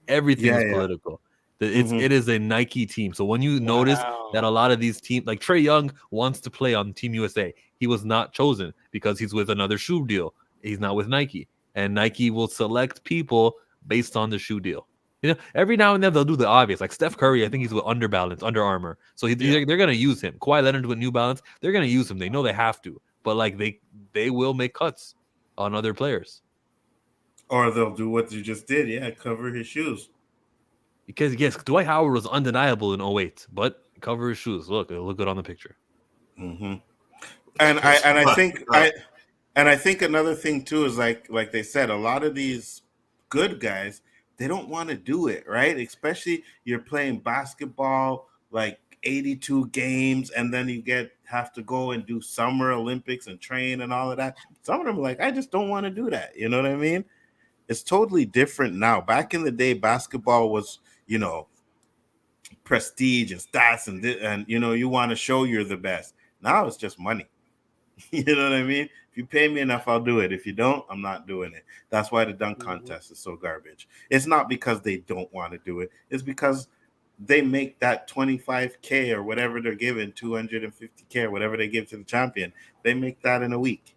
Everything is political. It is a Nike team. So when you notice that a lot of these teams, like Trae Young, wants to play on Team USA, he was not chosen because he's with another shoe deal. He's not with Nike, and Nike will select people based on the shoe deal. You know, every now and then they'll do the obvious. Like Steph Curry, I think he's with Under Armour. So they're going to use him. Kawhi Leonard with New Balance, they're going to use him. They know they have to. But like they will make cuts on other players. Or they'll do what you just did. Yeah, cover his shoes. Because yes, Dwight Howard was undeniable in 08, but cover his shoes. Look, it'll look good on the picture. And I think another thing too is like they said, a lot of these good guys, they don't want to do it, right? Especially you're playing basketball like 82 games, and then you have to go and do Summer Olympics and train and all of that. Some of them are like, I just don't want to do that. You know what I mean? It's totally different now. Back in the day, basketball was, you know, prestige and stats and you know, you want to show you're the best. Now it's just money. You know what I mean? If you pay me enough, I'll do it. If you don't, I'm not doing it. That's why the dunk contest is so garbage. It's not because they don't want to do it. It's because they make that 25K or whatever they're giving, 250K or whatever they give to the champion. They make that in a week.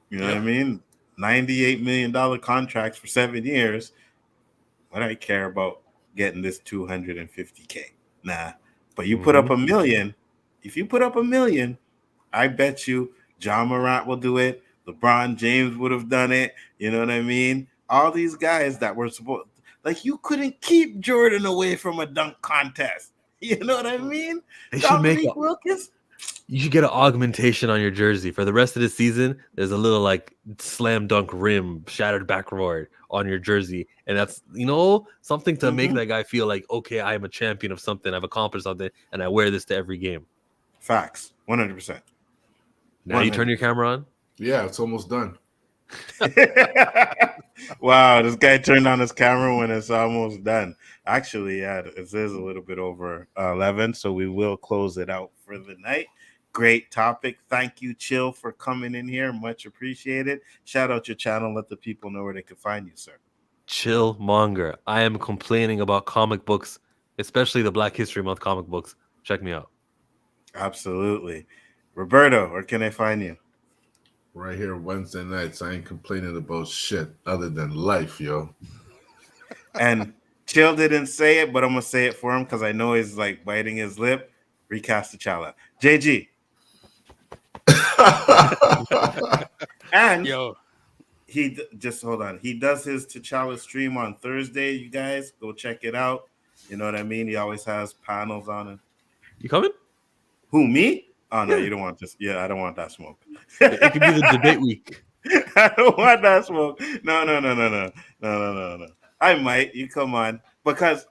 You know what I mean? $98 million contracts for 7 years. What do I care about getting this 250K? Nah. But you put up $1 million. If you put up $1 million, I bet you John Morant will do it. LeBron James would have done it. You know what I mean? All these guys that were supposed, like, you couldn't keep Jordan away from a dunk contest. You know what I mean? They should Wilkins. You should get an augmentation on your jersey for the rest of the season. There's a little like slam dunk rim, shattered backboard on your jersey, and that's, you know, something to make that guy feel like, okay, I am a champion of something. I've accomplished something, and I wear this to every game. Facts, 100%. Now 100%. You turn your camera on. Yeah, it's almost done. Wow, this guy turned on his camera when it's almost done. Actually, yeah, it is a little bit over 11, so we will close it out for the night. Great topic. Thank you, Chill, for coming in here. Much appreciated. Shout out your channel. Let the people know where they can find you, sir. Chill Monger. I am complaining about comic books, especially the Black History Month comic books. Check me out. Absolutely. Roberto, where can I find you? Right here Wednesday nights. I ain't complaining about shit other than life, yo. And Chill didn't say it, but I'm going to say it for him because I know he's like biting his lip. Recast T'Challa. JG. And he just hold on. He does his T'Challa stream on Thursday. You guys go check it out. You know what I mean? He always has panels on it. You coming? Who, me? Oh no, you don't want this. Yeah, I don't want that smoke. It could be the debate week. I don't want that smoke. No. I might. You come on, because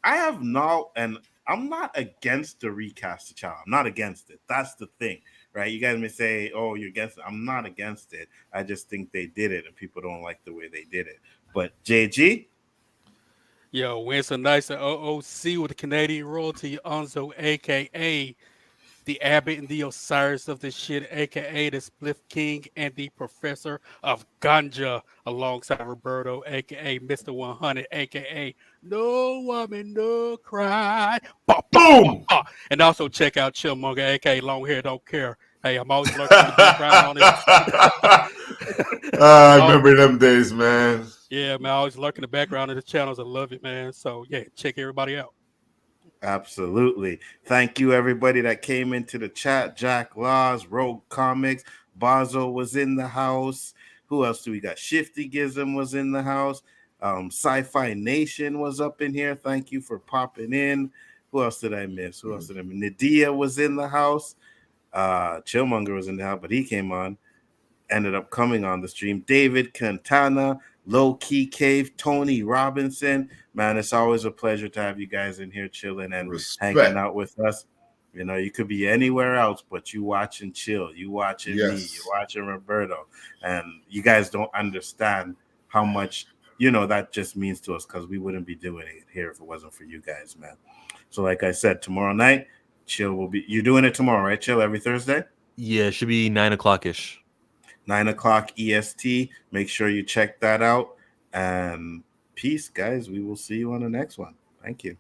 I have no, and I'm not against the recast T'Challa. I'm not against it. That's the thing, right? You guys may say, "Oh, you're against it." I'm not against it. I just think they did it, and people don't like the way they did it. But JG. Yo, Wednesday nights at O.O.C with the Canadian royalty, Nzo, a.k.a. the Abbot and the Osiris of this shit, aka the Spliff King and the Professor of Ganja, alongside Roberto, aka Mr. 100, aka No Woman No Cry. Bah, bah, bah, Boom. bah. And also check out Chillmonger, aka Long Hair Don't Care. Hey, I'm always lurking in the background on this. I remember them days, man. Yeah, man, I always lurk in the background of the channels. I love it, man. So yeah, check everybody out. Absolutely. Thank you, everybody that came into the chat. Jack Laws, Rogue Comics, Bazo was in the house. Who else do we got? Shifty Gizm was in the house. Sci-Fi Nation was up in here. Thank you for popping in. Who else did I miss? Nadia was in the house. Chillmonger was in the house, but he came on. Ended up coming on the stream. David Cantana, LowKey Cave, Tony Robinson. Man, it's always a pleasure to have you guys in here chilling and hanging out with us. You know, you could be anywhere else, but you watching Chill, you watching me, you watching Roberto, and you guys don't understand how much, you know, that just means to us, because we wouldn't be doing it here if it wasn't for you guys, man. So like I said, tomorrow night, Chill will be, you're doing it tomorrow, right? Chill every Thursday? Yeah, it should be 9 o'clock-ish. 9 o'clock EST. Make sure you check that out. And peace, guys. We will see you on the next one. Thank you.